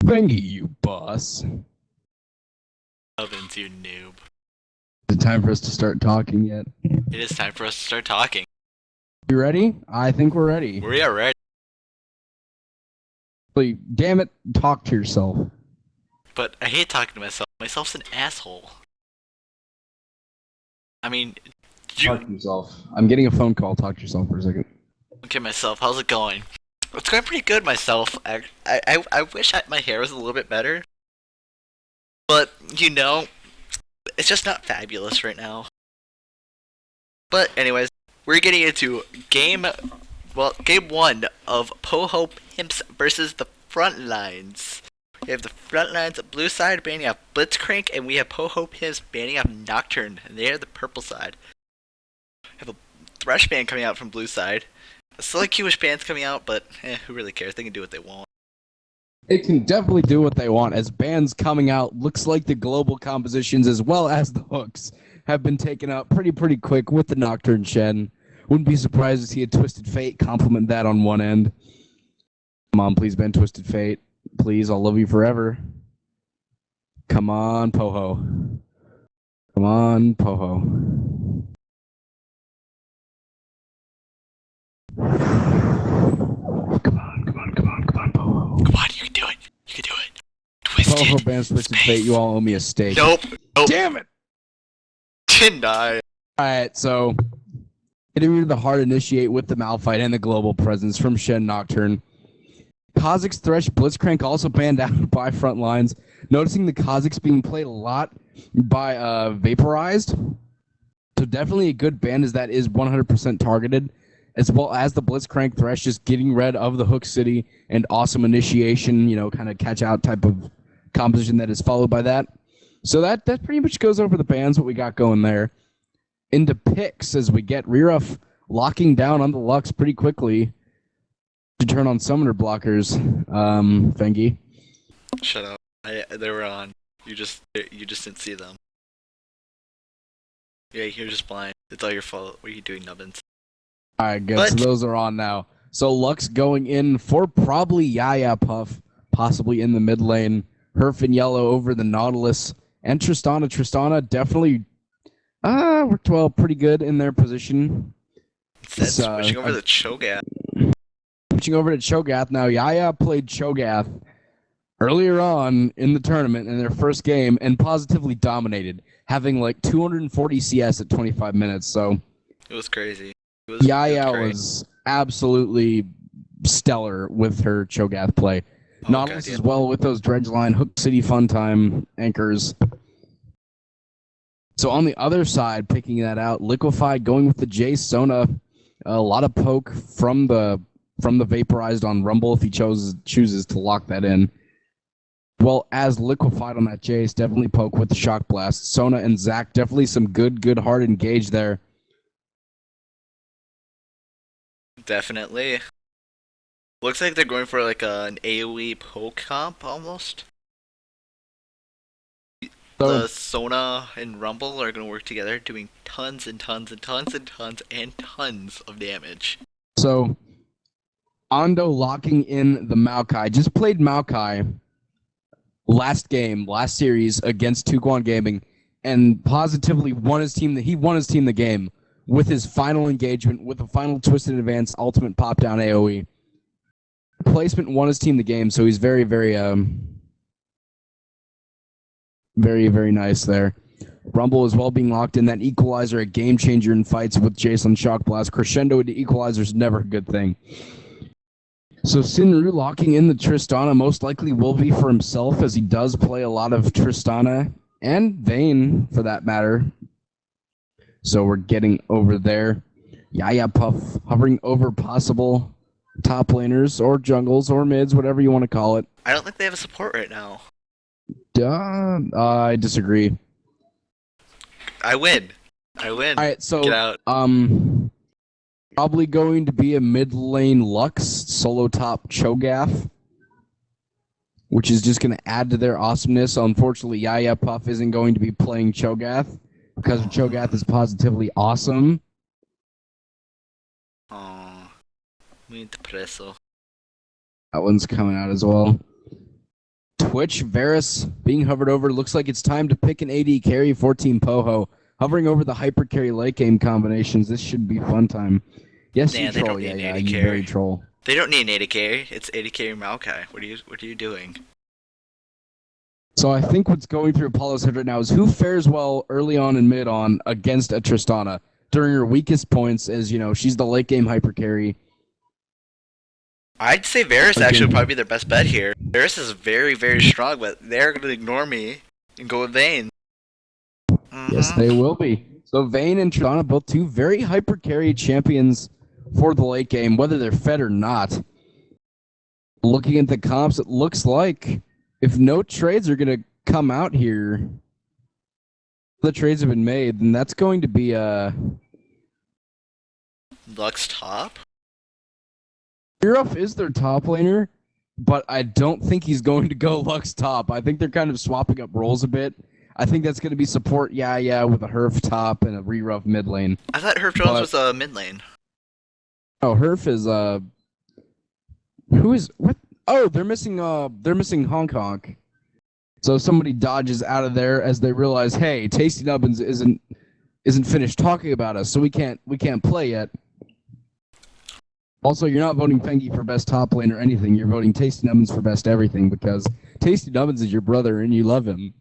Thangy, you boss. Ovens, you noob. Is it time for us to start talking yet? It is time for us to start talking. You ready? I think we're ready. We are ready. Damn it, talk to yourself. But I hate talking to myself. Myself's an asshole. I mean, Talk to yourself. I'm getting a phone call. Talk to yourself for a second. Okay, myself, how's it going? It's going pretty good, myself. I wish my hair was a little bit better. But, you know, it's just not fabulous right now. But anyways, we're getting into game 1 of POHO Pimps versus the Frontlines. We have the Frontlines blue side banning out Blitzcrank, and we have POHO Pimps banning out Nocturne, and they are the purple side. We have a Thresh ban coming out from blue side. A Silly Q-ish ban's coming out, but who really cares? They can do what they want. It can definitely do what they want, as bands coming out. Looks like the global compositions as well as the hooks have been taken out pretty quick with the Nocturne Shen. Wouldn't be surprised to see a Twisted Fate complement that on one end. Come on, please ban Twisted Fate. Please, I'll love you forever. Come on, POHO. Come on, POHO. Come on, POHO. Come on, you can do it. You can do it. Twisted. POHO bans Twisted Fate. You all owe me a steak. Nope. Damn it. Deny. Alright, so getting rid of the hard initiate with the Malphite and the global presence from Shen Nocturne. Kha'Zix Thresh Blitzcrank also banned out by Frontlines. Noticing the Kha'Zix being played a lot by Vaporized. So definitely a good ban, as that is 100% targeted. As well as the Blitzcrank Thresh just getting rid of the Hook City and awesome initiation, you know, kind of catch out type of composition that is followed by that. So that pretty much goes over the bans, what we got going there. Into picks as we get Reruff locking down on the Lux pretty quickly to turn on summoner blockers. Fengi. Shut up. They were on. You just didn't see them. Yeah, you're just blind. It's all your fault. What are you doing, Nubbins? Alright, good. So those are on now. So Lux going in for probably Yaya Puff, possibly in the mid lane. Herf in yellow over the Nautilus. And Tristana. Tristana definitely worked well, pretty good in their position. That's switching over to Cho'Gath. Switching over to Cho'Gath now. Yaya played Cho'Gath earlier on in the tournament in their first game and positively dominated, having like 240 CS at 25 minutes. So it was crazy. Yaya was absolutely stellar with her Cho'Gath play. Nautilus as well with those Dredgeline, Hook City Funtime anchors. So on the other side, picking that out, Liquefy going with the J Sona. A lot of poke from the Vaporized on Rumble if he chooses to lock that in. Well, as Liquefied on that Jace, definitely poke with the Shock Blast. Sona and Zac, definitely some good hard engage there. Definitely. Looks like they're going for like an AoE poke comp almost. So, the Sona and Rumble are going to work together, doing tons of damage. So, Ando locking in the Maokai. Just played Maokai last series against Tuquan Gaming, and positively won his team. He won his team the game with his final engagement, with a final Twisted Advance ultimate pop down AoE. Placement won his team the game, so he's very nice there. Rumble as well being locked in. That Equalizer, a game changer in fights with Jason Shock Blast. Crescendo into Equalizer is never a good thing. So Sinru locking in the Tristana most likely will be for himself, as he does play a lot of Tristana and Vayne for that matter. So we're getting over there. Yaya Puff hovering over possible top laners or jungles or mids, whatever you want to call it. I don't think they have a support right now. I disagree. I win. Alright, so get out. Probably going to be a mid lane Lux solo top Cho'Gath, which is just going to add to their awesomeness. Unfortunately, Yaya Puff isn't going to be playing Cho'Gath because Cho'Gath is positively awesome. Oh, muy depreso. That one's coming out as well. Twitch, Varus being hovered over. Looks like it's time to pick an AD carry for Team POHO. Hovering over the hyper carry late game combinations. This should be fun time. Yes, Nah, you they troll. don't need Yeah, an AD you carry. very troll. They don't need an AD carry. It's AD carry Maokai. What are you doing? So I think what's going through Apollo's head right now is who fares well early on and mid on against a Tristana during her weakest points, as you know, she's the late game hyper carry. I'd say Varus actually would probably be their best bet here. Varus is very, very strong, but they're going to ignore me and go with Vayne. Yes, they will be. So Vayne and Tristana, both two very hyper carry champions for the late game, whether they're fed or not. Looking at the comps, it looks like if no trades are going to come out here, the trades have been made, then that's going to be Lux top? Ruff is their top laner, but I don't think he's going to go Lux top. I think they're kind of swapping up roles a bit. I think that's going to be support, with a Herf top and a Ruff mid lane. I thought Herf Jones was mid lane. Oh, Herf is who is what? Oh, they're missing Hong Kong. So somebody dodges out of there as they realize, hey, Tasty Nubbins isn't finished talking about us, so we can't play yet. Also, you're not voting Fengi for best top lane or anything. You're voting Tasty Nubbins for best everything because Tasty Nubbins is your brother and you love him.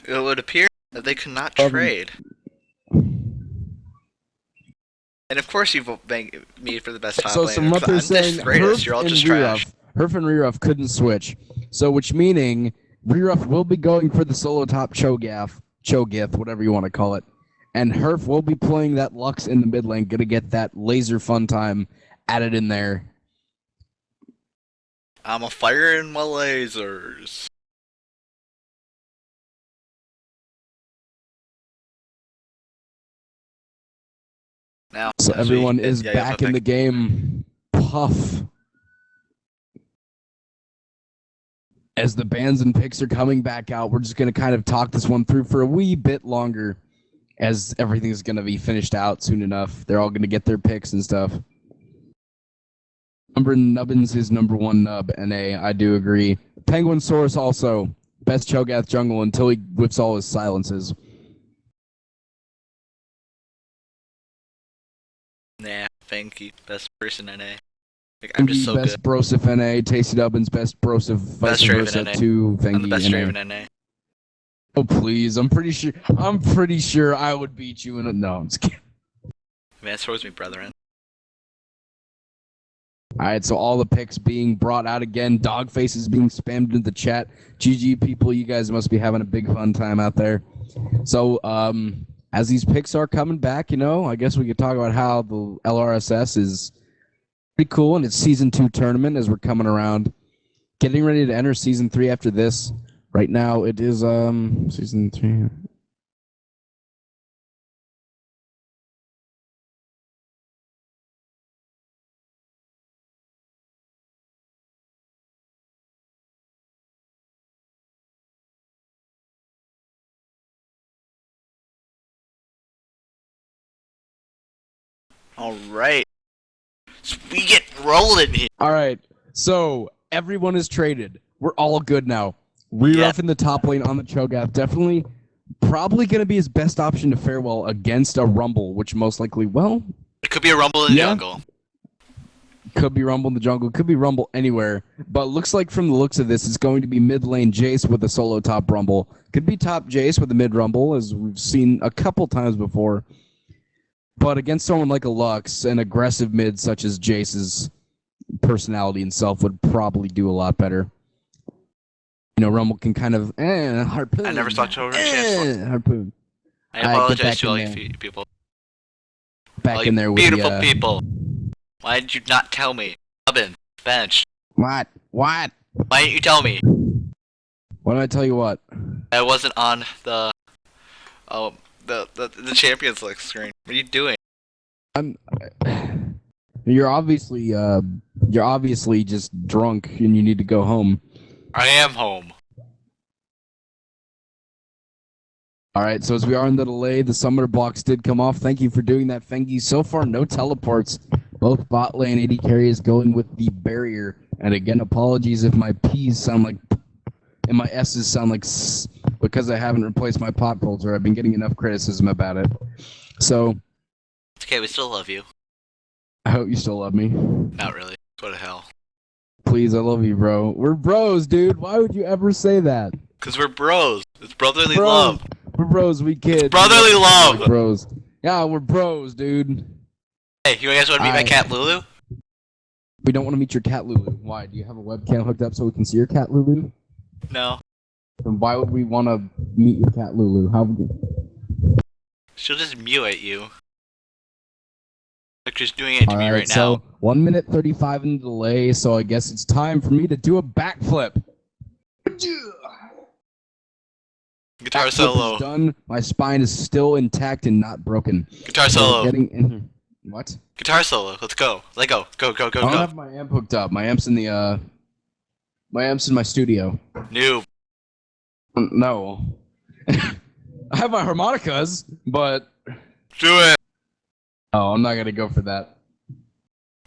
It would appear that they could not trade. And of course you vote me for the best top laner. So from what they're saying, you're all just trash. Herf and Ruff couldn't switch. So which meaning Ruff will be going for the solo top Cho'Gath, whatever you want to call it. And Herf will be playing that Lux in the mid lane, gonna get that laser fun time added in there. I'm a firing my lasers. Now, so everyone is back in the game. Puff. As the bans and picks are coming back out, we're just going to kind of talk this one through for a wee bit longer as everything's going to be finished out soon enough. They're all going to get their picks and stuff. Nubbins is number one nub, NA. I do agree. Penguin Source also. Best Cho'Gath jungle until he whips all his silences. Nah, Fengi, best person NA. Like, I'm just so best good. Brosif NA, Tasty Nubbins, best Brosif, vice versa to Fengi. I'm the best Draven NA. Oh please, I'm pretty sure I would beat you in a no, I'm just kidding. Man, throws me brethren. Alright, so all the picks being brought out again, dog faces being spammed into the chat. GG people, you guys must be having a big fun time out there. So as these picks are coming back, I guess we could talk about how the LRSS is pretty cool in its Season 2 tournament as we're coming around. Getting ready to enter Season 3 after this. Right now it is Season 3. Alright. So we get rolling here. Alright, so everyone is traded. We're all good now. Ruff in the top lane on the Cho'Gath. Definitely, probably going to be his best option to fare well against a Rumble, which most likely, it could be a Rumble in the jungle. Could be Rumble in the jungle. Could be Rumble anywhere. But looks like from the looks of this, it's going to be mid lane Jace with a solo top Rumble. Could be top Jace with a mid Rumble, as we've seen a couple times before. But against someone like a Lux, an aggressive mid such as Jace's personality and self would probably do a lot better. Rumble can kind of harpoon. I never saw chance. Harpoon. I apologize to all you people. Back in there with beautiful people. Why did you not tell me? Robin, bench. What? Why didn't you tell me? Why did I tell you what? I wasn't on the the Champions League screen. What are you doing? You're obviously just drunk and you need to go home. I am home. Alright, so as we are in the delay, the summoner blocks did come off. Thank you for doing that, Fengi. So far, no teleports. Both bot lane AD carry is going with the barrier. And again, apologies if my P's sound like and my S's sound like S because I haven't replaced my pop filter. I've been getting enough criticism about it. So, It's okay, we still love you. I hope you still love me. Not really. Go to hell. Please, I love you, bro. We're bros, dude. Why would you ever say that? Because we're bros. It's brotherly Bros. love. We're bros, we kids. Brotherly love. Like bros. Yeah, we're bros, dude. Hey, you guys want to meet my cat Lulu? We don't want to meet your cat Lulu. Why? Do you have a webcam hooked up so we can see your cat Lulu? No. Then why would we want to meet your cat Lulu? How? She'll just mew at you. Like she's doing it to me right now. So 1 minute 35 in delay. So I guess it's time for me to do a backflip. Guitar Backflip solo. is done. My spine is still intact and not broken. Guitar So solo. getting in here. What? Guitar solo. Let's go. Let go. Go, go, go, I don't go. have my amp hooked up. My amp's in the my amp's in my studio. Noob. No. I have my harmonicas, but Do it. oh, I'm not gonna go for that.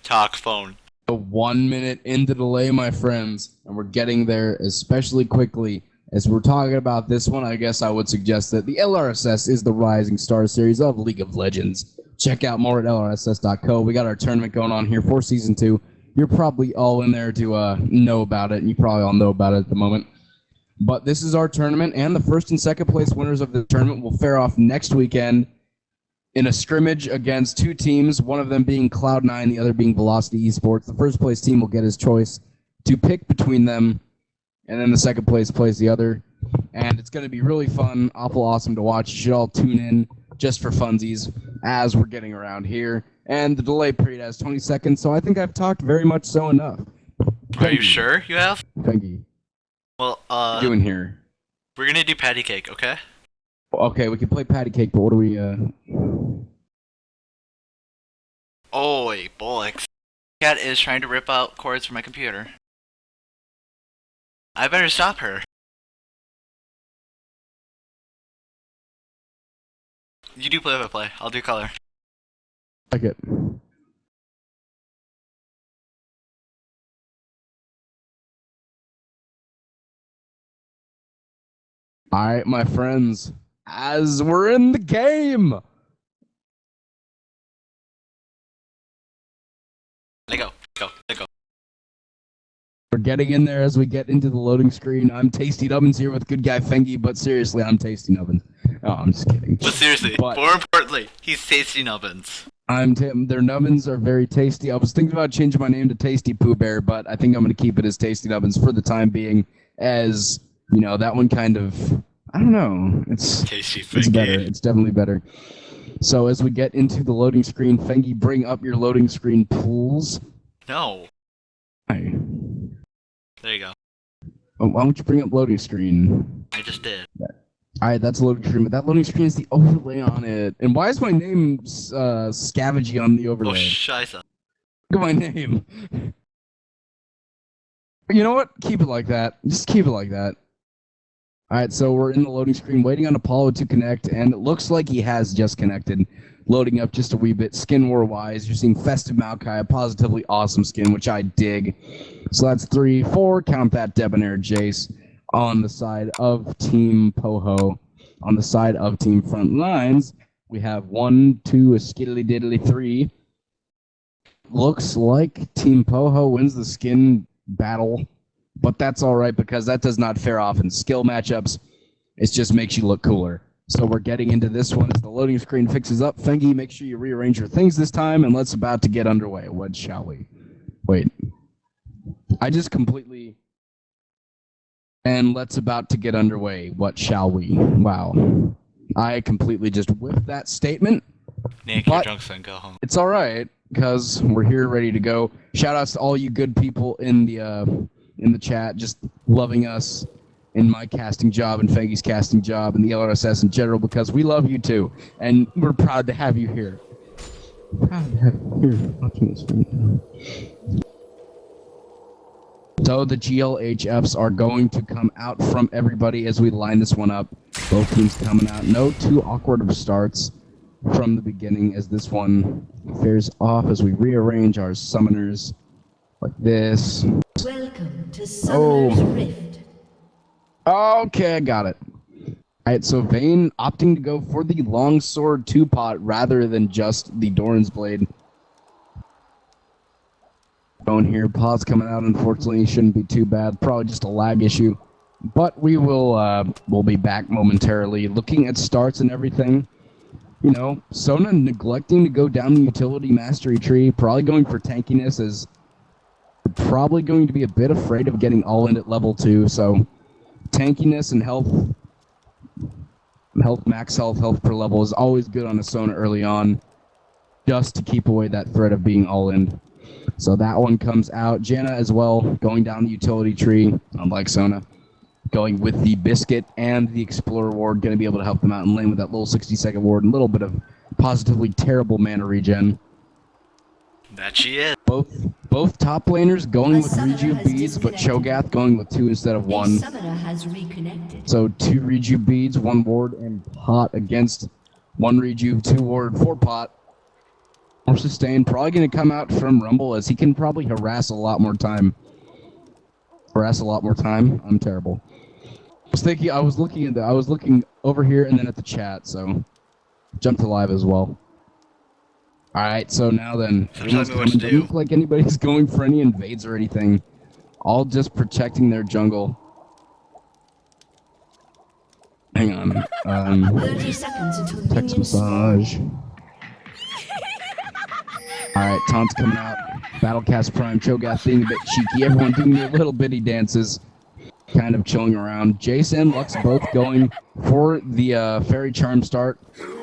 Talk phone. A 1 minute into delay, my friends, and we're getting there especially quickly. As we're talking about this one, I guess I would suggest that the LRSS is the Rising Star Series of League of Legends. Check out more at LRSS.co. We got our tournament going on here for Season 2. You're probably all in there to know about it, and you probably all know about it at the moment. But this is our tournament, and the first and second place winners of the tournament will fare off next weekend in a scrimmage against two teams, one of them being Cloud9, the other being Velocity Esports. The first place team will get his choice to pick between them, and then the second place plays the other. And it's going to be really fun, awful awesome to watch. You should all tune in just for funsies as we're getting around here. And the delay period has 20 seconds, so I think I've talked very much so enough. Are you sure you have? Fengi, Well, what are you doing here? we're gonna do patty cake, okay? Okay, we can play patty cake, but what do we, Oi, bollocks. Cat is trying to rip out cords from my computer. I better stop her. You do play by play. I'll do color. like it? Alright, my friends, as we're in the game! Let go. Go. Let go. We're getting in there as we get into the loading screen. I'm Tasty Nubbins here with good guy Fengi, but seriously, I'm Tasty Nubbins. Oh, I'm just kidding. But seriously, But- more importantly, he's tasty nubbins. I'm Tim. Their nubbins are very tasty. I was thinking about changing my name to Tasty Pooh Bear, but I think I'm going to keep it as Tasty Nubbins for the time being, as, you know, that one kind of, I don't know, it's Tasty better. Fengi. It's definitely better. So as we get into the loading screen, Fengi, bring up your loading screen pools. No. Hi. There you go. Oh, why don't you bring up loading screen? I just did. Alright, that's loading screen, but that loading screen is the overlay on it. And why is my name Scavengey on the Oh, overlay? scheisse. Look at my name. You know what? Keep it like that. Just keep it like that. Alright, so we're in the loading screen waiting on Apollo to connect, and it looks like he has just connected. Loading up just a wee bit. Skin war-wise, you're seeing Festive Maokai, a positively awesome skin, which I dig. So that's 3, 4. Count that Debonair Jace on the side of Team POHO. On the side of Team Frontlines, we have 1, 2, a skiddly diddly 3. Looks like Team POHO wins the skin battle, but that's alright because that does not fare off in skill matchups. It just makes you look cooler. So we're getting into this one as the loading screen fixes up. Fengi, make sure you rearrange your things this time, and let's about to get underway. What shall we? Wait. I just completely... And let's about to get underway. What shall we? Wow. I completely just whipped that statement. Nick, But- you're drunk, son. Go home. It's alright, because we're here ready to go. Shoutouts to all you good people in the chat, just loving us in my casting job and Fengi's casting job and the LRSS in general, because we love you too. And we're proud to have you here. Proud to have you here watching this right now. So the GLHFs are going to come out from everybody as we line this one up. Both teams coming out. No too awkward of starts from the beginning as this one fares off as we rearrange our summoners like this. Welcome to Summoner's Rift. Okay, I got it. Alright, so Vayne opting to go for the longsword 2-pot rather than just the Doran's Blade. Going here, pot's coming out, unfortunately, shouldn't be too bad. Probably just a lag issue. But we'll be back momentarily. Looking at starts and everything, you know, Sona neglecting to go down the utility mastery tree, probably going for tankiness, as we're probably going to be a bit afraid of getting all in at level 2, so tankiness and max health per level is always good on a Sona early on, just to keep away that threat of being all in. So that one comes out. Janna as well, going down the utility tree, unlike Sona, going with the Biscuit and the Explorer ward, going to be able to help them out in lane with that little 60-second ward and a little bit of positively terrible mana regen. That she is. Both top laners going with Reju beads, but Cho'Gath going with 2 instead of 1. So 2 Reju beads, 1 ward, and pot against 1 Reju, 2 ward, 4 pot. More sustain, probably going to come out from Rumble, as he can probably harass a lot more time. I'm terrible. I was looking over here and then at the chat, so jump to live as well. Alright, so now then, doesn't look like anybody's going for any invades or anything. All just protecting their jungle. Hang on. 30 seconds until Text massage. Alright, taunt's coming out. Battlecast Prime, Cho'Gath being a bit cheeky. Everyone doing their little bitty dances. Kind of chilling around. Jace and Lux both going for the Fairy Charm start.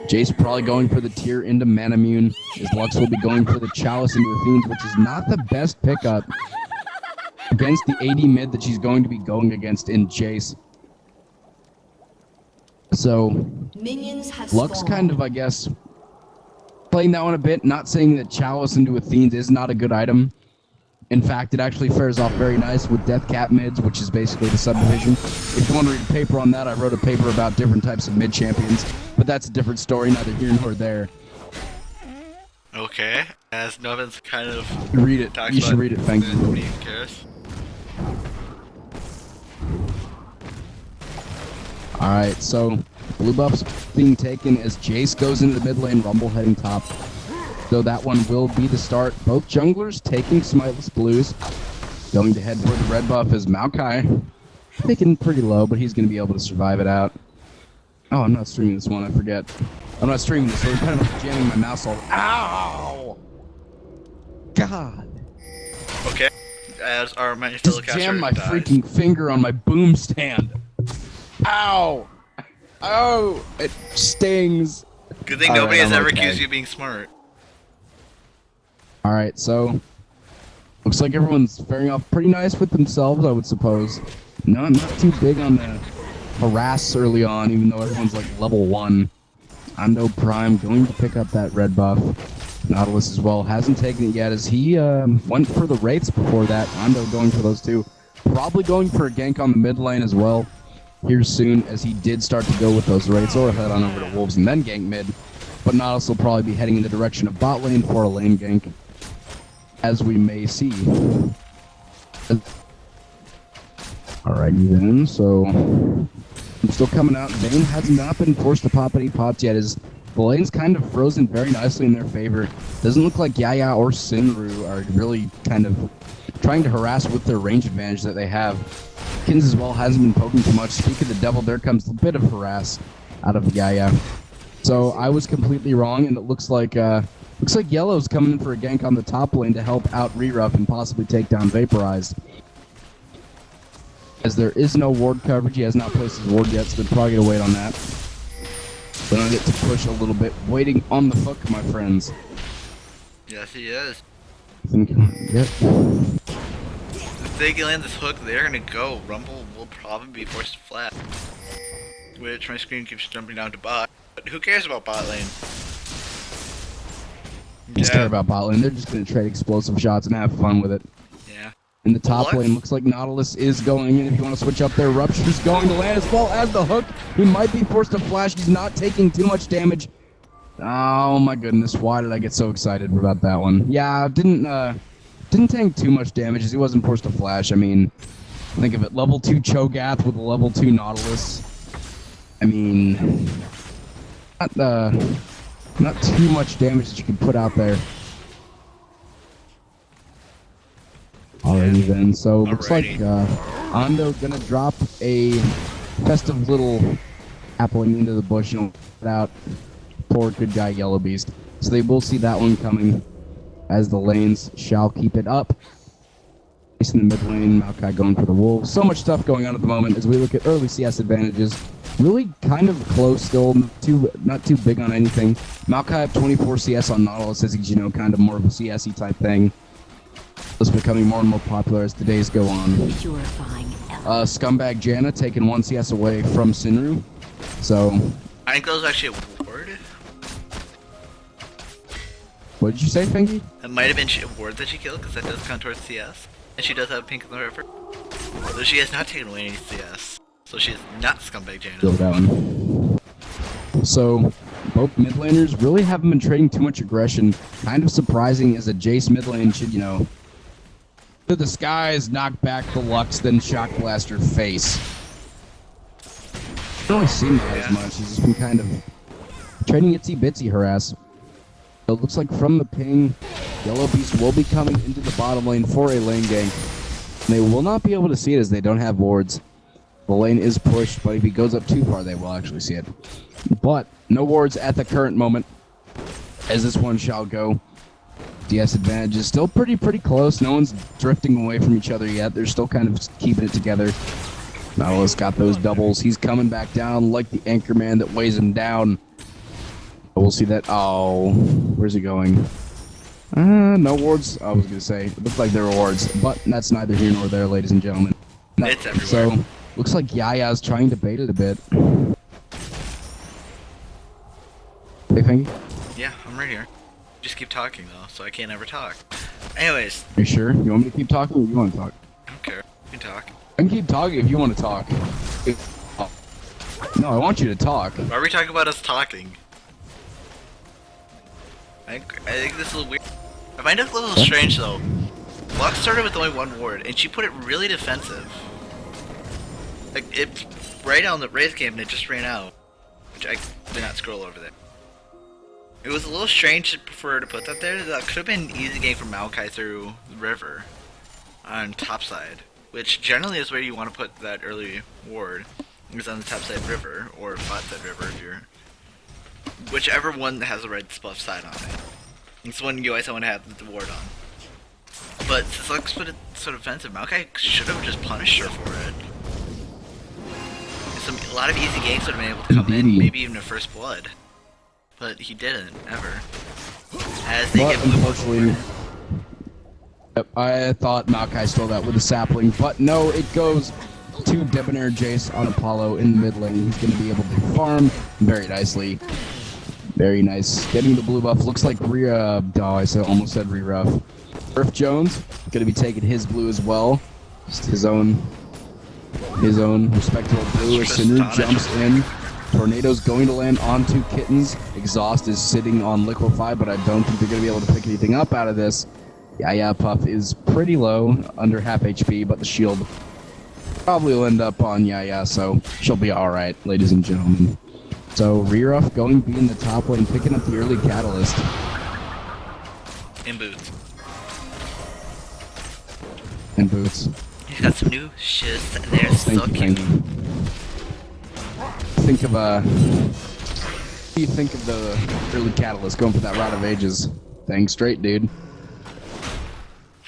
Jace probably going for the Tear into Manamune, as Lux will be going for the Chalice into the Fiends, which is not the best pickup against the AD mid that she's going to be going against in Jace. So, Lux kind of, I guess, playing that one a bit, not saying that Chalice into a Fiends is not a good item. In fact, it actually fares off very nice with Death Cap mids, which is basically the subdivision. If you want to read a paper on that, I wrote a paper about different types of mid champions, but that's a different story, neither here nor there. Okay, as Novin's kind of read it. You should read it, thank you. Nobody cares. Alright, so blue buff's being taken as Jace goes into the mid lane, Rumble heading top. So that one will be the start. Both junglers taking Smiteless Blues. Going to head for the red buff is Maokai. Taking pretty low, but he's going to be able to survive it out. Oh, I'm not streaming this one, I forget. I'm not streaming this, so I'm kind of jamming my mouse all. Ow! God. Okay, as our my fellow Just jammed my freaking finger on my boom stand. Ow! Oh! It stings. Good thing nobody has ever accused you of being smart. Alright, so looks like everyone's faring off pretty nice with themselves, I would suppose. No, I'm not too big on the harass early on, even though everyone's like level 1. Ando Prime going to pick up that red buff. Nautilus as well hasn't taken it yet, as he went for the Wraiths before that. Ando going for those 2. Probably going for a gank on the mid lane as well here soon, as he did start to go with those Wraiths, or head on over to Wolves and then gank mid. But Nautilus will probably be heading in the direction of bot lane for a lane gank, as we may see. Alrighty then, so I'm still coming out. Vayne has not been forced to pop any pots yet, as the lane's kind of frozen very nicely in their favor. Doesn't look like Yaya or Sinru are really kind of trying to harass with their range advantage that they have. Kins as well hasn't been poking too much. Speak of the devil, there comes a bit of harass out of Yaya. So I was completely wrong, and it looks like Yellow's coming in for a gank on the top lane to help out Reruff and possibly take down Vaporized. As there is no ward coverage, he has not placed his ward yet, so they're probably gonna wait on that. Then I get to push a little bit, waiting on the hook, my friends. Yes, he is. Yep. If they can land this hook, they're gonna go. Rumble will probably be forced to flat. Which my screen keeps jumping down to bot. But who cares about bot lane? Just care about bot lane. They're just going to trade explosive shots and have fun with it. Yeah. In the top lane, looks like Nautilus is going in. If you want to switch up there, Rupture's going to land as well as the hook. He might be forced to flash. He's not taking too much damage. Oh my goodness, why did I get so excited about that one? Yeah, didn't Didn't tank too much damage as he wasn't forced to flash. I mean, think of it, level 2 Cho'Gath with a level 2 Nautilus. I mean, not too much damage that you can put out there. Alrighty then, so looks like Ando gonna drop a festive little appling into the bush and put out poor good guy Yellow Beast. So they will see that one coming as the lanes shall keep it up. In the mid lane, Maokai going for the Wolves. So much stuff going on at the moment as we look at early CS advantages. Really kind of close still, not too big on anything. Maokai up 24 CS on Nautilus as he's, kind of more of a CS-y type thing. It's becoming more and more popular as the days go on. Scumbag Janna taking 1 CS away from Sinru. So I think that was actually a ward. What did you say, Finky? It might have been a ward that she killed because that does count towards CS. And she does have pink in the river. Although she has not taken away any CS. So she is not Scumbag Janna. Down. So both mid laners really haven't been trading too much aggression. Kind of surprising as a Jace mid lane should, to the skies, knock back the Lux, then Shock Blast her face. I don't really seen that as much. He's just been kind of trading itsy bitsy harass. So it looks like from the ping, Yellow Beast will be coming into the bottom lane for a lane gank. And they will not be able to see it as they don't have wards. The lane is pushed, but if he goes up too far, they will actually see it. But no wards at the current moment, as this one shall go. DS advantage is still pretty close. No one's drifting away from each other yet. They're still kind of keeping it together. Nautilus got those doubles. He's coming back down like the anchor man that weighs him down. We'll see that. Oh, where's he going? No wards. I was going to say, it looked like there were wards, but that's neither here nor there, ladies and gentlemen. It's everywhere. So, looks like Yaya's trying to bait it a bit. Hey, Fingy? Yeah, I'm right here. Just keep talking though, so I can't ever talk. Anyways. Are you sure? You want me to keep talking or you want to talk? I don't care. You can talk. I can keep talking if you want to talk. No, I want you to talk. Why are we talking about us talking? I think this is a little weird. I find it a little strange though. Lux started with only 1 ward, and she put it really defensive. Like, it's right on the raise game, and it just ran out. Which I did not scroll over there. It was a little strange for her to put that there. That could have been an easy game for Maokai through the river on top side, which generally is where you want to put that early ward. Is on the top side river or bot side river if you're whichever one that has the right buff side on it. It's one you always want to have the ward on. But since Lux put it so defensive, Maokai should have just punished her for it. A lot of easy ganks would have been able to come in, maybe even a first blood. But he didn't, ever. As they get unfortunately, I thought Maokai stole that with a sapling, but no, it goes to Debonair Jace on Apollo in the mid lane. He's going to be able to farm very nicely. Very nice. Getting the blue buff. Looks like almost said Re-Ruff. Earth Jones going to be taking his blue as well. Just his own respectable blue. As Sinru jumps in. Tornado's going to land onto Kittens. Exhaust is sitting on Liquefy, but I don't think they're going to be able to pick anything up out of this. Yeah, Puff is pretty low, under half HP, but the shield probably will end up on Yaya, so she'll be alright, ladies and gentlemen. So, Re-Ruff going to be in the top lane, picking up the early catalyst. In boots. In boots. He's got some new shiz and they're so cute. Think of what do you think of the early catalyst going for that Rod of Ages? Dang straight, dude.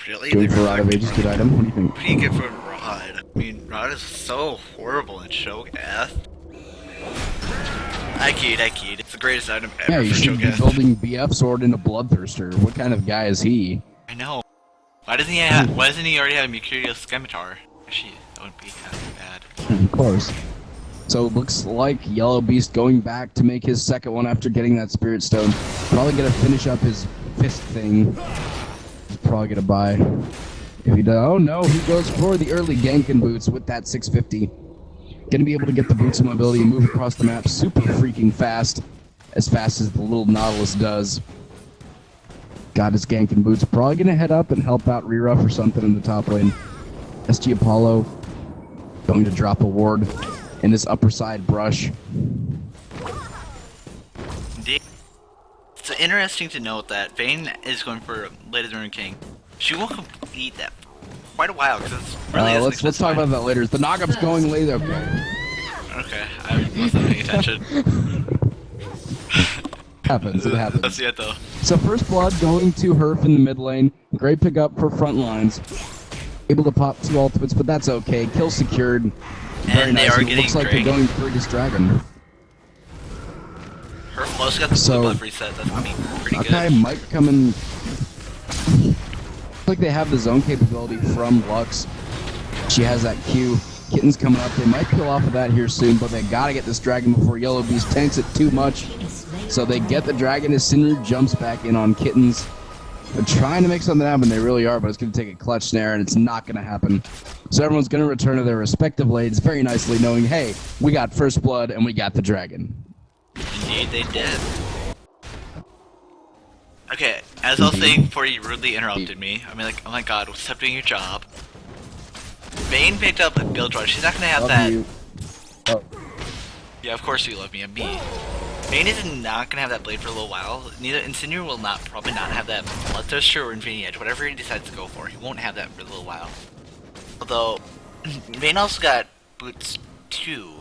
Really? Going for Rod of Ages, good item. What do you think? Pretty good for Rod. I mean, Rod is so horrible in Cho'Gath. I keyed. It's the greatest item ever Yeah, you for should be Cho'Gath. building BF sword into Bloodthirster. What kind of guy is he? I know. Why doesn't he already have a Mercurial Scimitar? Actually, that wouldn't be bad. Of course. So it looks like Yellow Beast going back to make his second one after getting that Spirit Stone. Probably gonna finish up his fist thing. He's probably gonna buy. If he does, oh no, he goes for the early ganking boots with that 650. Gonna be able to get the boots of mobility and move across the map super freaking fast. As fast as the little Nautilus does. got his gank and boots. Probably gonna head up and help out Reruff or something in the top lane. SG Apollo going to drop a ward in this upper side brush. It's interesting to note that Vayne is going for Blade of the Ruined King. She will complete that for quite a while because it's really let's talk about that later. The knockup's going late. Okay, I wasn't paying attention. It happens. Let's see it though. So first blood going to Herf in the mid lane. Great pickup for front lines. Able to pop 2 ultimates, but that's okay. Kill secured. Very and nice. They are It getting looks like dragged. they're going for this dragon. Herf most got the blue buff reset. That's gonna be pretty Okay, good. Mike coming. Looks like they have the zone capability from Lux. She has that Q. Kitten's coming up. They might peel off of that here soon, but they gotta get this dragon before Yellow Beast tanks it too much. So they get the dragon as Sinru jumps back in on Kittens. They're trying to make something happen. They really are, but it's going to take a clutch snare, and it's not going to happen. So everyone's going to return to their respective lanes very nicely, knowing, hey, we got first blood, and we got the dragon. Indeed, they did. Okay, as I was saying before you rudely interrupted me, I mean, like, oh my god, stop doing your job. Vayne picked up a build draw. She's not going to have Love that. you. Oh. Yeah, of course you love me. I'm me. Vayne is not gonna have that blade for a little while. Neither Insinuer will probably not have that Bloodthirster or Infinity Edge, whatever he decides to go for. He won't have that for a little while. Although Vayne also got boots too,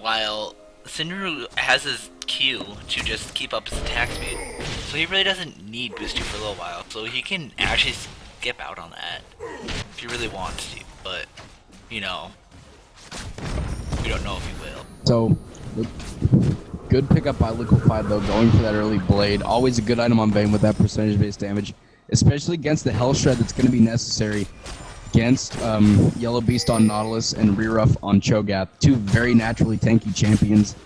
while Insinuer has his Q to just keep up his attack speed. So he really doesn't need boost 2 for a little while. So he can actually skip out on that if he really wants to. But you know, we don't know if he will. So, good pickup by Liquefied, though, going for that early blade. Always a good item on Vayne with that percentage-based damage, especially against the Hell Shred that's going to be necessary against Yellow Beast on Nautilus and Reruff on Cho'Gath. 2 very naturally tanky champions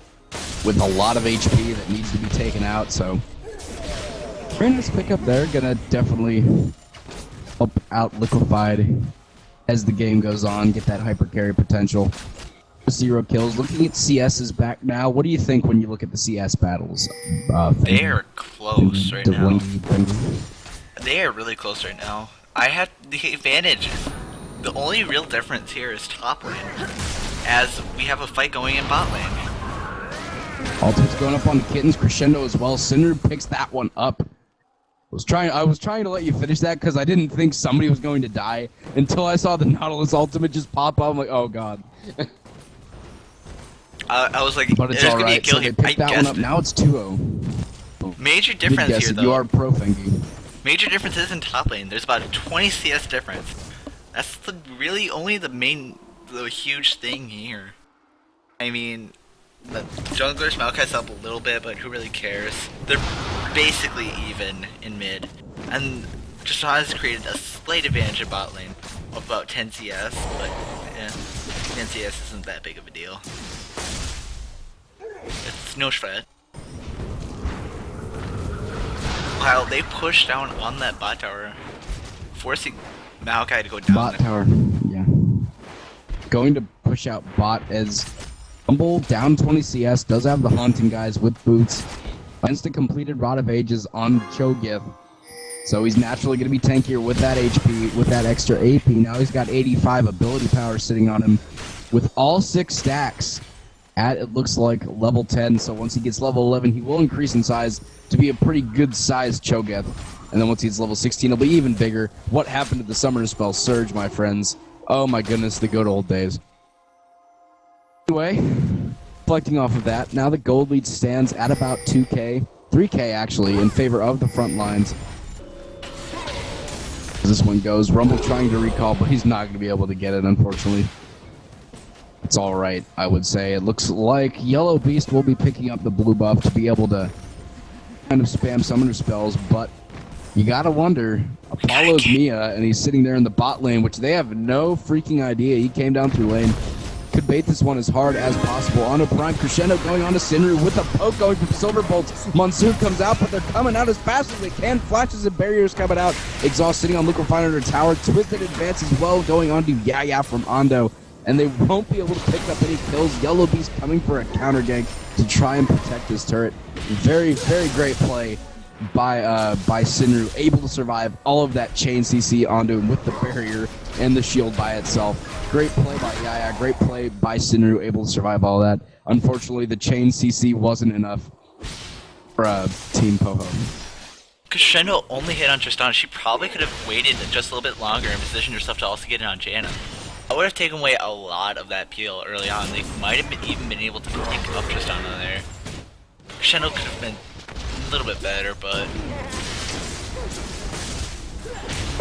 with a lot of HP that needs to be taken out, so very nice pickup there. Gonna definitely help out Liquefied as the game goes on, get that hyper carry potential. 0 kills. Looking at CS's back now, what do you think when you look at the CS battles? They are close right now. They are really close right now. I had the advantage. The only real difference here is top lane, as we have a fight going in bot lane. Ultimate's going up on the Kittens, Crescendo as well. Cinder picks that one up. I was trying to let you finish that because I didn't think somebody was going to die until I saw the Nautilus ultimate just pop up. I'm like, oh god. I was like, But it's there's gonna be a alright, kill so they here. picked that one up. It. Now it's 2-0. Major Good difference guess here, it. though. You are pro Fengi. Major difference is in top lane. There's about a 20 CS difference. That's really only the huge thing here. I mean, the junglers Maokai's up a little bit, but who really cares? They're basically even in mid. And Jashawn has created a slight advantage in bot lane of about 10 CS, but yeah, 10 CS isn't that big of a deal. It's no shred. Wow, they pushed down on that bot tower, forcing Maokai to go down. Bot tower, yeah. Going to push out bot as Humble down 20 CS, does have the Haunting guys with boots. Finds the completed Rod of Ages on Cho'Gath. So he's naturally going to be tankier with that HP, with that extra AP. Now he's got 85 ability power sitting on him with all 6 stacks at, it looks like, level 10. So once he gets level 11, he will increase in size to be a pretty good sized Cho'Gath. And then once he's level 16, he'll be even bigger. What happened to the summoner spell Surge, my friends? Oh my goodness, the good old days. Anyway, reflecting off of that, now the gold lead stands at about 2k, 3k actually, in favor of the front lines. As this one goes, Rumble trying to recall, but he's not going to be able to get it, unfortunately. It's alright, I would say. It looks like Yellow Beast will be picking up the blue buff to be able to kind of spam summoner spells, but you gotta wonder, Apollo's Mia, and he's sitting there in the bot lane, which they have no freaking idea. He came down through lane. Could bait this one as hard as possible. On a Prime Crescendo going on to Sinru with a poke going from Silver Bolts. Monsoon comes out, but they're coming out as fast as they can. Flashes and barriers coming out. Exhaust sitting on Liquefy under tower. Twisted advance as well going on to Yaya from Ando. And they won't be able to pick up any kills. Yellow Beast coming for a counter gank to try and protect this turret. Very, very great play by Sinru, able to survive all of that chain CC onto him with the barrier and the shield by itself. Great play by Yaya, great play by Sinru, able to survive all that. Unfortunately, the chain CC wasn't enough for Team POHO. Because Shendo only hit on Tristana, she probably could have waited just a little bit longer and positioned herself to also get it on Janna. I would have taken away a lot of that peel early on. They might have even been able to pick up Tristana there. Shendo could have been a little bit better, but...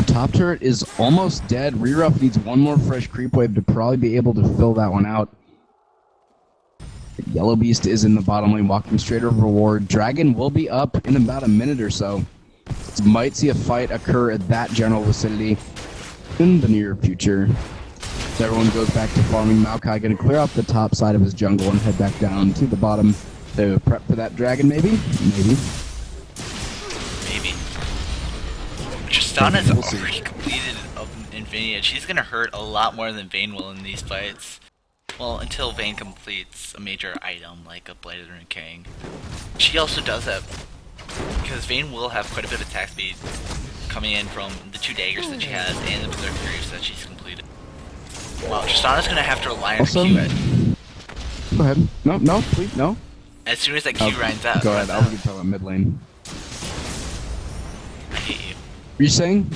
Top turret is almost dead. Reruff needs one more fresh creep wave to probably be able to fill that one out. Yellow Beast is in the bottom lane, walking straight over Ward. Dragon will be up in about a minute or so. Might see a fight occur at that general vicinity in the near future. Everyone goes back to farming. Maokai gonna clear off the top side of his jungle and head back down to the bottom to prep for that dragon, maybe? Maybe. Tristana's already completed Infinity. She's gonna hurt a lot more than Vayne will in these fights. Well, until Vayne completes a major item like a Blighted Rune King. She also does that because Vayne will have quite a bit of attack speed coming in from the 2 daggers that she has and the Berserk Greaves that she's completed. Well, Tristana's gonna have to rely on her Q. Go ahead. No, please, no. As soon as that Q runs out. Go ahead, I'll be talking about mid lane. I hate you. What are you saying?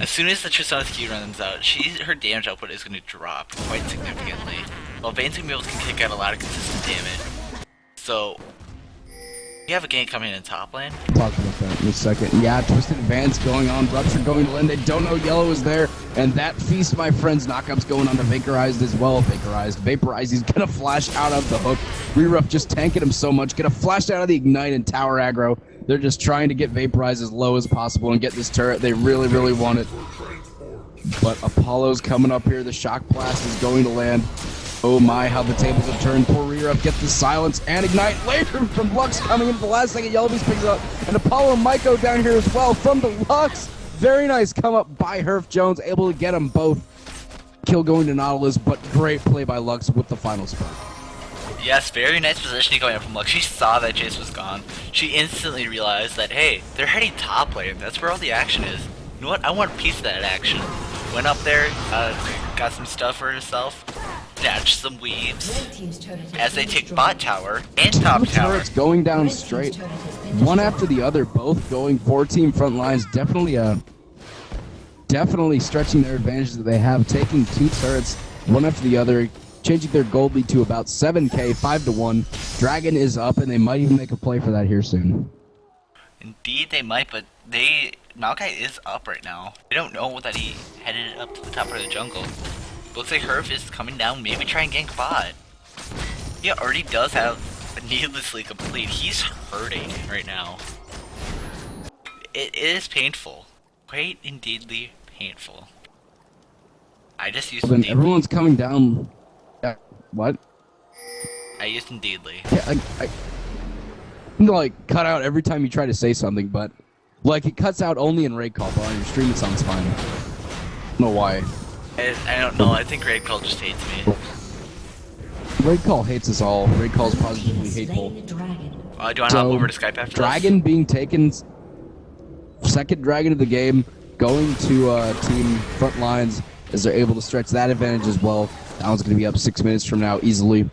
As soon as the Tristana's Q runs out, her damage output is going to drop quite significantly. While Vayne's going to be able to kick out a lot of consistent damage. So, you have a gank coming in top lane. Talk about that in a second. Yeah, Twisted Advance going on. Rupture going to Lynn. They don't know Yellow is there. And that feast, my friends, knockup's going on to Vaporized as well. Vaporized. He's going to flash out of the hook. Reruff just tanking him so much. Going to flash out of the Ignite and tower aggro. They're just trying to get Vaporized as low as possible and get this turret. They really, really want it. But Apollo's coming up here. The Shock Blast is going to land. Oh my, how the tables have turned. Poor Reruff gets the silence and Ignite later from Lux coming into the last second. Yellow Beast picks it up. And Apollo and Maiko down here as well from the Lux. Very nice come up by Herf Jones. Able to get them both. Kill going to Nautilus, but great play by Lux with the final spot. Yes, very nice positioning going up from Lux. She saw that Jace was gone. She instantly realized that, hey, they're heading top lane. That's where all the action is. You know what? I want a piece of that action. Went up there, got some stuff for herself, dashed some weaves, as they take bot tower and top tower. Turrets going down straight, one after the other, both going for team front lines. Definitely stretching their advantages that they have, taking 2 turrets, one after the other, changing their gold lead to about 7k, 5-1. Dragon is up, and they might even make a play for that here soon. Indeed, they might, but Maokai is up right now. They don't know that he headed up to the top of the jungle. Looks like Herf is coming down, maybe try and gank bot. He already does have a needlessly complete. He's hurting right now. It is painful. Quite indeedly painful. I just used Then everyone's coming down. Yeah, what? I used Indeedly. Yeah, I'm gonna cut out every time you try to say something, but it cuts out only in raid call, but on your stream it sounds fine. I don't know why. I don't know, I think raid call just hates me. Raid call hates us all. Raid call is positively hateful. Do I hop over to Skype after Dragon being taken, second Dragon of the game, going to team front lines as they're able to stretch that advantage as well. That one's going to be up 6 minutes from now easily.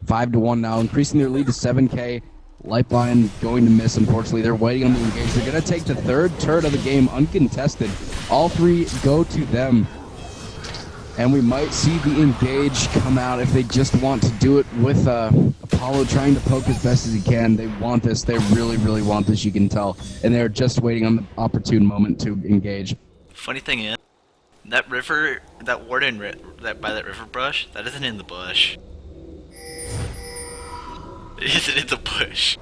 5-1 now, increasing their lead to 7k. Lifeline going to miss, unfortunately. They're waiting on the engage. They're going to take the 3rd turret of the game uncontested. All 3 go to them. And we might see the engage come out if they just want to do it with Apollo trying to poke as best as he can. They want this. They really, really want this, you can tell. And they're just waiting on the opportune moment to engage. Funny thing is, that river, that warden by that river brush, that isn't in the bush. It isn't in the bush.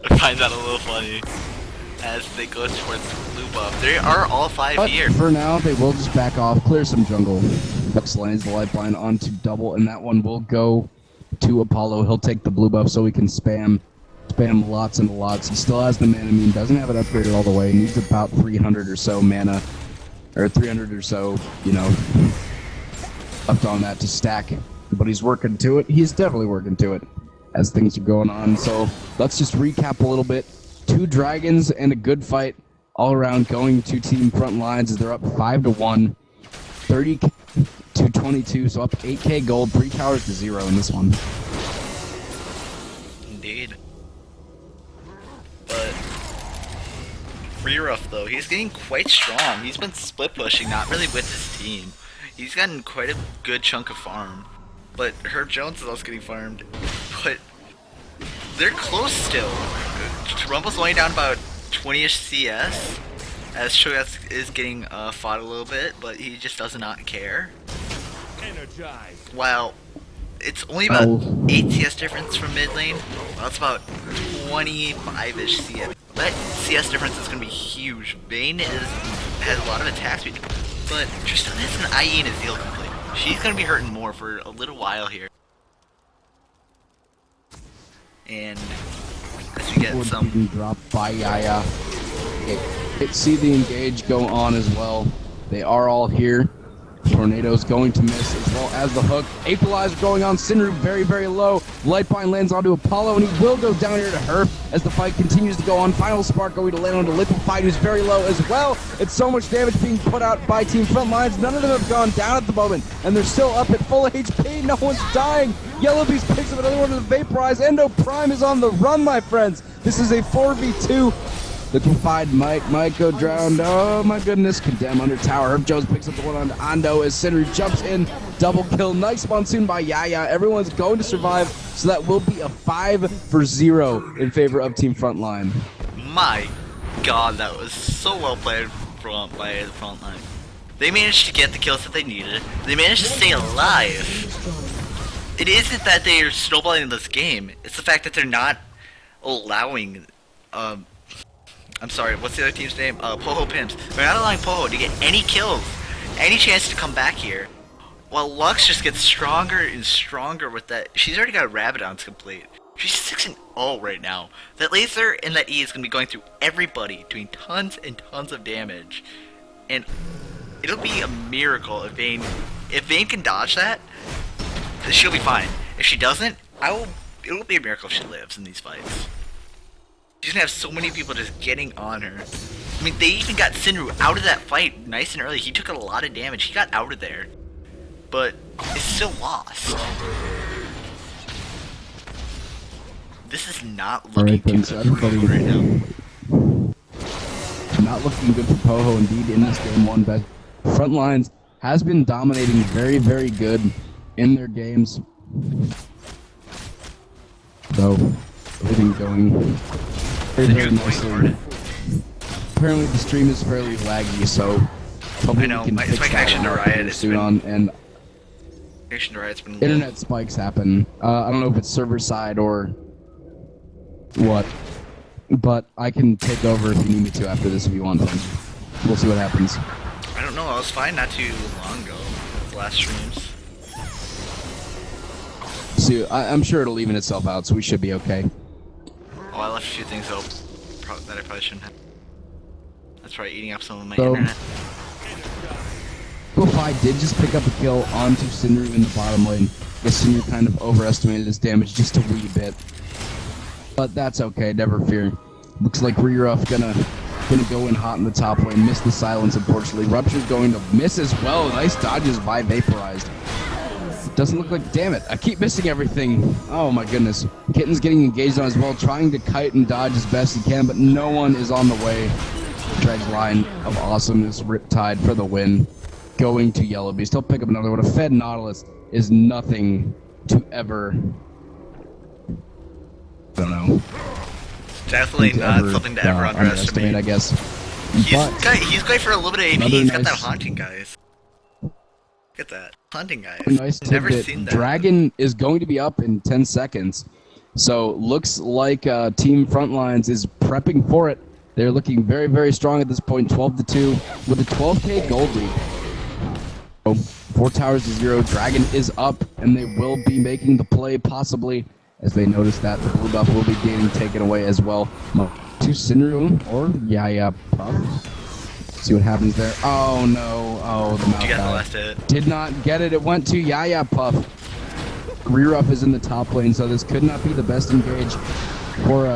I find that a little funny. As they go towards the blue buff. They are all 5 here. For now, they will just back off, clear some jungle. Lux lands the lifeline onto double, and that one will go to Apollo. He'll take the blue buff so he can spam lots and lots. He still has the mana mean, doesn't have it upgraded all the way. Needs about 300 or so mana, or 300 or so, left on that to stack. But he's working to it. He's definitely working to it as things are going on. So let's just recap a little bit. 2 dragons and a good fight all around going to team front lines as they're up 5-1, 30k to 22, so up 8k gold, 3 towers to 0 in this one. Indeed. But Reruff though, he's getting quite strong. He's been split pushing, not really with his team. He's gotten quite a good chunk of farm. But Herb Jones is also getting farmed. But they're close still. Rumble's only down about 20-ish CS. As Shogatsu is getting fought a little bit, but he just does not care. While it's only about 8 CS difference from mid lane, well, that's about 25-ish CS. That CS difference is going to be huge. Vayne has a lot of attack speed, but Tristan has an IE and a Zeal complete. She's going to be hurting more for a little while here. And as we get some drop by Yaya. See the engage go on as well. They are all here. Tornado's going to miss as well as the hook. Equalizer going on. Sinru very, very low. Lightbind lands onto Apollo, and he will go down here to Herb as the fight continues to go on. Final spark going to land onto Liquefied, who's very low as well. It's so much damage being put out by Team Frontlines. None of them have gone down at the moment, and they're still up at full HP. No one's dying. Yellow Beast picks up another one to the Vaporize. Endo Prime is on the run, my friends. This is a 4v2. Liquefied might go drowned. Oh my goodness. Condemn under tower. Herb Jones picks up the one on Ando as Sinru jumps in. Double kill. Nice monsoon by Yaya. Everyone's going to survive, so that will be a 5-0 in favor of Team Frontline. My god, that was so well played by the Frontline. They managed to get the kills that they needed. They managed to stay alive. It isn't that they are snowballing this game. It's the fact that they're not allowing I'm sorry, what's the other team's name? POHO Pimps. They're not allowing POHO to get any kills, any chance to come back here. While Lux just gets stronger and stronger with that. She's already got Rabadon's complete. She's 6-0 right now. That laser and that E is going to be going through everybody, doing tons and tons of damage. And it'll be a miracle if Vayne can dodge that, she'll be fine. If she doesn't, it will be a miracle if she lives in these fights. She's gonna have so many people just getting on her. I mean, they even got Sinru out of that fight nice and early. He took a lot of damage. He got out of there. But it's still lost. This is not looking good for POHO right now. Not looking good for POHO indeed in this game one, but Frontlines has been dominating very, very good in their games. So, everything going very nicely. Apparently the stream is fairly laggy, so hopefully I know, we can fix my that connection to Riot soon on, and connection to Riot's been internet spikes happen. I don't know if it's server side or what, but I can take over if you need me to after this if you want. We'll see what happens. I don't know, I was fine not too long ago, the last streams. See, I'm sure it'll even itself out, so we should be okay. Oh, I left a few things open that I probably shouldn't have. That's probably eating up some of my So, internet. Liquefy did just pick up a kill onto Sinru in the bottom lane. The Sinru kind of overestimated his damage just a wee bit. But that's okay, never fear. Looks like Reruff gonna go in hot in the top lane. Missed the silence, unfortunately. Rupture's going to miss as well. Nice dodges by Vaporized. Doesn't look like, damn it, I keep missing everything. Oh my goodness. Kitten's getting engaged on as well, trying to kite and dodge as best he can, but no one is on the way. Dredge line of awesomeness, Riptide for the win. Going to Yellow Beast. He'll pick up another one. A Fed Nautilus is nothing to ever... I don't know. Definitely not something to ever underestimate. I guess. He's going for a little bit of AP. He's got that haunting, guys. Look at that. Hunting guys. Nice Never tidbit. seen that. Dragon is going to be up in 10 seconds. So looks like Team Frontlines is prepping for it. They're looking very, very strong at this point, 12-2 with a 12k gold lead. So 4 towers to 0. Dragon is up, and they will be making the play possibly as they notice that the blue buff will be getting taken away as well. To Sinru or Yaya Puff. See what happens there. Oh no. Oh, the mouth You got the last hit. did not get it. It went to Yaya Puff. Reruff is in the top lane, so this could not be the best engage for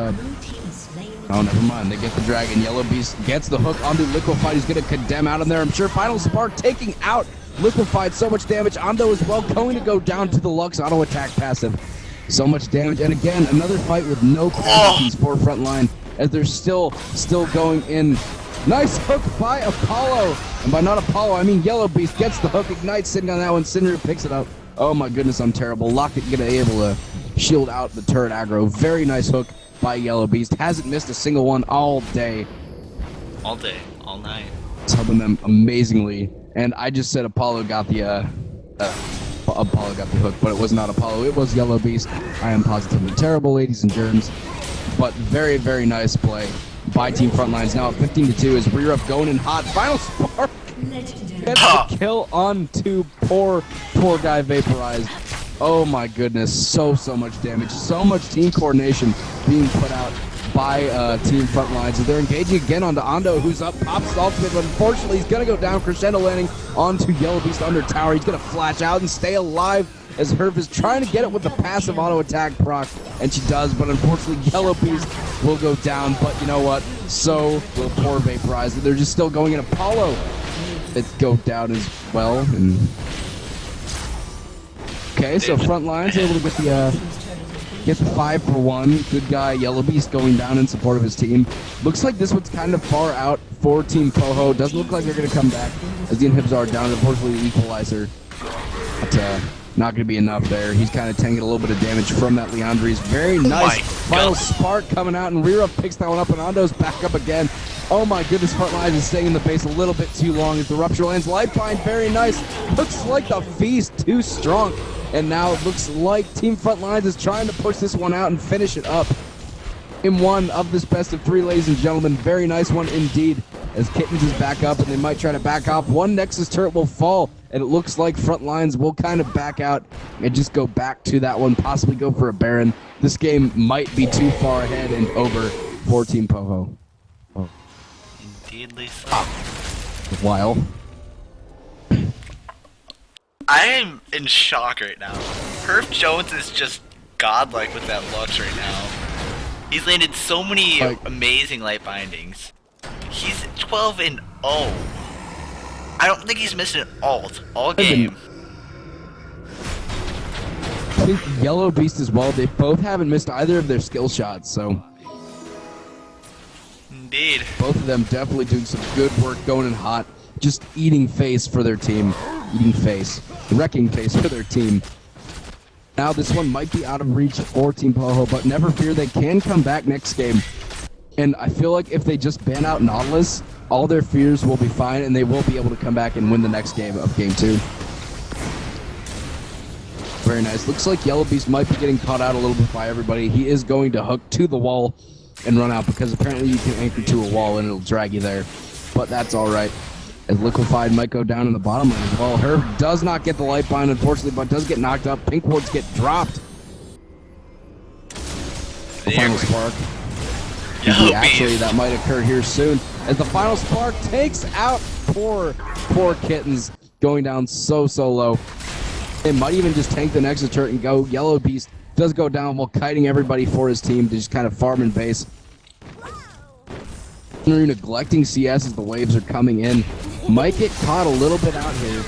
Oh, never mind. They get the dragon. Yellow Beast gets the hook onto Liquefied. He's going to condemn out in there. I'm sure Final Spark taking out Liquefied. So much damage. Ando as well going to go down to the Lux auto attack passive. So much damage. And again, another fight with no casualties for Frontline as they're still going in. Nice hook by Apollo. And by not Apollo, I mean Yellow Beast gets the hook. Ignite sitting on that one. Sinru picks it up. Oh my goodness, I'm terrible. Lockett going to be able to shield out the turret aggro. Very nice hook by Yellow Beast. Hasn't missed a single one all day. All day, all night. It's helping them amazingly. And I just said Apollo got the Apollo got the hook, but it was not Apollo. It was Yellow Beast. I am positively terrible, ladies and germs. But very, very nice play by Team Frontlines. Now at 15-2 is Rerup going in hot. Final Spark gets the kill onto poor guy Vaporized. Oh my goodness, so much damage, so much team coordination being put out by Team Frontlines. So they're engaging again onto Ando, who's up, pops the ultimate, but unfortunately he's going to go down, crescendo landing onto Yellow Beast under tower. He's going to flash out and stay alive as Herf is trying to get it with the passive auto attack proc, and she does, but unfortunately Yellow Beast will go down, but you know what, so will poor Vaporizer. They're just still going in. Apollo, it go down as well, and okay, so Frontline's able to get the 5-for-1. Good guy, Yellow Beast going down in support of his team. Looks like this one's kind of far out for Team POHO. Doesn't look like they're going to come back as the inhibs are down. Unfortunately, the equalizer. But not going to be enough there. He's kind of tanking a little bit of damage from that Leandri's. Very nice. Final Spark coming out, and Rerup picks that one up, and Ando's back up again. Oh my goodness, Frontlines is staying in the base a little bit too long as the Rupture lands. Lifeline, very nice. Looks like the Feast too strong. And now it looks like Team Frontlines is trying to push this one out and finish it up in one of this best of 3, ladies and gentlemen. Very nice one indeed, as Kittens is back up and they might try to back off. One Nexus turret will fall, and it looks like Frontlines will kind of back out and just go back to that one, possibly go for a Baron. This game might be too far ahead and over for Team POHO. Oh. Indeedly so. While I am in shock right now. Herf Jones is just godlike with that Lux right now. He's landed so many amazing light bindings. He's 12-0. I don't think he's missed an ult all game. I think Yellow Beast as well. They both haven't missed either of their skill shots, so indeed. Both of them definitely doing some good work going in hot, just eating face for their team. Eating face. Wrecking face for their team. Now this one might be out of reach for Team POHO, but never fear, they can come back next game. And I feel like if they just ban out Nautilus, all their fears will be fine, and they will be able to come back and win the next game of Game 2. Very nice. Looks like Yellow Beast might be getting caught out a little bit by everybody. He is going to hook to the wall and run out, because apparently you can anchor to a wall and it'll drag you there. But that's alright, as Liquefied might go down in the bottom lane as well. Herb does not get the light bind, unfortunately, but does get knocked up. Pink wards get dropped. The Final Spark. Actually, that might occur here soon, as the Final Spark takes out poor Kittens, going down so low. It might even just tank the Nexus turret and go. Yellow Beast does go down while kiting everybody for his team to just kind of farm and base. They're neglecting CS as the waves are coming in. Might get caught a little bit out here.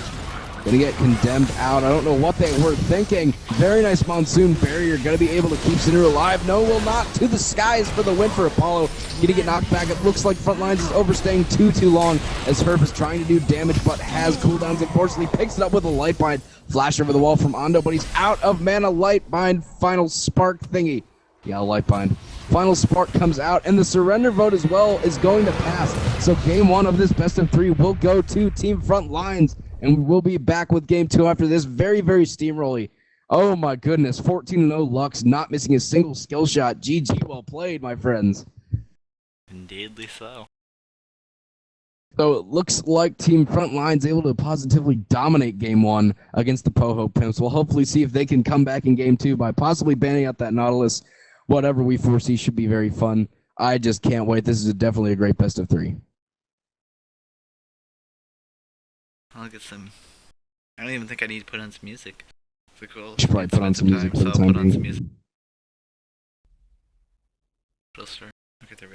Gonna get condemned out. I don't know what they were thinking. Very nice Monsoon Barrier. Gonna be able to keep Sinner alive. No, will not. To the skies for the win for Apollo. Gonna get knocked back. It looks like Frontlines is overstaying too long, as Herb is trying to do damage but has cooldowns. Unfortunately, picks it up with a light bind. Flash over the wall from Ando, but he's out of mana. Light bind. Final Spark thingy. Yeah, light bind. Final Spark comes out, and the surrender vote as well is going to pass. So game 1 of this best of 3 will go to Team Frontlines, and we will be back with game 2 after this. Very steamrolly. Oh my goodness, 14-0 Lux, not missing a single skill shot. GG, well played, my friends. Indeedly so. So it looks like Team Frontline's able to positively dominate game 1 against the POHO Pimps. We'll hopefully see if they can come back in game 2 by possibly banning out that Nautilus. Whatever we foresee should be very fun. I just can't wait. This is definitely a great best of 3. I'll get some. I don't even think I need to put on some music. So cool. Should probably put on some music for the time being. Okay, there we go.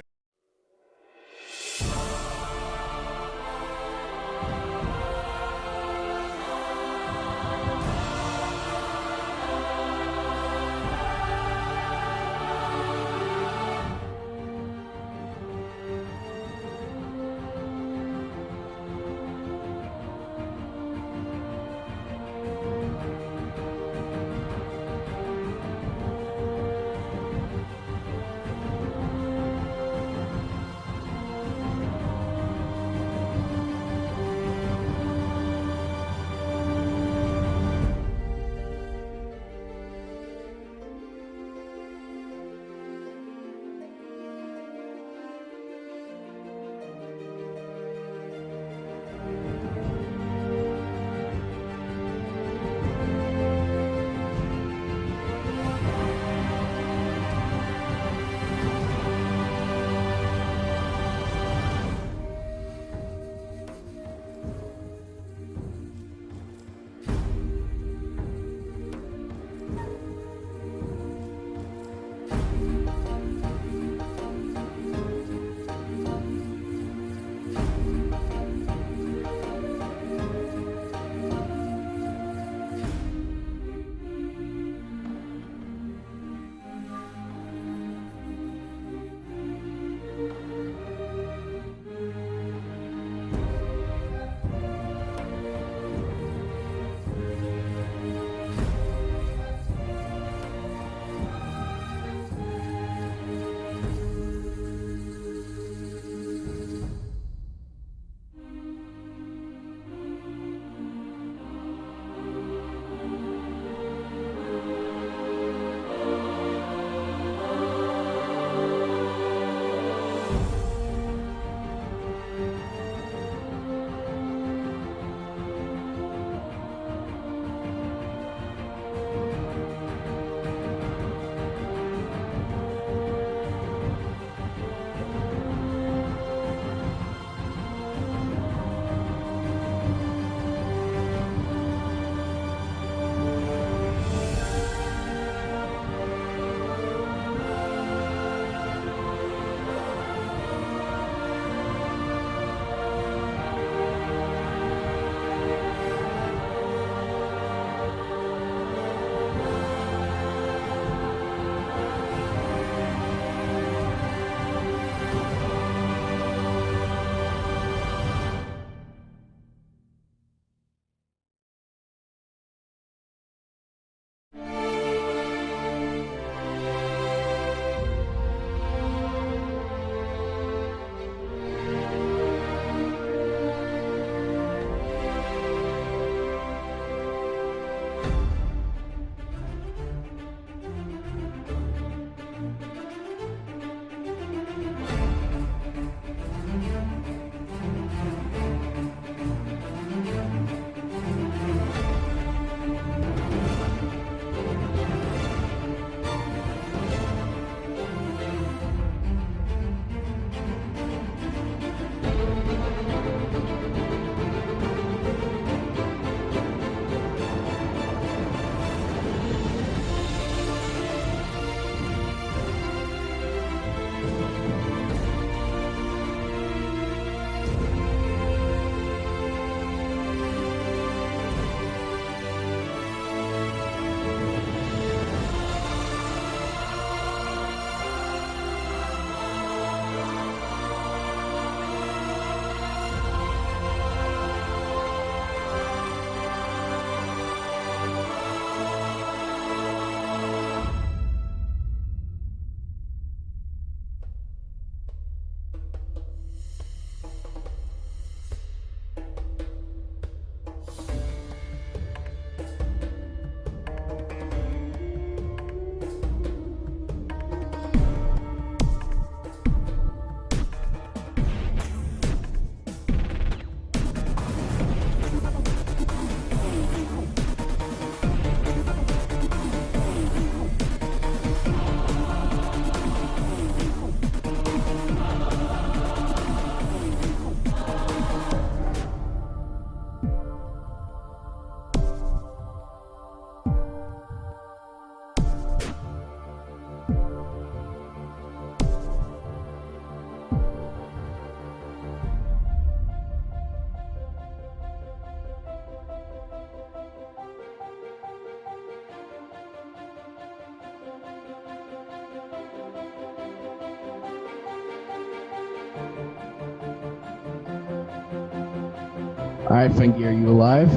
Alright, Funky, are you alive?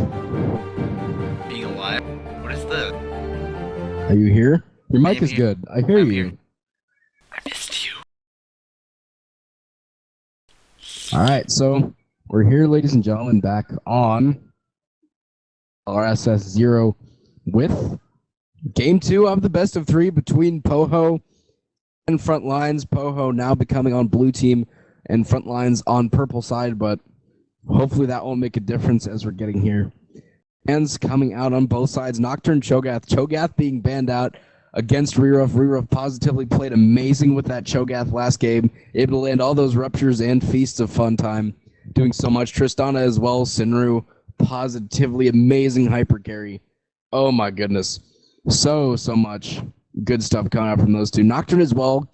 Being alive? What is this? Are you here? Your I mic am is here. good. I hear I'm you. here. I missed you. Alright, so we're here, ladies and gentlemen, back on LRSS 0 with Game 2 of the best of 3 between POHO and front lines. POHO now becoming on blue team and front lines on purple side, but hopefully that won't make a difference as we're getting here. Hands coming out on both sides. Nocturne, Cho'Gath. Cho'Gath being banned out against Reruff. Reruff positively played amazing with that Cho'Gath last game. Able to land all those ruptures and feasts of fun time. Doing so much. Tristana as well. Sinru, positively amazing hyper carry. Oh my goodness. So much good stuff coming out from those two. Nocturne as well,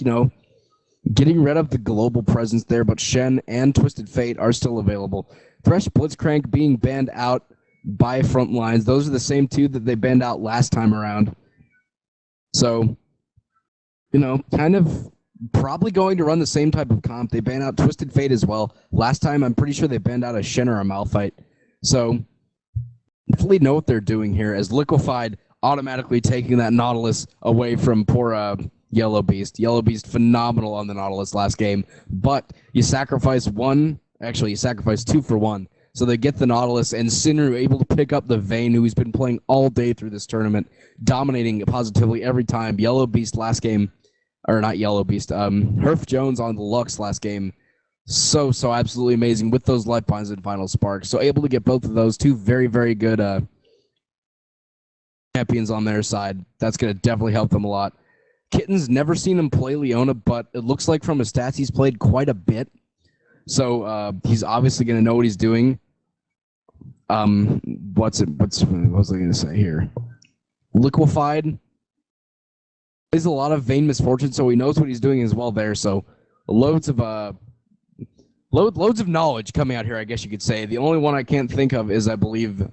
getting rid of the global presence there, but Shen and Twisted Fate are still available. Thresh Blitzcrank being banned out by front lines. Those are the same two that they banned out last time around. So, kind of probably going to run the same type of comp. They banned out Twisted Fate as well. Last time, I'm pretty sure they banned out a Shen or a Malphite. So, definitely know what they're doing here, as Liquefied automatically taking that Nautilus away from poor Yellow Beast. Yellow Beast phenomenal on the Nautilus last game, but you sacrifice two for one. So they get the Nautilus, and Sinru able to pick up the Vayne, who he's been playing all day through this tournament, dominating positively every time. Yellow Beast last game, or not Yellow Beast, Herf Jones on the Lux last game. So absolutely amazing with those Life Binds and Final Spark. So able to get both of those, two very, very good champions on their side. That's going to definitely help them a lot. Kitten's never seen him play Leona, but it looks like from his stats he's played quite a bit. So he's obviously going to know what he's doing. What was I going to say here? Liquefied plays a lot of Vayne Misfortune, so he knows what he's doing as well there. So loads of knowledge coming out here, I guess you could say. The only one I can't think of is, I believe,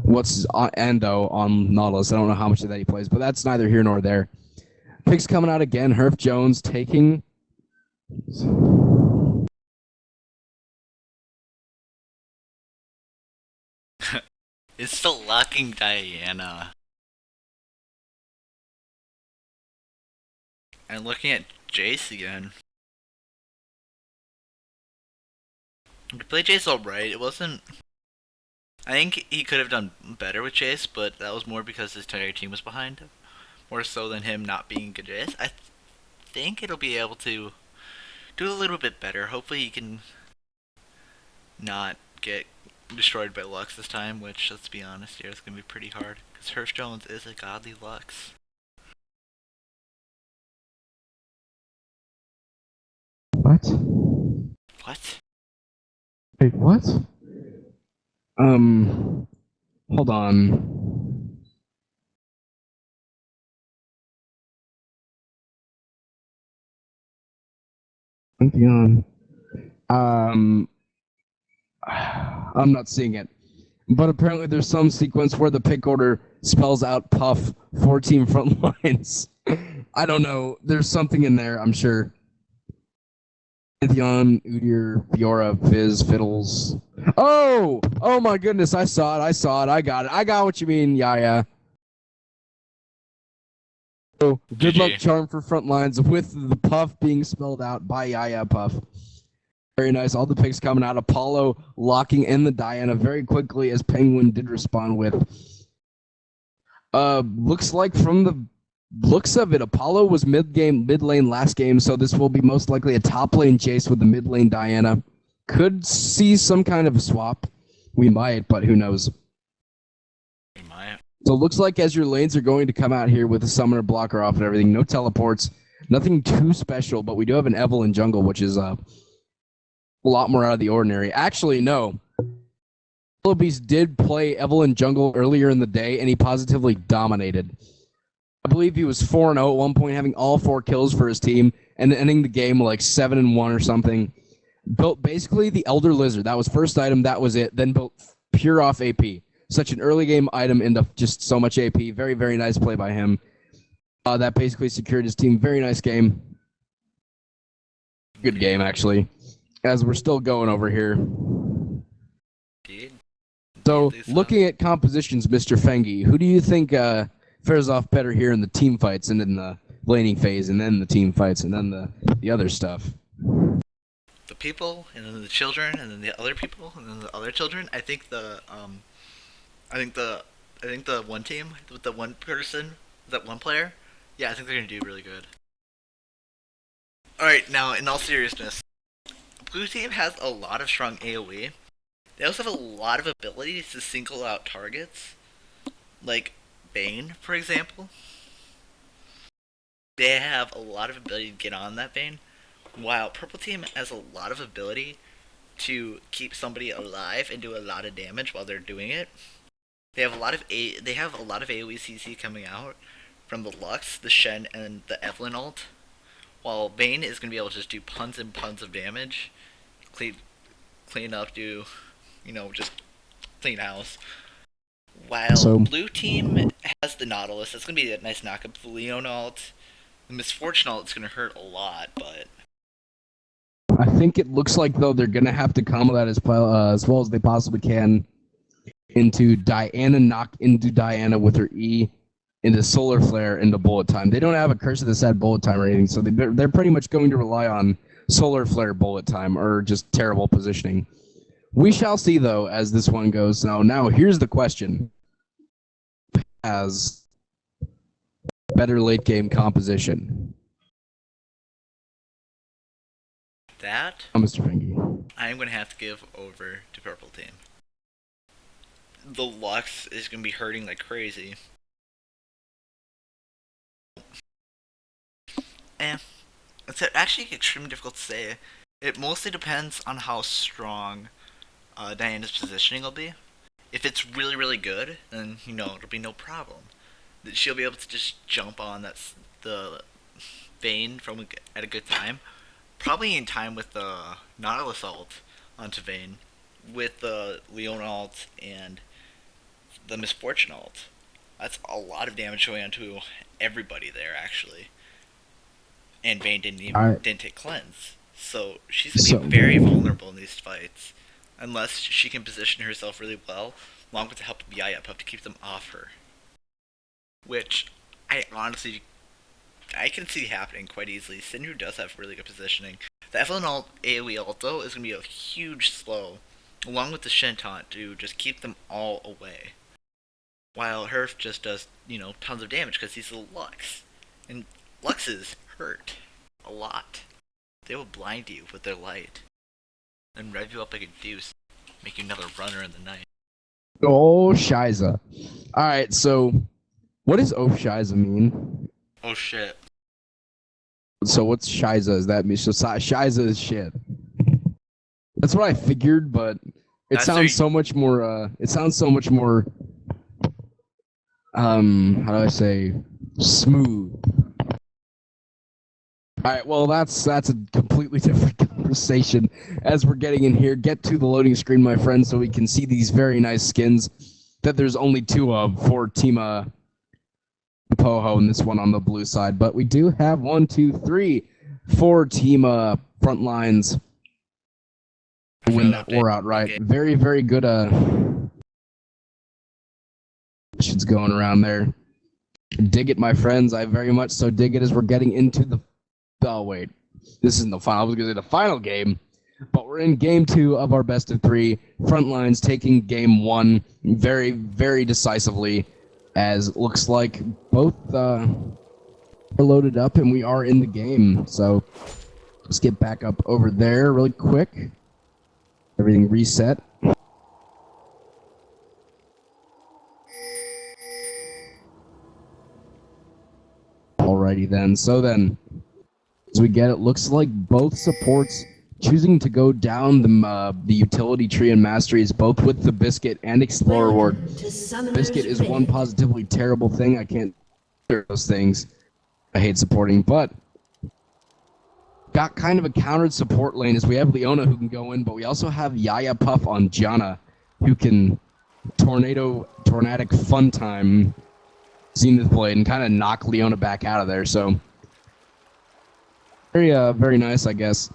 what's Endo on Nautilus. I don't know how much of that he plays, but that's neither here nor there. Picks coming out again. Herf Jones taking... It's still locking Diana. And looking at Jace again. He played Jace alright. It wasn't... I think he could have done better with Jace, but that was more because his entire team was behind him. More so than him not being good Jace. I think it'll be able to do a little bit better. Hopefully he can not get destroyed by Lux this time, which, let's be honest here, it's going to be pretty hard. Because Herf Jones is a godly Lux. What? What? Wait, what? Hold on. Pantheon. I'm not seeing it. But apparently there's some sequence where the pick order spells out Puff for team front lines. I don't know. There's something in there, I'm sure. Pantheon, Udyr, Fiora, Fizz, Fiddles. Oh my goodness, I saw it. I got it. I got what you mean, yeah. So, good GG. luck charm for front lines with the Puff being spelled out by Yaya Puff. Very nice. All the picks coming out. Apollo locking in the Diana very quickly, as Penguin did respond with. Looks like from the looks of it, Apollo was mid lane last game, so this will be most likely a top lane Jace with the mid lane Diana. Could see some kind of a swap. We might, but who knows. We might. So it looks like as your lanes are going to come out here with a summoner blocker off and everything, no teleports, nothing too special, but we do have an Evelynn jungle, which is a lot more out of the ordinary. Actually, no. Yellow Beast did play Evelynn jungle earlier in the day, and he positively dominated. I believe he was 4-0 at one point, having all 4 kills for his team, and ending the game like 7-1 or something. Built basically the Elder Lizard. That was first item, that was it. Then built pure off AP. Such an early game item into just so much AP. Very, very nice play by him. That basically secured his team. Very nice game. Good game, actually. As we're still going over here. So, these looking at compositions, Mr. Fengi, who do you think fares off better here in the team fights and in the laning phase, and then the team fights, and then the other stuff? the people, and then the children, and then the other people, and then the other children. I think the I think the one team with the one person, that one player, yeah, I think they're gonna do really good. All right, now in all seriousness, blue team has a lot of strong AOE. They also have a lot of abilities to single out targets, like Bane, for example. They have a lot of ability to get on that Bane, while purple team has a lot of ability to keep somebody alive and do a lot of damage while they're doing it. They have a lot of AoE CC coming out from the Lux, the Shen, and the Evelyn ult. While Vayne is gonna be able to just do tons and tons of damage, clean up, just clean house. While blue team has the Nautilus, that's gonna be a nice knockup. The Leon ult, the Misfortune ult is gonna hurt a lot, but I think it looks like, though, they're going to have to combo that as well as they possibly can into Diana, knock into Diana with her E, into Solar Flare, into Bullet Time. They don't have a Curse of the Sad Bullet Time or anything, so they're pretty much going to rely on Solar Flare Bullet Time, or just terrible positioning. We shall see, though, as this one goes. Now here's the question. Has better late-game composition? that Mr. Fengi. I'm gonna have to give over to purple team. The Lux is gonna be hurting like crazy. It's actually extremely difficult to say. It mostly depends on how strong Diana's positioning will be. If it's really, really good, then it'll be no problem. She'll be able to just jump on the Vayne at a good time. Probably in time with the Nautilus ult onto Vayne, with the Leon ult and the Misfortune ult. That's a lot of damage going onto everybody there, actually. And Vayne didn't take cleanse, so she's gonna be very vulnerable in these fights, unless she can position herself really well, along with the help of Yaya Puff to keep them off her. Which I can see happening quite easily. Sinru does have really good positioning. The Evelyn ult AoE ult, though, is gonna be a huge slow, along with the Shen taunt to just keep them all away. While Herf just does, tons of damage because he's a Lux. And Luxes hurt a lot. They will blind you with their light, and rev you up like a deuce, make you another runner in the night. Oh, Shiza. Alright, so what does Oh Shiza mean? Oh shit. So what's Shiza? Is that mean? So Shiza is shit. That's what I figured, but it sounds so much more, how do I say, smooth. Alright, well that's a completely different conversation as we're getting in here. Get to the loading screen, my friends, so we can see these very nice skins that there's only 2 of for Team POHO and this one on the blue side. But we do have 1, 2, 3, 4 Team Frontlines to win that war outright. Okay. Very, very good shit's going around there. Dig it, my friends. I very much so dig it as we're getting into the... Oh, wait. This isn't the final. I was going to say the final game. But we're in game 2 of our best of 3. Frontlines taking game 1 very, very decisively, as it looks like both are loaded up and we are in the game. So let's get back up over there really quick. Everything reset. Alrighty then. So then, as we get it, looks like both supports choosing to go down the utility tree and masteries, both with the Biscuit and Explorer Ward. Biscuit is one positively terrible thing. I can't do those things. I hate supporting, but got kind of a countered support lane as we have Leona who can go in, but we also have Yaya Puff on Janna who can tornadic fun time Zenith Blade and kind of knock Leona back out of there. So very nice, I guess.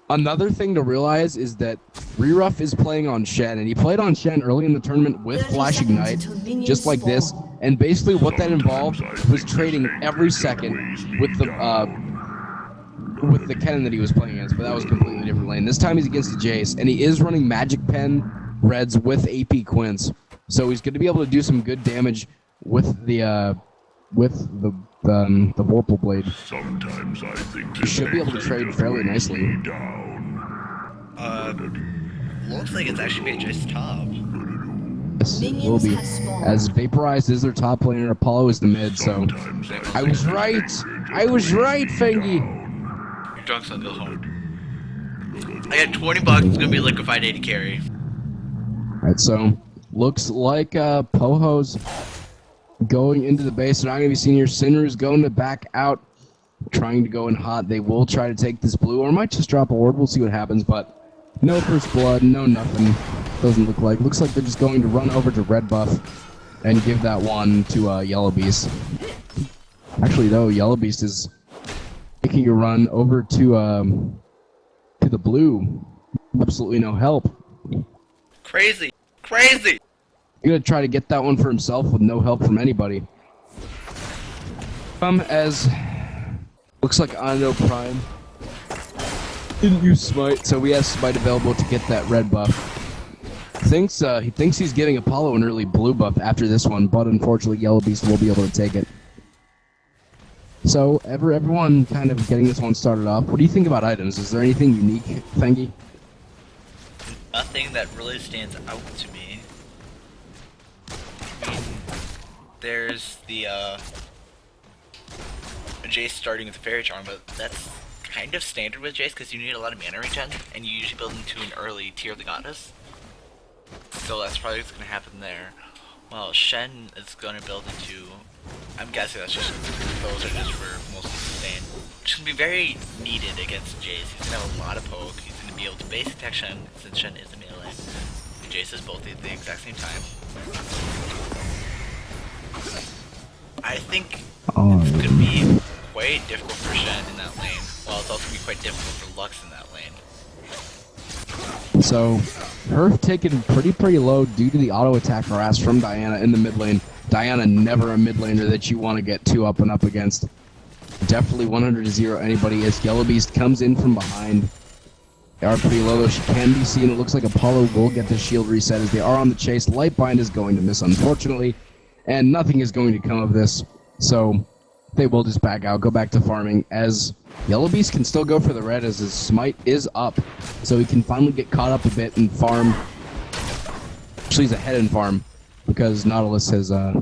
Another thing to realize is that Reruff is playing on Shen, and he played on Shen early in the tournament with 30 Flash seconds Ignite, until minions just like this. spawn. And basically what that involved was trading every second with the Kennen that he was playing against, but that was a completely different lane. This time he's against the Jace, and he is running Magic Pen Reds with AP Quints, so he's going to be able to do some good damage with the Vorpal Blade. Sometimes I think He should be able to trade fairly nicely. Looks like it's actually made Jace top. Yes, it will Minions be. have spawned. As Vaporized is their top laner, Apollo is the mid, so I was right. I was right, Fengi. Your drunk's gonna go home. I got $20. It's gonna be like a 580 carry. Alright, so looks like POHO's going into the base. They're not going to be seen here. Sinru's going to back out, trying to go in hot. They will try to take this blue, or might just drop a ward. We'll see what happens, but no first blood, no nothing. Doesn't look like. Looks like they're just going to run over to red buff and give that one to Yellow Beast. Actually, though, Yellow Beast is making a run over to the blue. Absolutely no help. Crazy! Crazy! He's gonna try to get that one for himself with no help from anybody. As looks like Ando Prime didn't use Smite, so we have Smite available to get that red buff. He thinks he's giving Apollo an early blue buff after this one, but unfortunately Yellow Beast will be able to take it. So everyone kind of getting this one started off. What do you think about items? Is there anything unique, Fengi? Nothing that really stands out to me. I mean, there's the Jace starting with the Fairy Charm, but that's kind of standard with Jace because you need a lot of mana regen, and you usually build into an early tier of the goddess. So that's probably what's gonna happen there. Well, Shen is gonna build into. I'm guessing that's just those are just for mostly sustain. Which is gonna be very needed against Jace. He's gonna have a lot of poke. He's gonna be able to basic attack Shen since Shen is a melee. And Jace is both at the exact same time. I think it's gonna be quite difficult for Shen in that lane. While it's also gonna be quite difficult for Lux in that lane. So, her taken pretty low due to the auto attack harass from Diana in the mid lane. Diana never a mid laner that you want to get too up and up against. Definitely 100-0 anybody as Yellow Beast comes in from behind. They are pretty low though, she can be seen. It looks like Apollo will get the shield reset as they are on the chase. Lightbind is going to miss unfortunately, and nothing is going to come of this. So, they will just back out, go back to farming as Yellow Beast can still go for the red as his smite is up. So he can finally get caught up a bit and farm. Actually, he's ahead in farm because Nautilus has, I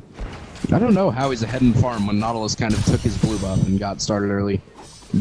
don't know how he's ahead in farm when Nautilus kind of took his blue buff and got started early.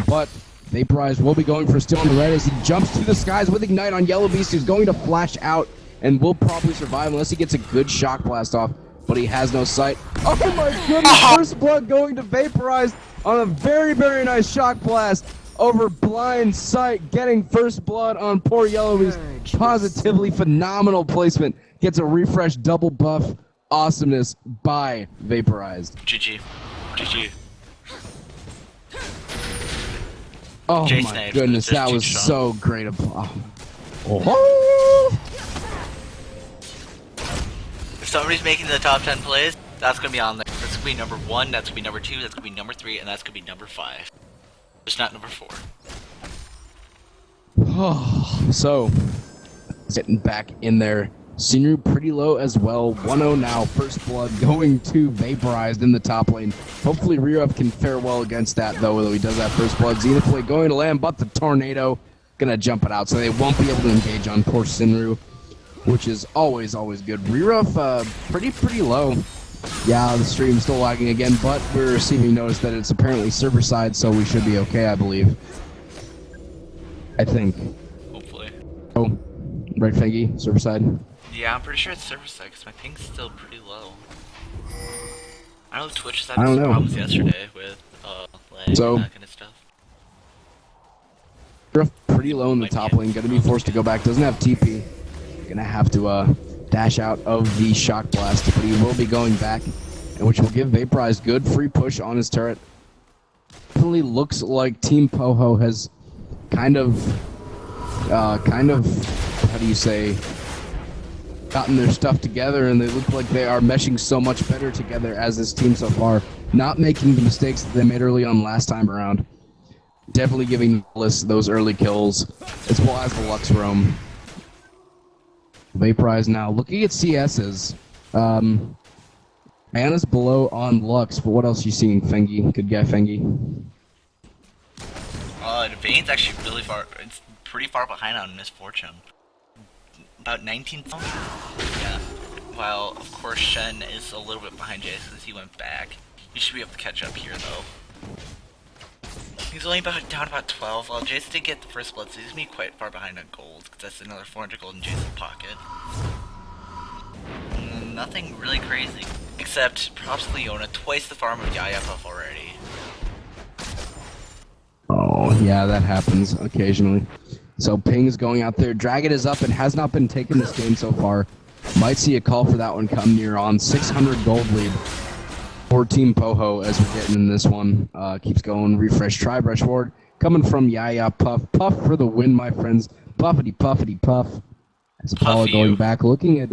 But Vaporize will be going for steal on the red as he jumps to the skies with Ignite on Yellow Beast, who's going to flash out and will probably survive unless he gets a good shock blast off. But he has no sight. Oh my goodness, first blood going to Vaporize on a very nice shock blast over blind sight, getting first blood on poor Yellow Beast. Positively phenomenal placement. Gets a refresh double buff awesomeness by Vaporized. GG. GG. Oh Jace my snipes, goodness, just that too was strong. so great. Oh. If somebody's making the top 10 plays, that's gonna be on there. That's gonna be number 1, that's gonna be number 2, that's gonna be number 3, and that's gonna be number 5. Just not number 4. So, getting back in there. Sinru pretty low as well. 1-0 now. First blood going to Vaporized in the top lane. Hopefully Rerup can fare well against that though he does have first blood. Xenoblade going to land, but the tornado gonna jump it out, so they won't be able to engage on poor Sinru, which is always good. Rerup pretty low. Yeah, the stream's still lagging again, but we're receiving notice that it's apparently server side, so we should be okay, I believe. I think. Hopefully. Oh, right, Fengi, server side. Yeah, I'm pretty sure it's server side because my ping's still pretty low. I know Twitch had I don't some know. problems yesterday with lag So- and that kind of stuff. Rerup pretty low in the top lane, gonna be forced to go back. Doesn't have TP. Gonna have to dash out of the shock blast, but he will be going back, and which will give Vaporize good free push on his turret. Definitely looks like Team POHO has kind of kind of, how do you say, gotten their stuff together, and they look like they are meshing so much better together as this team so far. Not making the mistakes that they made early on last time around. Definitely giving those early kills, as well as the Lux roam. Vaporize now. Looking at CSs, Anna's below on Lux, but what else are you seeing, Fengi? Good guy, Fengi. Vane's actually really far. It's pretty far behind on Misfortune. About 19. Yeah. While of course Shen is a little bit behind Jay since he went back. He should be able to catch up here though. He's only down about 12. While Jason did get the first blood, so he's gonna be quite far behind on gold, because that's another 400 gold in Jason's pocket. Nothing really crazy, except props Leona, twice the farm of Yaya Puff already. Oh, yeah, that happens occasionally. So Ping is going out there. Dragon is up and has not been taken this game so far. Might see a call for that one come near on. 600 gold lead for Team POHO as we're getting in this one. Keeps going. Refresh, try, brush forward. Coming from Yaya Puff. Puff for the win, my friends. Puffity, puffity, puff. As Apollo going back, looking at...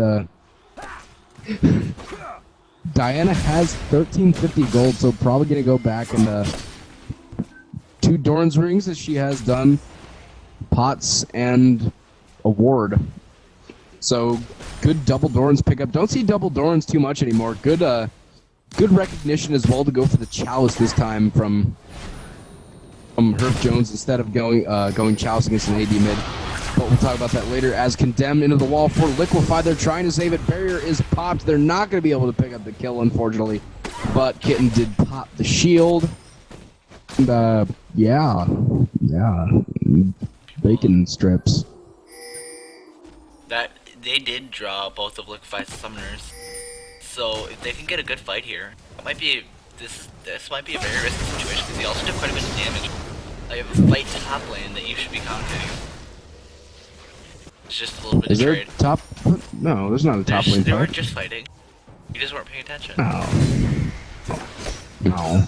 Diana has 1350 gold, so probably going to go back and... 2 Doran's rings as she has done, pots and a ward. So good double Doran's pickup. Don't see double Doran's too much anymore. Good recognition as well to go for the Chalice this time from Herf Jones instead of going Chalice against an AD mid. But we'll talk about that later. As Condemned into the wall for Liquefy. They're trying to save it. Barrier is popped. They're not going to be able to pick up the kill, unfortunately. But Kitten did pop the shield. And, yeah. Bacon strips. That they did draw both of Liquefy's summoners, so if they can get a good fight here, it might be this might be a very risky situation because they also did quite a bit of damage. They have a fight top lane that you should be commentating. It's just a little bit Is of there trade. top? No, there's not a top lane They fight. weren't just fighting. You just weren't paying attention. No.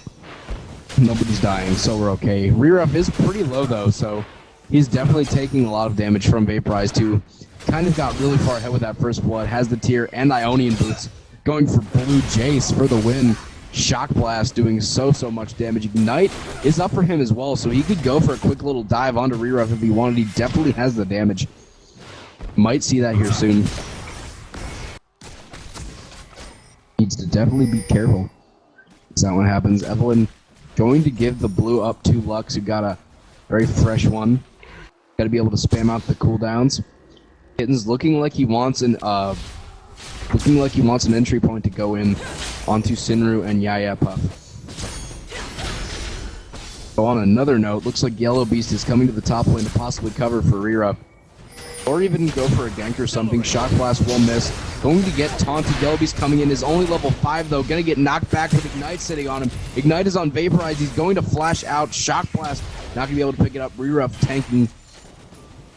Nobody's dying, so we're okay. Reruff is pretty low, though, so he's definitely taking a lot of damage from Vaporize, too. Kind of got really far ahead with that first blood. Has the tier and Ionian boots. Going for Blue Jace for the win. Shock Blast doing so much damage. Ignite is up for him as well, so he could go for a quick little dive onto Reruff if he wanted. He definitely has the damage. Might see that here soon. Needs to definitely be careful. Is that what happens? Evelyn going to give the blue up to Lux, who got a very fresh one. Got to be able to spam out the cooldowns. Kitten's looking like he wants an entry point to go in onto Sinru and Yaya Puff. So on another note, looks like Yellow Beast is coming to the top lane to possibly cover for Reruff. Or even go for a gank or something. Shock Blast will miss. Going to get taunted. Yellow Beast coming in is only level 5 though. Gonna get knocked back with Ignite sitting on him. Ignite is on Vaporize. He's going to flash out. Shock Blast not gonna be able to pick it up. Reruff tanking.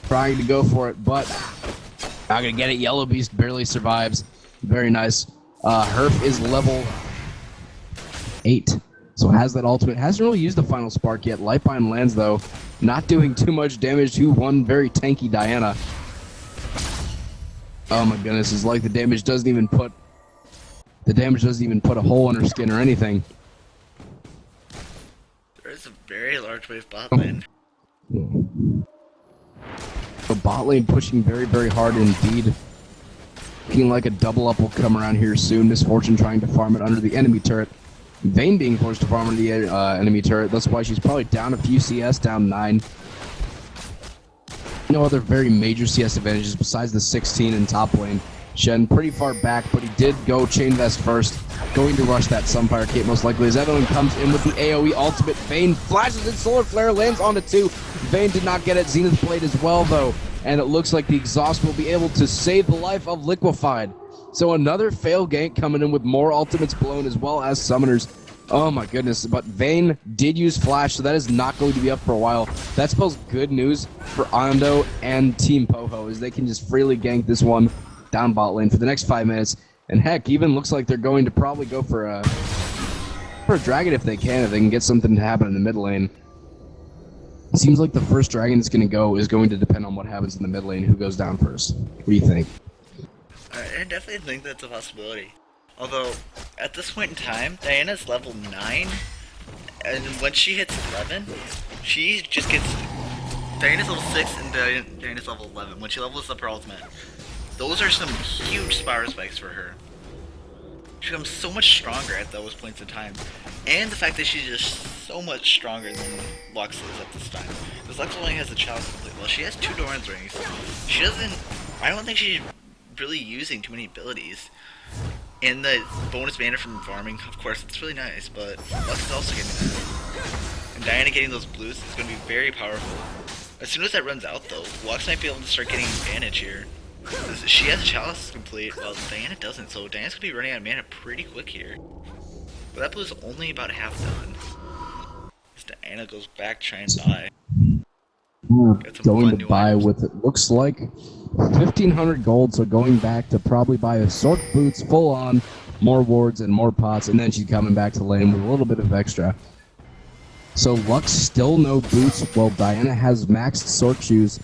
Trying to go for it, but not gonna get it. Yellow Beast barely survives. Very nice. Herf is level 8. So has that ultimate. Hasn't really used the final spark yet. Lightbind lands though. Not doing too much damage to one very tanky Diana. Oh my goodness, it's like the damage doesn't even put a hole in her skin or anything. There is a very large wave bot lane. The bot lane pushing very hard indeed. Looking like a double up will come around here soon. Misfortune trying to farm it under the enemy turret. Vayne being forced to farm under the enemy turret. That's why she's probably down a few CS, down 9. No other very major CS advantages besides the 16 in top lane. Shen pretty far back, but he did go Chain Vest first. Going to rush that Sunfire Cape most likely as Evelyn comes in with the AoE ultimate. Vayne flashes it, Solar Flare lands onto 2. Vayne did not get it, Zenith Blade as well though. And it looks like the exhaust will be able to save the life of Liquefied. So another fail gank coming in with more ultimates blown as well as summoners. Oh my goodness, but Vayne did use Flash, so that is not going to be up for a while. That spells good news for Ando and Team POHO, as they can just freely gank this one down bot lane for the next 5 minutes. And heck, even looks like they're going to probably go for a Dragon if they can get something to happen in the mid lane. Seems like the first dragon that's going to go is going to depend on what happens in the mid lane, who goes down first. What do you think? I definitely think that's a possibility. Although, at this point in time, Diana's level 9, and when she hits 11, she just gets... Diana's level 6 and Diana's level 11. When she levels up her ultimate, those are some huge spiral spikes for her. She becomes so much stronger at those points in time. And the fact that she's just so much stronger than Lux is at this time. Because Lux only has a chalice complete. Well, she has 2 Doran's rings. She doesn't... I don't think she's really using too many abilities. And the bonus mana from farming, of course, it's really nice, but Lux is also getting that. And Diana getting those blues is going to be very powerful. As soon as that runs out, though, Lux might be able to start getting advantage here. She has a chalice complete, while Diana doesn't, so Diana's going to be running out of mana pretty quick here. But that blue's only about half done. As Diana goes back to try and buy. Going to buy with it looks like 1,500 gold, so going back to probably buy a Sork boots full on, more wards and more pots, and then she's coming back to lane with a little bit of extra. So Lux still no boots, while Diana has maxed Sork shoes.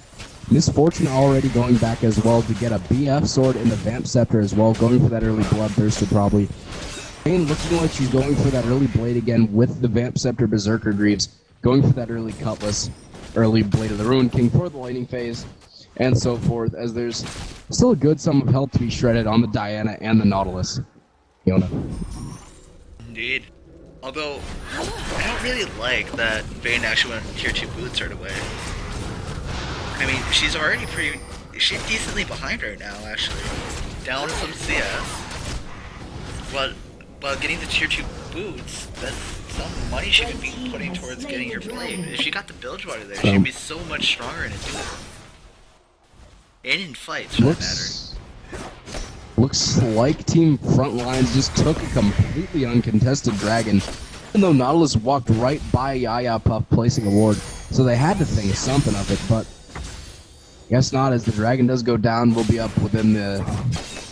Misfortune already going back as well to get a BF sword and the Vamp Scepter as well, going for that early Bloodthirster probably. And looking like she's going for that early Blade again with the Vamp Scepter Berserker Greaves, going for that early Cutlass, early Blade of the Ruin King for the laning phase, and so forth, as there's still a good sum of health to be shredded on the Diana and the Nautilus. Yona. Indeed. Although, I don't really like that Vayne actually went tier 2 boots right away. I mean, she's already she's decently behind right now, actually. Down some CS. But while getting the tier 2 boots, that's some money she could be putting towards getting her blade. If she got the Bilgewater there, she'd be so much stronger in a duel. And in fights, for that matter. Looks like Team Frontlines just took a completely uncontested dragon, even though Nautilus walked right by Yaya Puff placing a ward, so they had to think something of it, but guess not, as the dragon does go down. We'll be up before the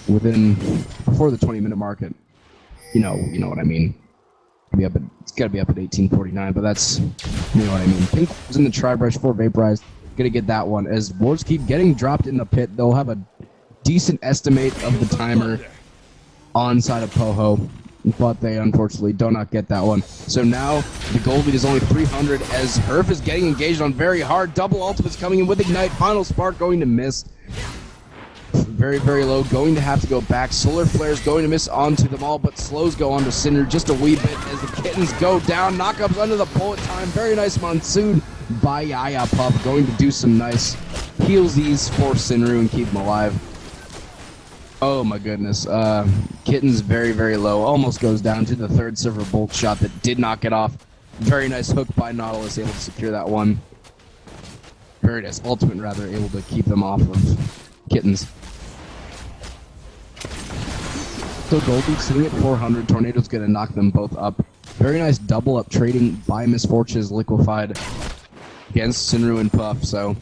20-minute market. You know what I mean. It's gotta be up at 1849, but that's, you know what I mean. Pink was in the Tri-Brush for Vaporized, gonna get that one. As wards keep getting dropped in the pit, they'll have a decent estimate of the timer on side of POHO, but they unfortunately do not get that one. So now the gold lead is only 300 as Herf is getting engaged on very hard. Double ultimates coming in with Ignite. Final Spark going to miss. Very, very low. Going to have to go back. Solar Flare's going to miss onto them all, but slows go onto Cinder just a wee bit as the kittens go down. Knockups under the bullet time. Very nice Monsoon by Yaya Puff. Going to do some nice healsies for Sinru and keep him alive. Oh my goodness. Kitten's very, very low. Almost goes down to the third silver bolt shot that did not get off. Very nice hook by Nautilus, able to secure that one. Very nice ultimate, rather, able to keep them off of Kittens. So Goldie sitting at 400. Tornado's going to knock them both up. Very nice double up trading by Misfortune's Liquefied against Sinru and Puff. So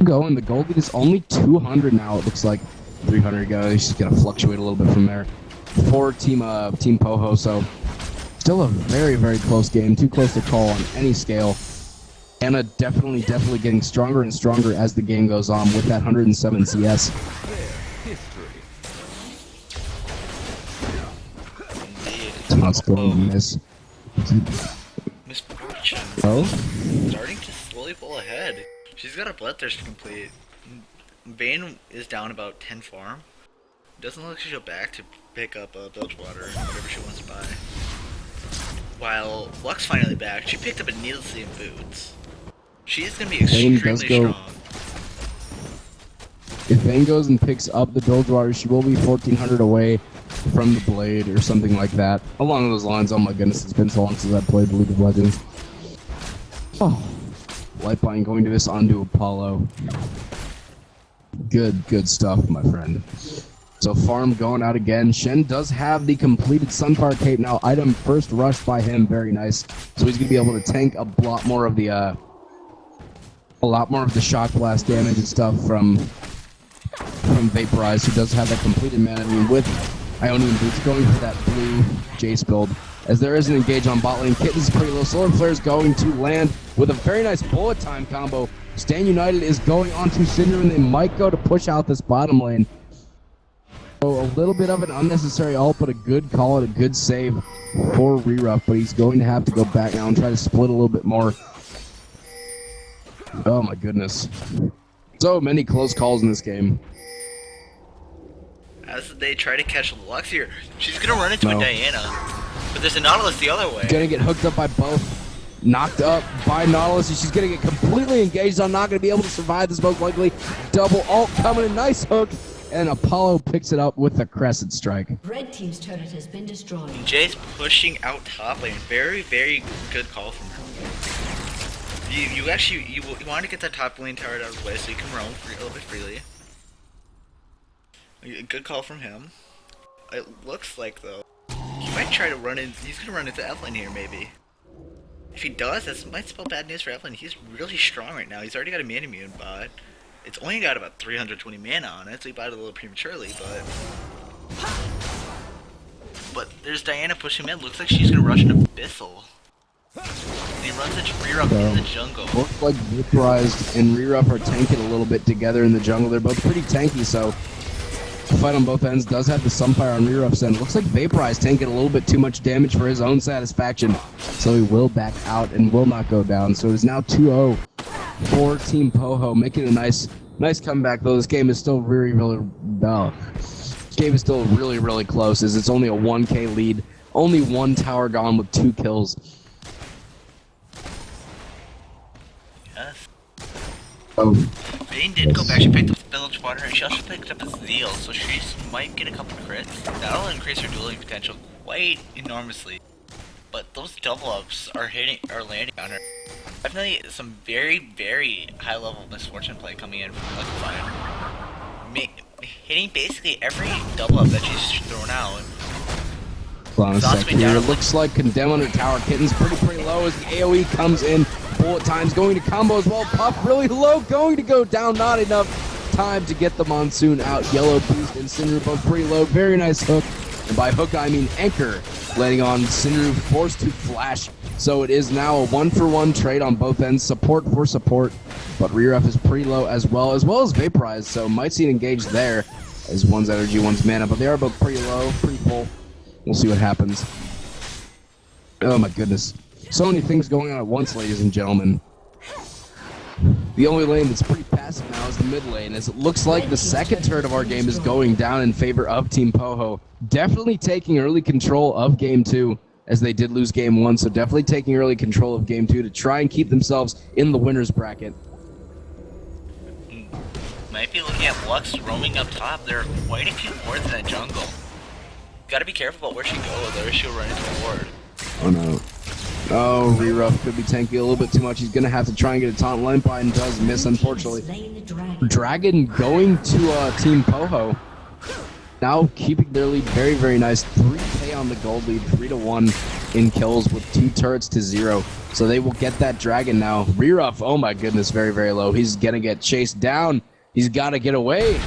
going. The Goldie is only 200 now, it looks like. 300 goes. She's going to fluctuate a little bit from there for Team POHO. So still a very, very close game. Too close to call on any scale. Anna definitely getting stronger and stronger as the game goes on with that 107 CS. Not going to miss. Misfortune. Oh? Starting to slowly pull ahead. She's got a Bloodthirst complete. Vayne is down about 10 farm. Doesn't look like she'll back to pick up Bilgewater and whatever she wants to buy. While Lux finally back, she picked up a needlessly in boots. She's gonna be extremely strong. If Vayne goes and picks up the Bilgewater, she will be 1,400 away from the Blade or something like that. Along those lines, oh my goodness, it's been so long since I played League of Legends. Oh, Lightbind going to this onto Apollo. Good stuff, my friend. So farm going out again. Shen does have the completed Sunfire Cape now. Item first rushed by him, very nice. So he's gonna be able to tank a lot more of the shock blast damage and stuff from Vaporize, who does have that completed mana. I mean, with Ionian Boots going for that blue Jace build. As there is an engage on bot lane, Kitten's pretty low. Solar Flare's going to land. with a very nice bullet time combo. Stan United is going on to Syndrome, and they might go to push out this bottom lane. So a little bit of an unnecessary ult, but a good call and a good save for Reruff, but he's going to have to go back now and try to split a little bit more. Oh my goodness. So many close calls in this game. As they try to catch Lux here, she's gonna run into a Diana, but there's a Nautilus the other way. Gonna get hooked up by both. Knocked up by Nautilus, and she's gonna get completely engaged. I'm not gonna be able to survive this most likely. Double ult coming in, nice hook. And Apollo picks it up with the Crescent Strike. Red team's turret has been destroyed. Jay's pushing out top lane. Very, very good call from her. You want to get that top lane tower out of the way so you can roam a little bit freely. Good call from him. It looks like though he might try to run in. He's gonna run into Evelyn here maybe. If he does, that might spell bad news for Evelyn. He's really strong right now. He's already got a man immune bot. It's only got about 320 mana on it, so he bought it a little prematurely, but there's Diana pushing him in. Looks like she's gonna rush into Abyssal. And he runs into Reruff in the jungle. Looks like Vaporized and Reruff are tanking a little bit together in the jungle. They're both pretty tanky, so the fight on both ends does have the Sunfire on Reruff's end. Looks like Vaporized taking a little bit too much damage for his own satisfaction, so he will back out and will not go down. So it is now 2-0 for Team POHO, making a nice comeback. Though this game is still really close, as it's only a 1K lead. Only one tower gone with 2 kills. Yes. Oh. Vayne did go back. She picked up Village Water, and she also picked up a Zeal, so she might get a couple of crits. That'll increase her dueling potential quite enormously. But those double ups are landing on her. Definitely some very, very high level misfortune play coming in from Liquefire. Hitting basically every double up that she's thrown out. Hold on a second here. It looks like Condemn on her tower. Kitten's pretty low as the AoE comes in. Bullet time's going to combo as well. Puff really low, going to go down. Not enough time to get the Monsoon out. Yellow Boost and Cinderu both pretty low. Very nice hook. And by hook, I mean anchor. Landing on Cinderu, forced to flash. So it is now a 1-for-1 trade on both ends. Support for support. But Reruff is pretty low as well as Vaporized. So might see an engage there as one's energy, one's mana. But they are both pretty low, pretty full. We'll see what happens. Oh my goodness. So many things going on at once, ladies and gentlemen. The only lane that's pretty passive now is the mid lane, as it looks like the second turret of our game is going down in favor of Team POHO. Definitely taking early control of Game 2, as they did lose Game 1, so definitely taking early control of Game 2 to try and keep themselves in the winner's bracket. Might be looking at Lux roaming up top. There are quite a few wards in that jungle. Gotta be careful about where she goes, or she'll run into a ward. Oh no. Oh, Reruff could be tanking a little bit too much. He's going to have to try and get a taunt line by and does miss, unfortunately. Dragon going to Team POHO. Now keeping their lead very, very nice. 3K on the gold lead, 3-1 in kills with 2 turrets to 0. So they will get that Dragon now. Reruff, oh my goodness, very, very low. He's going to get chased down. He's got to get away.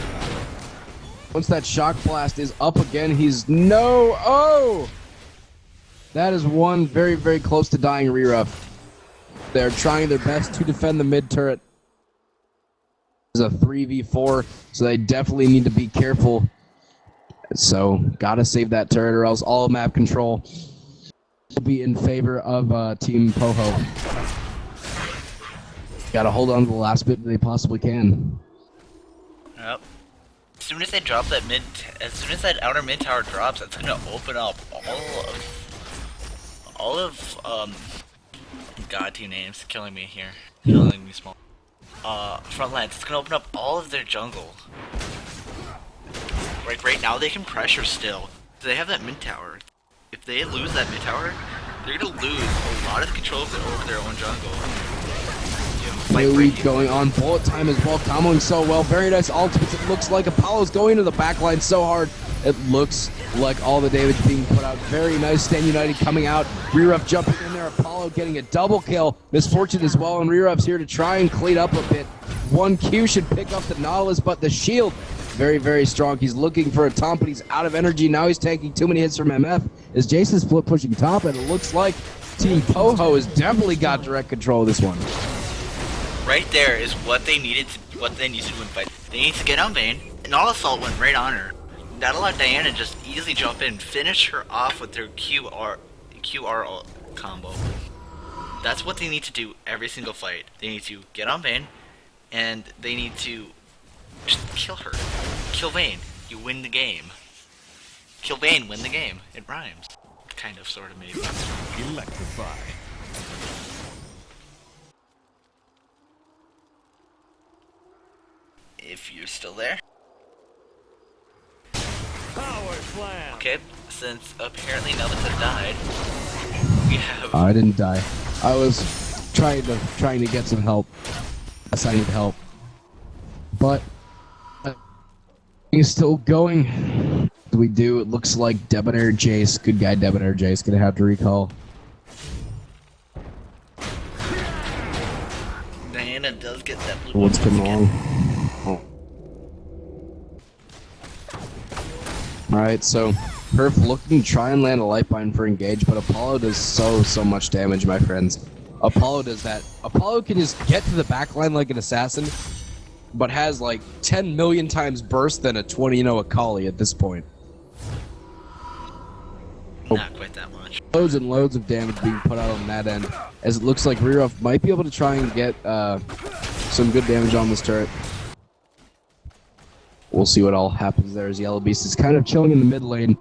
Once that shock blast is up again, he's no. Oh! That is one very, very close to dying Reruff. They're trying their best to defend the mid turret. It's a 3v4, so they definitely need to be careful. So, gotta save that turret, or else all map control will be in favor of Team POHO. Gotta hold on to the last bit they possibly can. Yep. As soon as they drop that as soon as that outer mid tower drops, that's gonna open up all of God, 2 names killing me here, killing me small. Front lines. It's gonna open up all of their jungle. Like right now, they can pressure still. They have that mid tower. If they lose that mid tower, they're gonna lose a lot of control over their own jungle. AoE going on, bullet time as well, comboing so well. Very nice ultimates. It looks like Apollo's going to the backline so hard. It looks like all the damage being put out. Very nice. Stan United coming out. Reruff jumping in there. Apollo getting a double kill. Misfortune as well, and Reruff's here to try and clean up a bit. 1Q should pick up the Nautilus, but the shield very, very strong. He's looking for a taunt, but he's out of energy. Now he's taking too many hits from MF as Jason's flip pushing top, and it looks like Team POHO has definitely got direct control of this one. Right there is what they needed to do in fight. They need to get on Vayne, and all assault went right on her. That allowed Diana to just easily jump in, finish her off with their QR combo. That's what they need to do every single fight. They need to get on Vayne, and they need to just kill her. Kill Vayne. You win the game. Kill Vayne, win the game. It rhymes. Kind of, sort of, maybe. Electrify. If you're still there. Power slam. Okay, since apparently none of us have died, we have... I didn't die. I was trying to get some help. Yes, I need help. But he's still going. We do. It looks like Debonair Jace, good guy Debonair Jace, gonna have to recall. Diana does get that blue What's one coming once along? again. Oh. Alright, so Perf looking to try and land a lifeline for engage, but Apollo does so much damage, my friends. Apollo does that. Apollo can just get to the backline like an assassin, but has like 10 million times burst than a 20-0 Akali at this point. Not quite that much. Loads and loads of damage being put out on that end, as it looks like Reruff might be able to try and get some good damage on this turret. We'll see what all happens there as Yellow Beast is kind of chilling in the mid lane.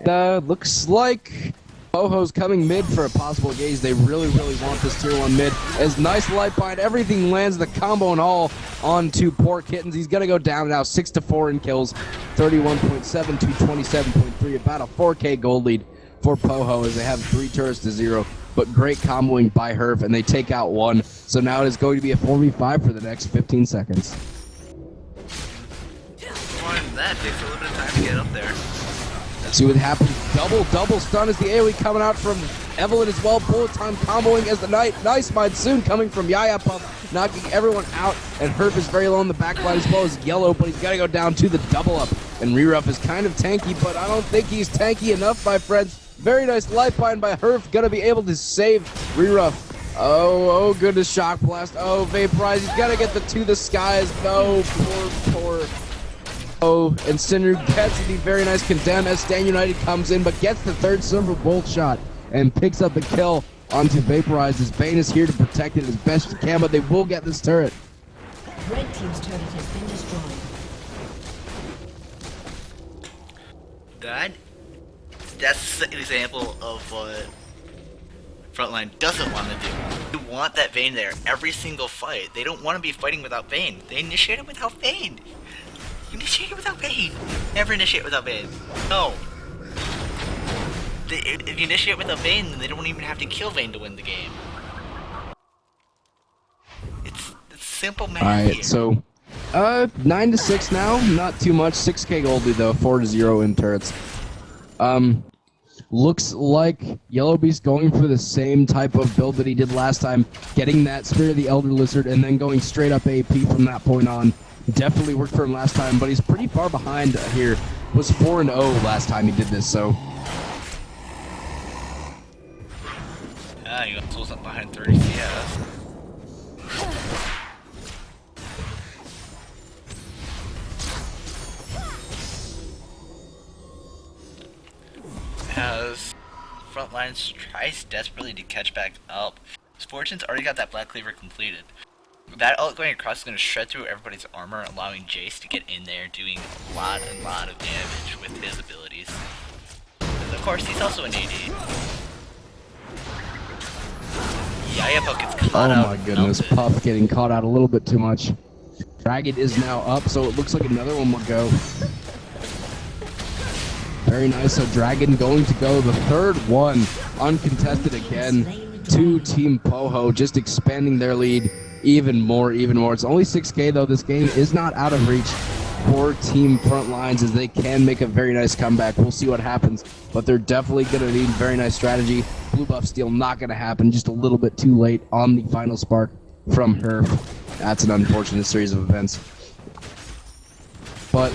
Looks like POHO's coming mid for a possible engage. They really want this tier 1 mid. As nice light bind, everything lands, the combo and all onto poor Kittens. He's gonna go down now, 6-4 in kills, 31.7 to 27.3, about a 4K gold lead for POHO as they have 3 turrets to 0. But great comboing by Herf, and they take out 1. So now it is going to be a 4v5 for the next 15 seconds. More than that, takes a little bit of time to get up there. See what happens. Double stun as the AoE coming out from Evelyn as well. Bullet time comboing as the nice monsoon coming from Yaya Puff, knocking everyone out. And Herf is very low in the backline as well as Yellow, but he's got to go down to the double up. And Reruff is kind of tanky, but I don't think he's tanky enough, my friends. Very nice lifeline by Herf, gonna be able to save Reruff. Oh goodness, shock blast. Oh, vaporize. He's got to get to the skies. No, poor. Oh, and Sinru gets the very nice condemn as Stan United comes in, but gets the 3rd silver bolt shot and picks up the kill onto Vaporize. As Bane is here to protect it as best he can, but they will get this turret. Red team's turret has been destroyed. That's an example of what Frontline doesn't want to do. They want that Vayne there every single fight. They don't want to be fighting without Vayne. They initiate it without Vayne. Initiate it without Vayne. Never initiate without Vayne. No. If you initiate without Vayne, then they don't even have to kill Vayne to win the game. It's simple math. Alright, so 9-6 now, not too much. 6K gold lead though, 4-0 in turrets. Looks like Yellow Beast going for the same type of build that he did last time, getting that Spirit of the Elder Lizard and then going straight up AP from that point on. Definitely worked for him last time, but he's pretty far behind here. Was 4-0 last time he did this, so. Yeah, he also wasn't behind 30 CS. As Frontline tries desperately to catch back up, Fortune's already got that Black Cleaver completed. That ult going across is going to shred through everybody's armor, allowing Jace to get in there, doing a lot of damage with his abilities. And of course, he's also an AD. Yaya Puff gets caught out. Oh my goodness, Puff getting caught out a little bit too much. Dragon is now up, so it looks like another one will go. Very nice, so Dragon going to go the 3rd one, uncontested again, to Team POHO, just expanding their lead even more. It's only 6K though. This game is not out of reach for Team Frontlines as they can make a very nice comeback. We'll see what happens, but they're definitely going to need very nice strategy. Blue buff steal not going to happen, just a little bit too late on the final spark from Herf. That's an unfortunate series of events. But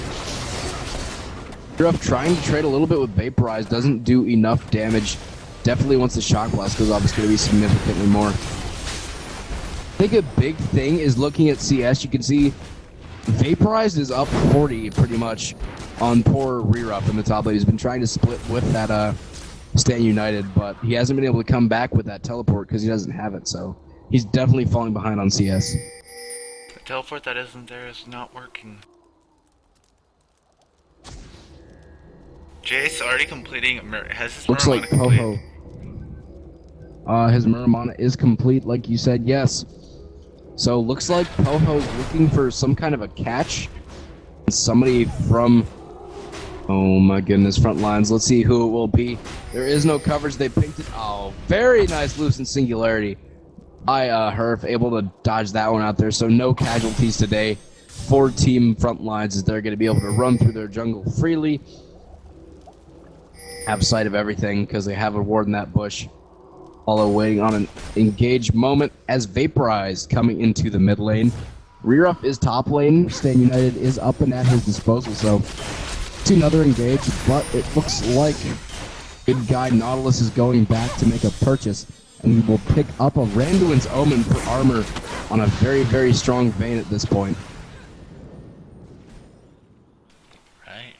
Ruff trying to trade a little bit with Vaporize doesn't do enough damage Definitely once the shock blast goes off, it's going to be significantly more. I think a big thing is looking at CS. You can see Vaporized is up 40 pretty much on poor Re-Ruff in the top lane. He's been trying to split with that Stand United, but he hasn't been able to come back with that teleport because he doesn't have it, so he's definitely falling behind on CS. The teleport that isn't there is not working. Jace already completing. Has his Looks like complete? POHO. His Muramana is complete, like you said, yes. So looks like POHO's looking for some kind of a catch. Somebody from, oh my goodness, front lines. Let's see who it will be. There is no coverage. They picked it. Oh, very nice Lucent Singularity. Herf able to dodge that one out there. So no casualties today for team front lines, as they're going to be able to run through their jungle freely. Have sight of everything because they have a ward in that bush. All are waiting on an engaged moment as Vaporized coming into the mid lane. Re-Ruff is top lane. Stand United is up and at his disposal, so it's another engage, but it looks like good guy Nautilus is going back to make a purchase, and we will pick up a Randuin's Omen for armor on a very, very strong Vayne at this point. Right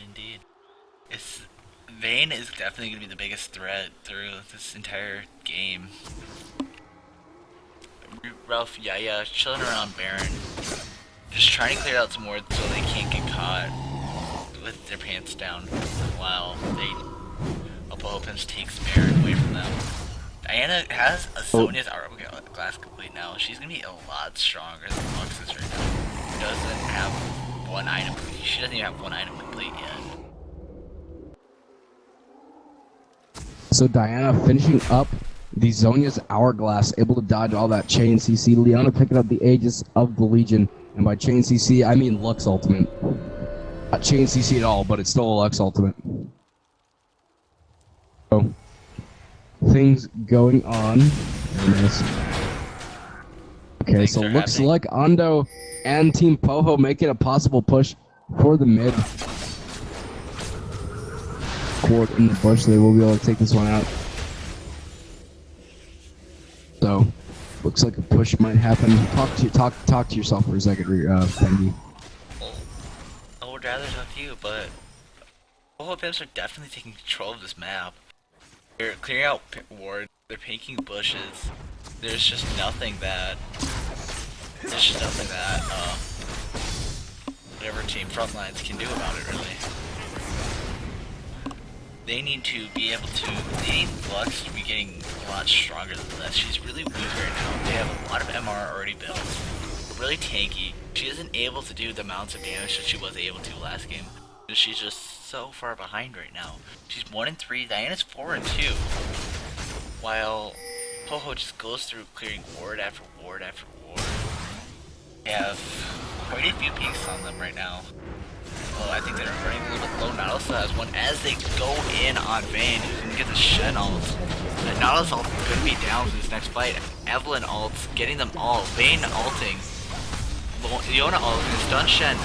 indeed. Vayne is definitely going to be the biggest threat through this entire game. Ralph, yeah, chilling around Baron, just trying to clear out some wards so they can't get caught with their pants down while POHO takes Baron away from them. Diana has a Sonya's hourglass complete now. She's gonna be a lot stronger than Lux is right now. She doesn't have one item complete. She doesn't even have one item complete yet. So Diana finishing up the Zonya's Hourglass, able to dodge all that chain CC. Liana picking up the Aegis of the Legion. And by chain CC, I mean Lux Ultimate. Not chain CC at all, but it's still a Lux Ultimate. So, things going on. Very nice. Okay, so looks like Ando and Team POHO making a possible push for the mid. Court in the bush, they will be able to take this one out. So, looks like a push might happen. Talk to yourself for a second, Fengi. I would rather talk to you, but POHO pimps are definitely taking control of this map. They're clearing out wards. They're picking bushes. There's just nothing that whatever team frontlines can do about it, really. They need to be able to. They need Lux to be getting a lot stronger than this. She's really weak right now. They have a lot of MR already built. Really tanky. She isn't able to do the amounts of damage that she was able to last game. She's just so far behind right now. She's 1-3. Diana's 4-2. While POHO just goes through clearing ward after ward after ward. They have quite a few peaks on them right now. Oh, I think they're running a little bit low. Nautilus has one as they go in on Vayne, who's going to get the Shen ult. And Nautilus ult going to be down for this next fight. Evelyn ults, getting them all. Vayne ulting. Leona ulting, stun Shen.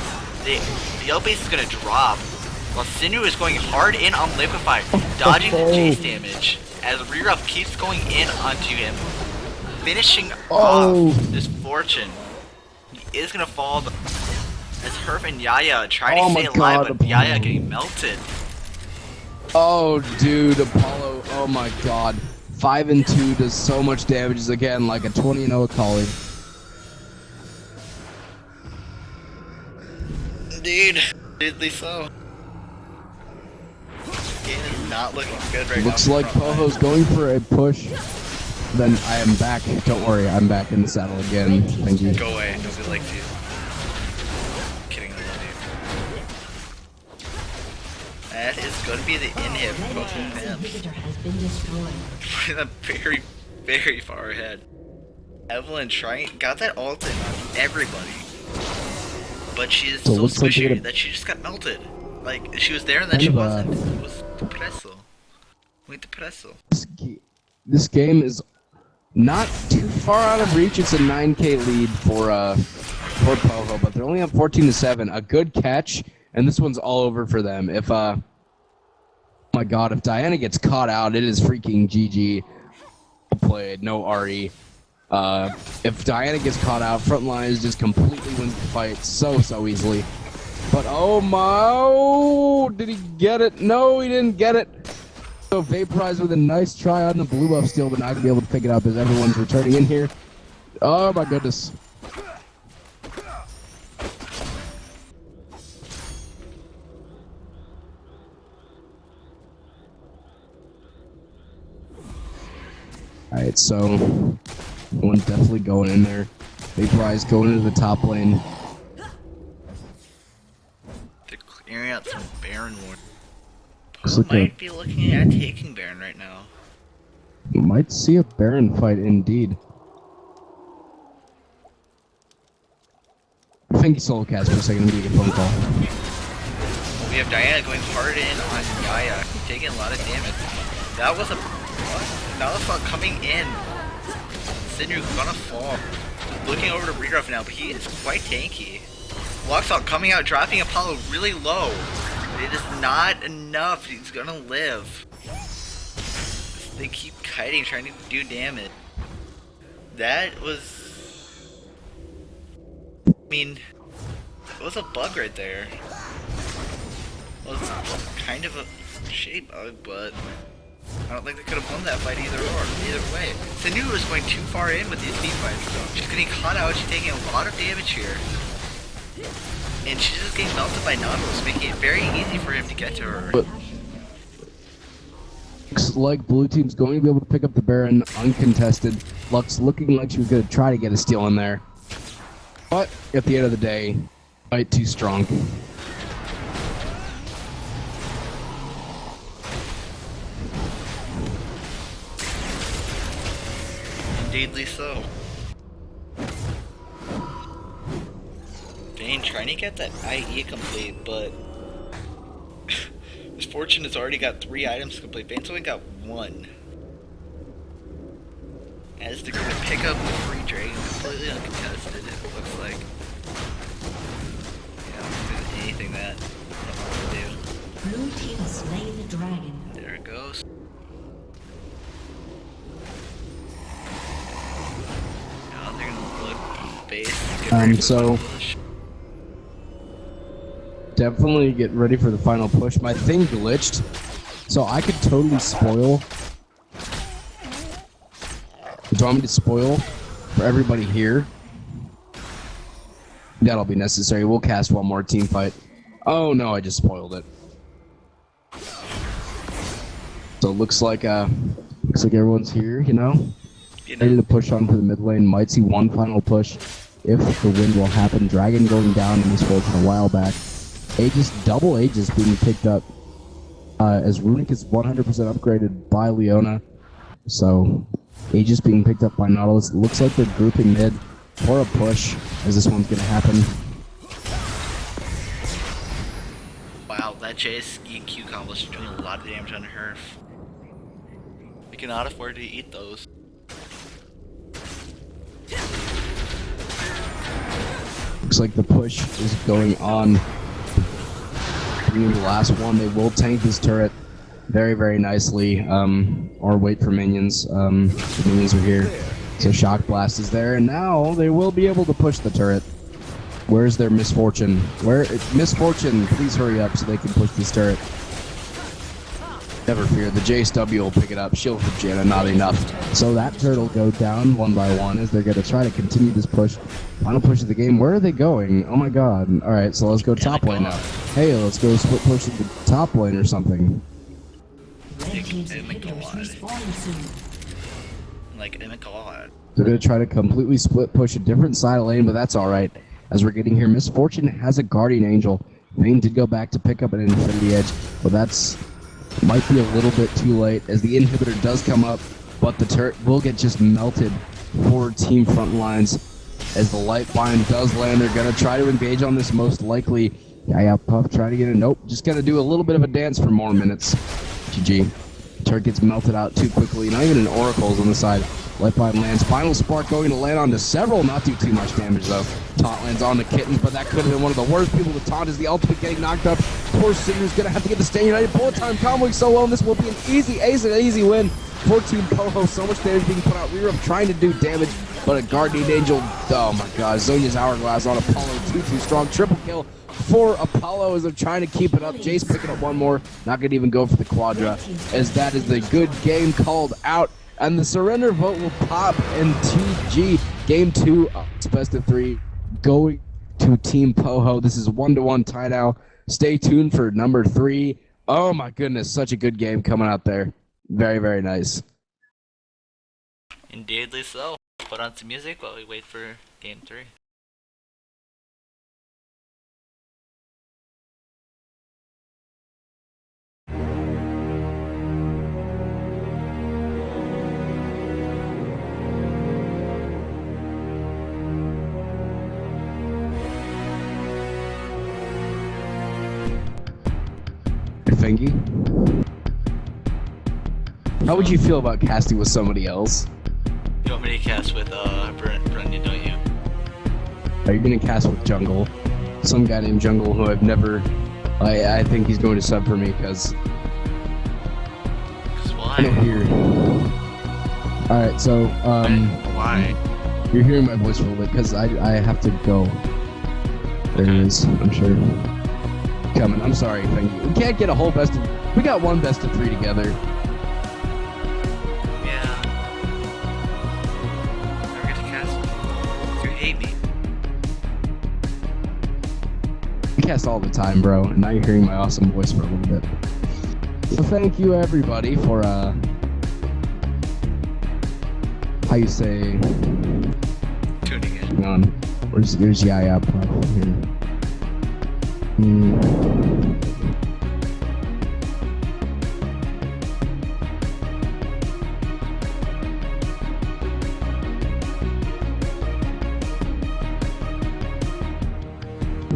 The yellow base is going to drop. While Sinew is going hard in on Liquefy, dodging the chase damage. As Re-Ruff keeps going in onto him. Finishing off this Fortune. He is going to fall. As Herf and Yaya trying to stay alive, but Yaya getting melted. Oh, dude, Apollo. Oh my god. 5-2 does so much damage again, like a 20-0 Akali. Indeed. Indeedly so. This game is not looking good right now. Looks like POHO's going for a push. Then I am back. Don't worry, I'm back in the saddle again. Thank you. Go away. Nobody likes you. That is going to be the inhib for both of them. With a very, very far ahead. Evelyn got that ult in on everybody. But she is so squishy that she just got melted. Like, she was there and then she wasn't. It was depresso. Muy depresso. This game is not too far out of reach. It's a 9k lead for POHO, but they're only up 14-7. A good catch. And this one's all over for them. If Oh my god, if Diana gets caught out, it is freaking GG. Played, no RE. If Diana gets caught out, Frontlines just completely wins the fight so easily. But oh my, did he get it? No, he didn't get it. So Vaporize with a nice try on the blue buff steal, but not going to be able to pick it up as everyone's returning in here. Oh my goodness. Alright, so one's definitely going in there. Vaporize going into the top lane. They're clearing out some Baron Ward. Looks like Might be looking at taking Baron right now. might see a Baron fight indeed. I think he solo cast for a second and get a phone call. We have Diana going hard in on Gaia, taking a lot of damage. That was a... What? Malifaux coming in. Sinew gonna fall. Just looking over to Regraph now, but he is quite tanky. Luxalt coming out, dropping Apollo really low. It is not enough. He's gonna live. They keep kiting, trying to do damage. That was... I mean... It was a bug right there. It was kind of a shape bug, but... I don't think they could have won that fight either way. Sinew was going too far in with these team fights. She's getting caught out, she's taking a lot of damage here. And she's just getting melted by Nautilus, making it very easy for him to get to her. But looks like blue team's going to be able to pick up the Baron uncontested. Lux looking like she was going to try to get a steal in there. But at the end of the day, fight too strong. Indeedly so. Vayne trying to get that IE complete, but Misfortune has already got 3 items complete. Vayne's only got 1. As they're gonna pick up the free dragon completely uncontested, it looks like. Yeah, I don't think there's anything that I want to do. Blue team has slain the dragon. There it goes. Now they're gonna look base. Get ready for So- the final push. Definitely get ready for the final push. My thing glitched, so I could totally spoil. Do you want me to spoil for everybody here? That'll be necessary. We'll cast one more team fight. Oh no, I just spoiled it. So it looks like everyone's here, you know? Ready to push on to the mid lane. Might see one final push if the win will happen. Dragon going down in Misfortune a while back. Aegis, double Aegis being picked up as Runic is 100% upgraded by Leona. So Aegis being picked up by Nautilus. It looks like they're grouping mid for a push as this one's going to happen. Wow, that JS EQ combo is doing a lot of damage on her. We cannot afford to eat those. Looks like the push is going on. Being the last one, they will tank this turret very nicely, or wait for minions. The minions are here, so Shock Blast is there, and now they will be able to push the turret. Where's their Misfortune? Misfortune, please hurry up so they can push this turret. Never fear, the JSW will pick it up. Shield for Janna, not enough. So that turret will go down one by one as they're going to try to continue this push. Final push of the game. Where are they going? Oh my god. Alright, so let's go top lane now. Hey, let's go split push to the top lane or something. Red team's Oh my inhibitors God. respawning soon. Like, oh my god. They're going to try to completely split push a different side of lane, but that's alright. As we're getting here, Misfortune has a Guardian Angel. Vayne did go back to pick up an Infinity Edge, but that's might be a little bit too late as the inhibitor does come up, but the turret will get just melted for Team Frontlines. As the light bind does land, they're going to try to engage on this most likely. Yeah, Puff trying to get it. Nope, just going to do a little bit of a dance for more minutes. GG. Turret gets melted out too quickly. Not even an Oracle's on the side. Light Bind lands. Final Spark going to land onto several. Not do too much damage, though. Taunt lands on the Kittens, but that could have been one of the worst people to taunt as the ultimate getting knocked up. Poor Sigur's going to have to get the Stand United bullet time comboing so well, and this will be an easy ace and an easy win for Team POHO. So much damage being put out. Rear up trying to do damage, but a Guardian Angel. Oh my god. Zonia's Hourglass on Apollo. Too strong. Triple kill for Apollo as they're trying to keep it up. Jace picking up one more. Not going to even go for the Quadra, as that is the good game called out. And the surrender vote will pop in TG. Game 2, it's best of 3, going to Team POHO. This is 1-1 tie now. Stay tuned for number 3. Oh my goodness, such a good game coming out there. Very, very nice. Indeedly so. Put on some music while we wait for game 3. Fengi, how would you feel about casting with somebody else? You want me to cast with Brendan, don't you? Are you going to cast with Jungle? Some guy named Jungle who I've never... I think he's going to sub for me because... Why? I don't hear... Alright, so, Why? You're hearing my voice a little bit because I have to go. There he is, I'm sure. Coming. I'm sorry, Fengi. We can't get a whole best of... We got one best of 3 together. Yeah. Never get to cast. You hate me. We cast all the time, bro, and now you're hearing my awesome voice for a little bit. So thank you, everybody, for, how you say... Tuning in. Hang on. Where's Yaya platform here?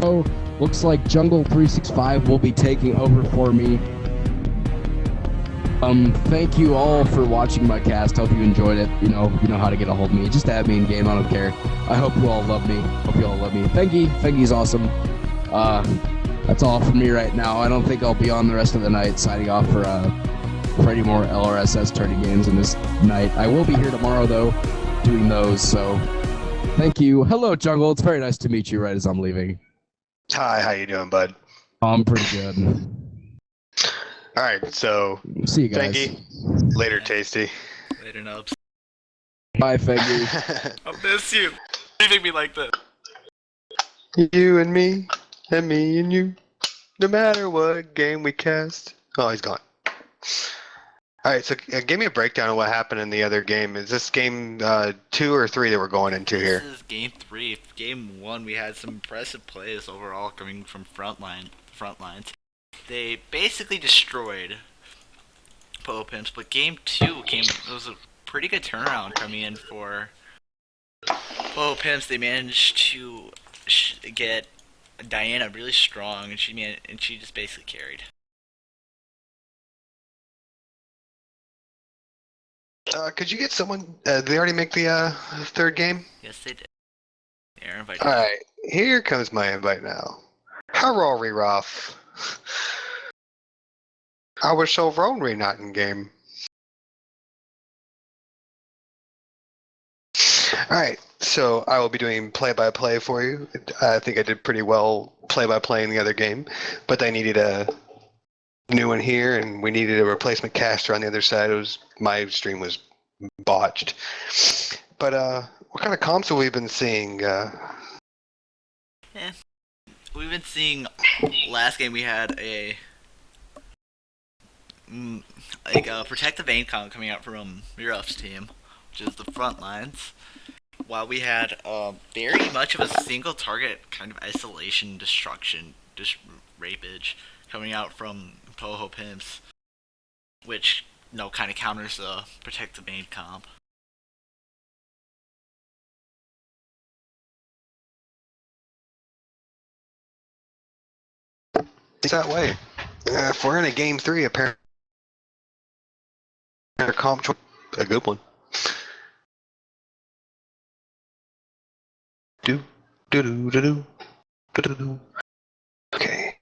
Oh, looks like Jungle 365 will be taking over for me. Thank you all for watching my cast. Hope you enjoyed it. You know how to get a hold of me. Just add me in game. I don't care. I hope you all love me. Hope you all love me. Fengi's awesome. That's all from me right now. I don't think I'll be on the rest of the night, signing off for any more LRSS tourney games in this night. I will be here tomorrow, though, doing those, so thank you. Hello, Jungle. It's very nice to meet you right as I'm leaving. Hi, how you doing, bud? I'm pretty good. All right, so See you guys. Fengi, later, Tasty. Later, nubs. Bye, Fengi. I'll miss you. Leaving me like this. You and me and you, no matter what game we cast. Oh, he's gone. All right, so give me a breakdown of what happened in the other game. Is this game 2 or 3 that we're going into here? This is game 3. Game 1, we had some impressive plays overall coming from front lines. They basically destroyed POHO Pimps, but game 2 it was a pretty good turnaround coming in for POHO Pimps. They managed to get Diana really strong, and she just basically carried. Could you get someone? Did they already make the third game? Yes, they did. They're invited. All right, here comes my invite now. Hurrah, Rough. I was so lonely not in game. Alright, so I will be doing play-by-play for you. I think I did pretty well play-by-play in the other game, but I needed a new one here, and we needed a replacement caster on the other side. My stream was botched. But what kind of comps have we been seeing? We've been seeing. Last game we had a Protect the Vein comp coming out from Miroff's team, which is the front lines. While we had very much of a single target kind of isolation destruction, just rapage coming out from POHO Pimps, which kind of counters the Protect the Vein comp. It's that way. If we're in a game 3, apparently comp choice a good one. Do do do do do do do do. Okay.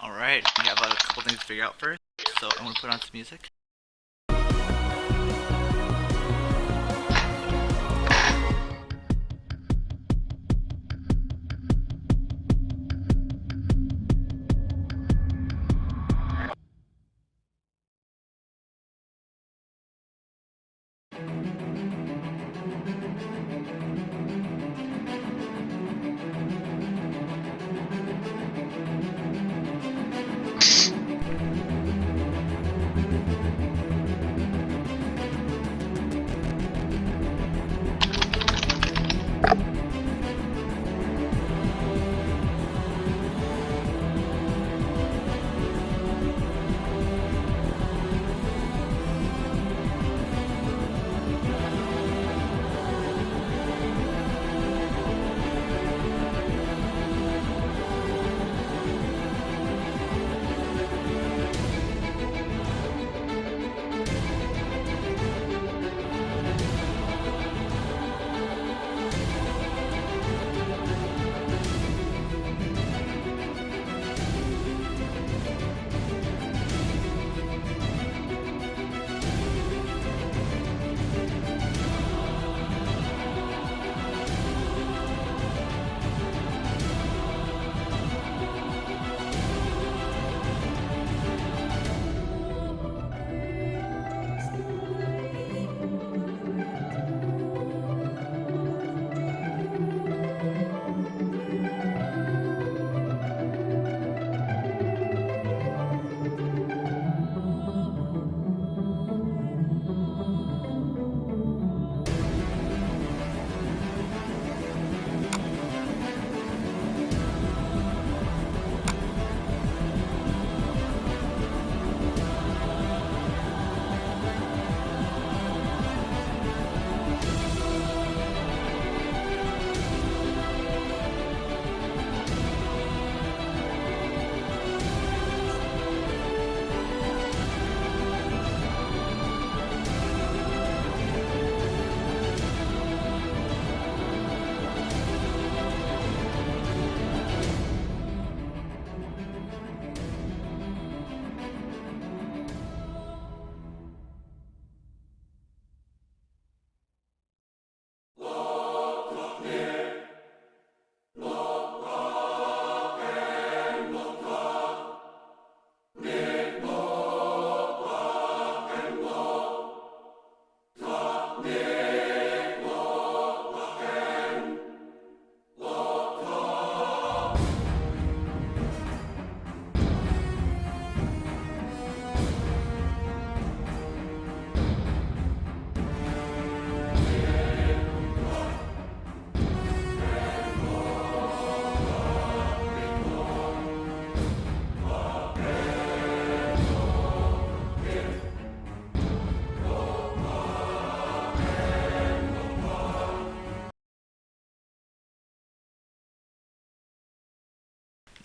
Alright, we have a couple things to figure out first, so I'm gonna put on some music.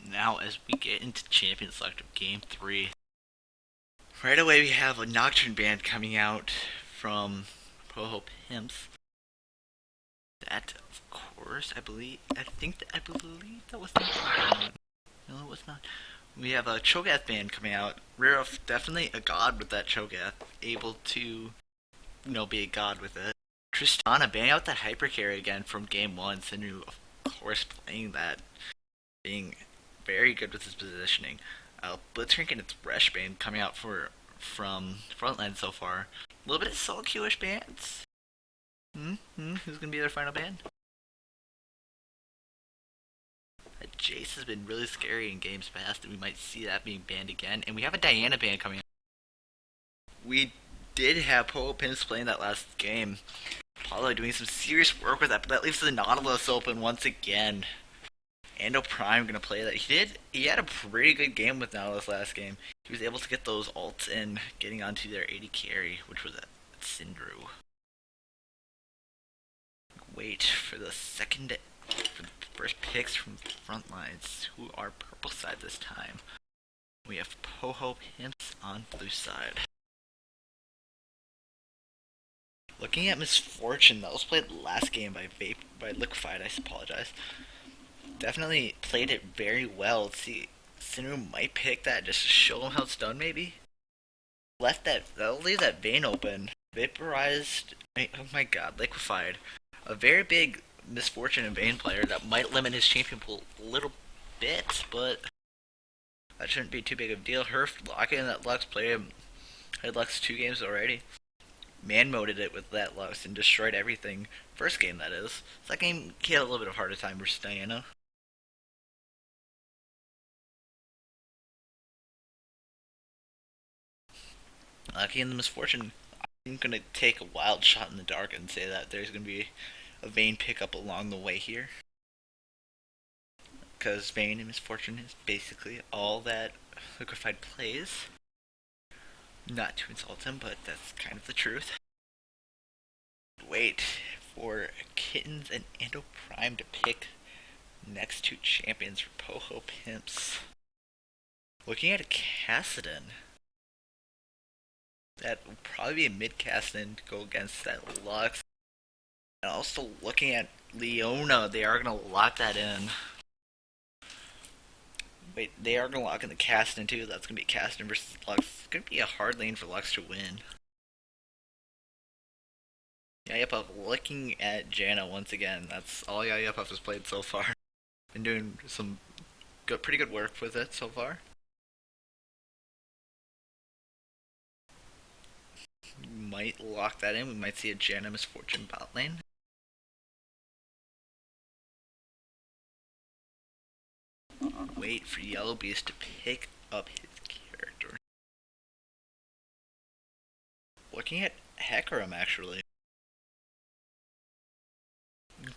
Now, as we get into Champion Selective Game 3, right away we have a Nocturne band coming out from POHO Pimps. That, of course, I believe that was not. No, it was not. We have a Cho'Gath band coming out. Raref, definitely a god with that Cho'Gath, able to, be a god with it. Tristana banning out that Hypercarry again from Game 1, Sinru, of course, playing that, being very good with his positioning. Blitzcrank and its Thresh band coming out from Frontline so far. A little bit of solo queue-ish bands. Who's gonna be their final band? Jace has been really scary in games past, and we might see that being banned again. And we have a Diana band coming out. We did have POHO Pimps playing that last game. Apollo doing some serious work with that, but that leaves the Nautilus open once again. Ando Prime gonna play that. He had a pretty good game with Nautilus last game. He was able to get those ults in, getting onto their 80 carry, which was at Syndru. Wait for the first picks from front lines, who are purple side this time. We have POHO Pimps on blue side. Looking at Misfortune, that was played last game by Liquefied, I apologize. Definitely played it very well. Let's see, Syndru might pick that just to show him how it's done, maybe? That'll leave that vein open. Vaporized, oh my god, Liquefied. A very big Misfortune and Vayne player that might limit his champion pool a little bit, but that shouldn't be too big of a deal. Herf locking in that Lux had Lux 2 games already. Man-moded it with that Lux and destroyed everything. First game, that is. Second game, he had a little bit of a harder time versus Diana. Lucky in the Misfortune, I'm gonna take a wild shot in the dark and say that there's gonna be a Vayne pickup along the way here. Because Vayne and Misfortune is basically all that Liquefied plays. Not to insult him, but that's kind of the truth. Wait for Kittens and Ando Prime to pick next 2 champions for POHO Pimps. Looking at a Kassadin. That will probably be a mid Kassadin to go against that Lux. And also looking at Leona, they are going to lock that in. Wait, they are going to lock in the Kassadin too. That's going to be Kassadin versus Lux. It's going to be a hard lane for Lux to win. Yayapov looking at Janna once again. That's all Yayapov has played so far. Been doing some pretty good work with it so far. Might lock that in. We might see a Janna Misfortune bot lane. Wait for Yellow Beast to pick up his character. Looking at Hecarim actually.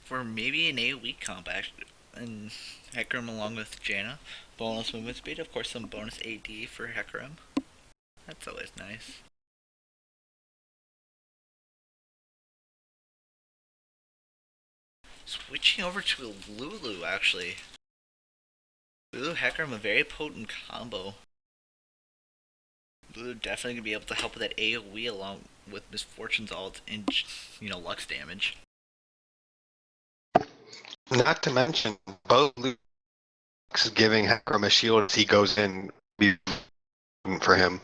For maybe an AoE comp actually. And Hecarim along with Janna. Bonus movement speed, of course some bonus AD for Hecarim. That's always nice. Switching over to Lulu actually. Lulu Hecarim, a very potent combo. Lulu definitely gonna be able to help with that AoE along with Misfortune's ult and, Lux damage. Not to mention, both Lux giving Hecarim a shield as he goes in be for him.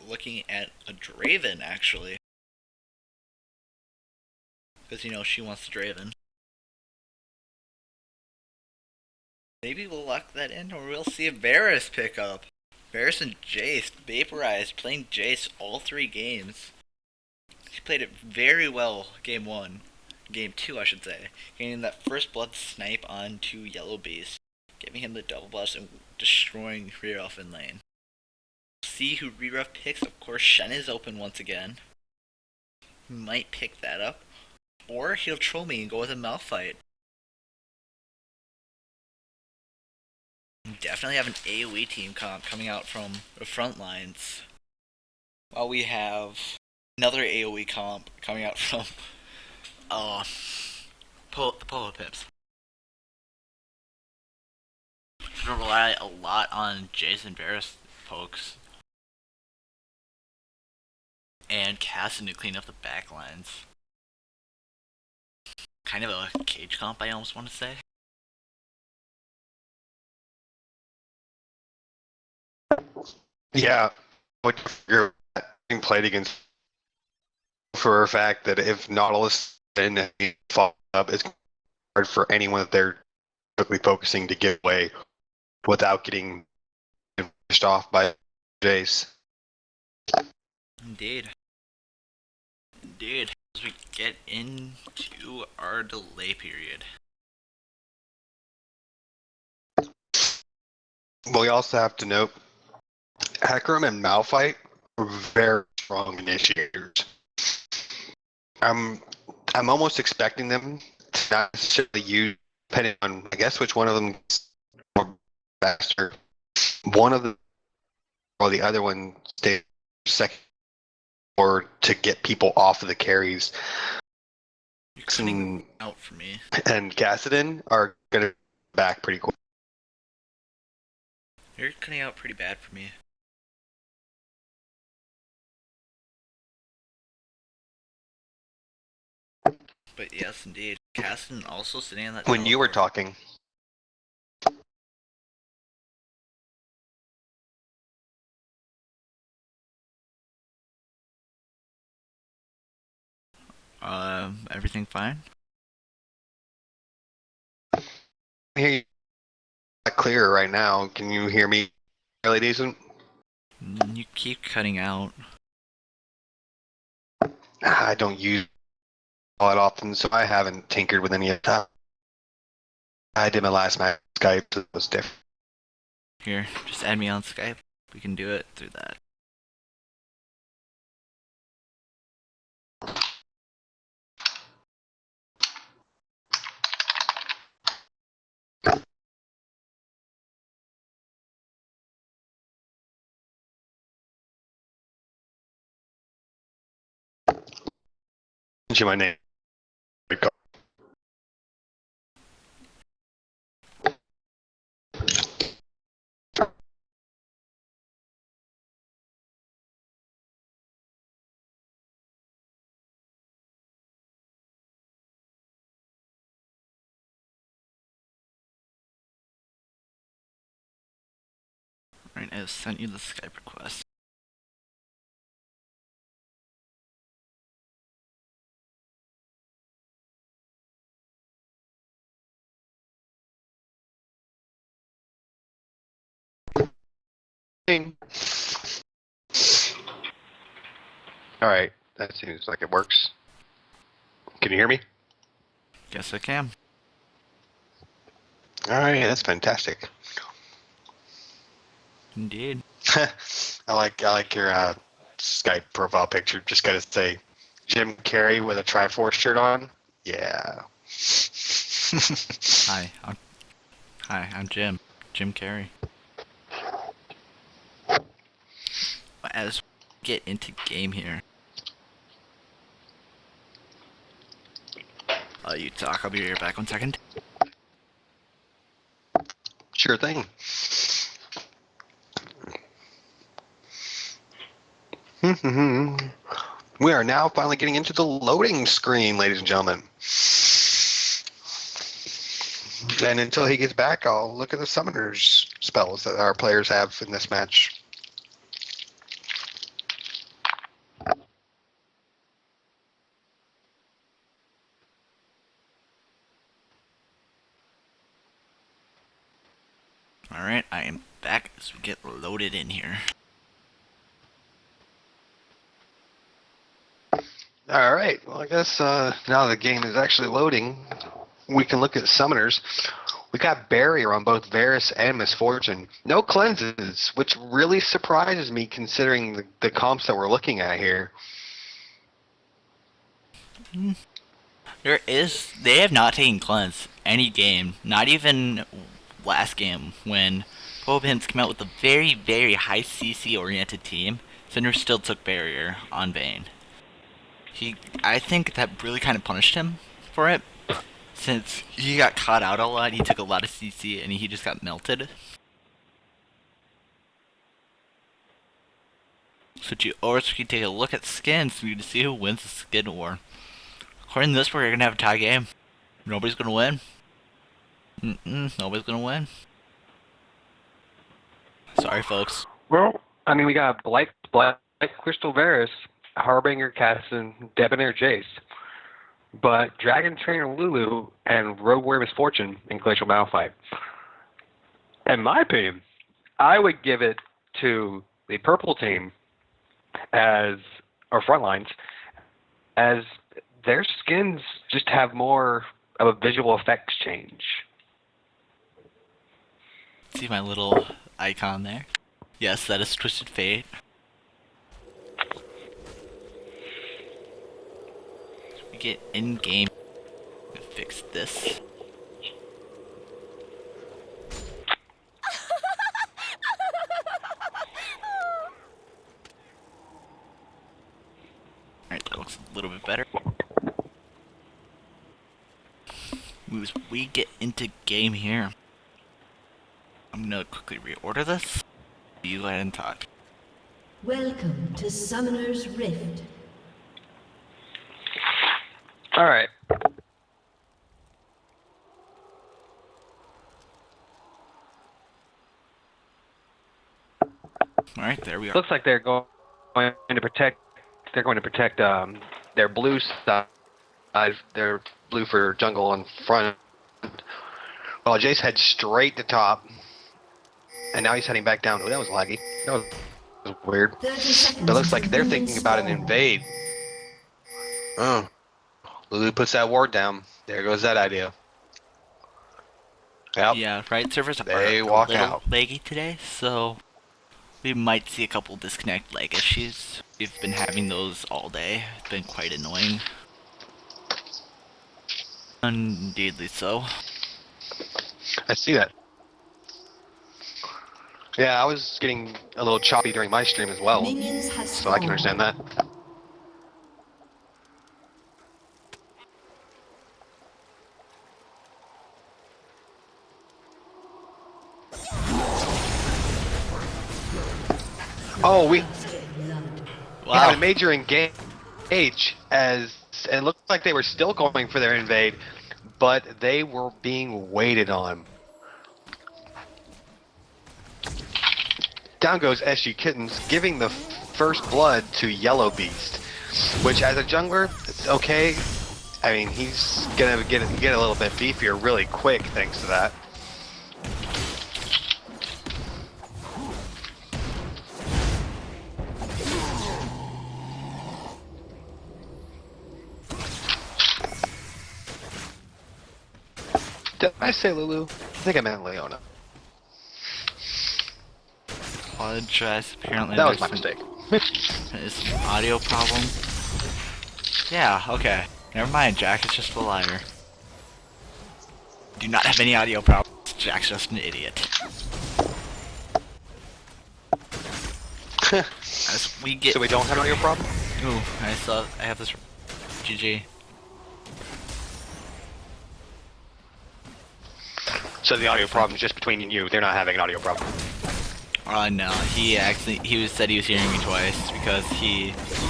Looking at a Draven actually. Because, she wants the Draven. Maybe we'll lock that in, or we'll see a Varus pick up. Varus and Jace, vaporized, playing Jace all 3 games. He played it very well game 1. Game 2, I should say. Getting that first blood snipe onto Yellow Beast. Giving him the double buffs and destroying Reroff in lane. See who Reroff picks. Of course, Shen is open once again. He might pick that up. Or he'll troll me and go with a Malphite. Definitely have an AoE team comp coming out from the front lines. While we have another AoE comp coming out from the POHO Pips. Gonna rely a lot on Jason Varus pokes. And Cassin to clean up the back lines. Kind of a cage comp, I almost want to say. Yeah, what you're being played against for a fact that if Nautilus and fall up, it's hard for anyone that they're quickly focusing to get away without getting pushed off by Jace. Indeed. As we get into our delay period. But we also have to note, Hecarim and Malphite are very strong initiators. I'm almost expecting them to not necessarily use, depending on, I guess, which one of them is more faster. One of them or the other one stays second, or to get people off of the carries. You're cutting out for me. And Gassadin are gonna back pretty quick. You're cutting out pretty bad for me. But yes, indeed. Caston also sitting on that. When you were teleport. talking, Everything fine? I hear you clearer right now. Can you hear me fairly decent? You keep cutting out. I don't use all that often, so I haven't tinkered with any of that. I did my last match Skype, so it was different. Here, just add me on Skype. We can do it through that. Send you my name. Right, I sent you the Skype request. Alright, that seems like it works. Can you hear me? Guess I can. Alright, that's fantastic. Indeed. I like your Skype profile picture. Just gotta say, Jim Carrey with a Triforce shirt on. Yeah. I'm Jim. Jim Carrey. As we get into game here. You talk, I'll be right back 1 second. Sure thing. We are now finally getting into the loading screen, ladies and gentlemen. And until he gets back, I'll look at the summoners spells that our players have in this match. Alright, I am back as we get loaded in here. Alright, well I guess now the game is actually loading, we can look at summoners. We got barrier on both Varus and Misfortune. No cleanses, which really surprises me considering the comps that we're looking at here. They have not taken cleanse any game, not even last game when POHO came out with a very, very high CC oriented team. Cinder still took barrier on Vayne. I think that really kind of punished him for it, since he got caught out a lot. He took a lot of CC and he just got melted. So we can take a look at skins so we can see who wins the skin war. According to this, we're gonna have a tie game. Nobody's gonna win. Nobody's gonna win. Sorry, folks. Well, I mean, we got Blight Crystal Varus, Harbinger Casson, Debonair Jace, but Dragon Trainer Lulu and Rogue Warrior Misfortune in Glacial Malphite. In my opinion, I would give it to the purple team as our front lines, as their skins just have more of a visual effects change. See my little icon there. Yes, that is Twisted Fate. We get in game. Fix this. Alright, that looks a little bit better. Moves we get into game here. I'm gonna quickly reorder this. You go ahead and talk. Welcome to Summoner's Rift. Alright. Alright, there we are. Looks like they're going to protect. They're going to protect their blue side. Their blue for jungle in front. Well, Jace heads straight to top, and now he's heading back down. Oh, that was laggy. That was weird. 30 seconds. But it looks like they're until thinking about an minions invade. Oh, Lulu puts that ward down. There goes that idea. Yep. Yeah, right. Servers They are walk a little out. laggy today, so we might see a couple disconnect lag issues. We've been having those all day. It's been quite annoying. Indeedly so. I see that. Yeah, I was getting a little choppy during my stream as well, Minions have so I can understand that. Oh, we had a major engage as it looked like they were still going for their invade, but they were being waited on. Down goes SG Kittens, giving the first blood to Yellow Beast, which as a jungler, it's okay. I mean, he's gonna get a little bit beefier really quick thanks to that. Did I say Lulu? I think I meant Leona. Apologize. Apparently, That was my there's mistake. There's some audio problem. Yeah. Okay. Never mind. Jack is just a liar. Do not have any audio problems. Jack's just an idiot. As we get. So we don't have an audio problem? Ooh, I have this. GG. So the audio problem is just between you and you. They're not having an audio problem. No, he said he was hearing me twice because he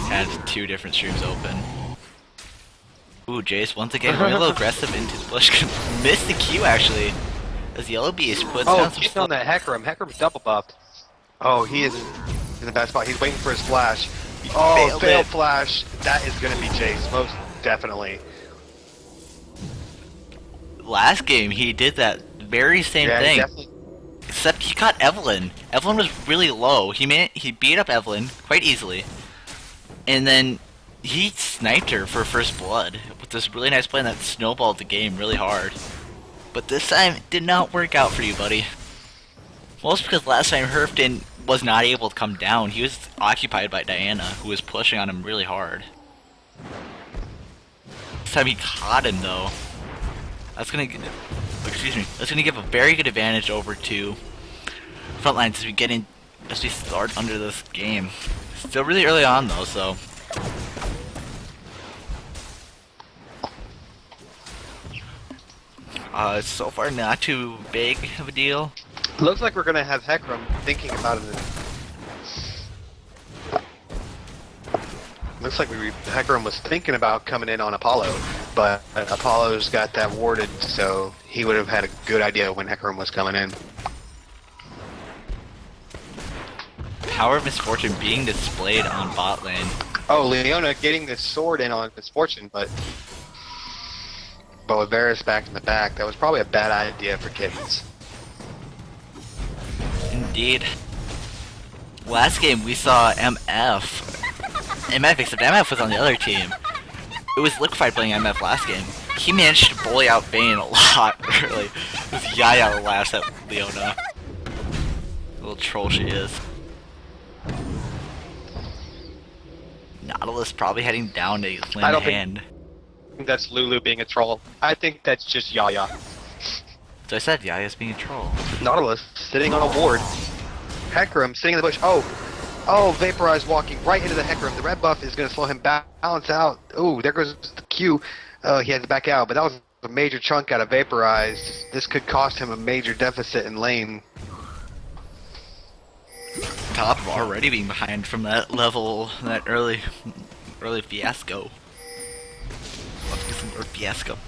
had 2 different streams open. Ooh, Jace once again real aggressive into the bush. Missed the Q actually. As Yellow Beast puts down some he's on that Hecarim. Hecarim's double buffed. Oh, he is in the bad spot. He's waiting for his flash. Oh, failed flash. That is going to be Jace, most definitely. Last game he did that very same Yeah, thing. definitely. Except he caught Evelyn. Evelyn was really low. He beat up Evelyn quite easily. And then he sniped her for first blood with this really nice play that snowballed the game really hard. But this time it did not work out for you, buddy. Most because last time Herfton was not able to come down. He was occupied by Diana, who was pushing on him really hard. This time he caught him though. That's gonna give a very good advantage over to Frontlines as we start under this game. Still really early on though, so so far not too big of a deal. Looks like we're going to have Hecarim thinking about it. Looks like Hecarim was thinking about coming in on Apollo, but Apollo's got that warded, so he would have had a good idea when Hecarim was coming in. Power of Misfortune being displayed on bot lane. Oh, Leona getting the sword in on Misfortune, but with Varus back in the back, that was probably a bad idea for Kittens. Indeed. Last game we saw MF. Except MF was on the other team. It was Liquefied playing MF last game. He managed to bully out Vayne a lot early. It was Yaya last at Leona. Little troll she is. Nautilus probably heading down to I land don't hand. think that's Lulu being a troll. I think that's just Yaya. So I said Yaya's being a troll. Nautilus sitting on a ward. Hecarim sitting in the bush. Oh, Vaporize walking right into the Hecarim. The red buff is going to slow him balance out. Oh, there goes the Q. He had to back out, but that was a major chunk out of Vaporize. This could cost him a major deficit in lane. Top already being behind from that level, that early fiasco. Let's get some more fiasco.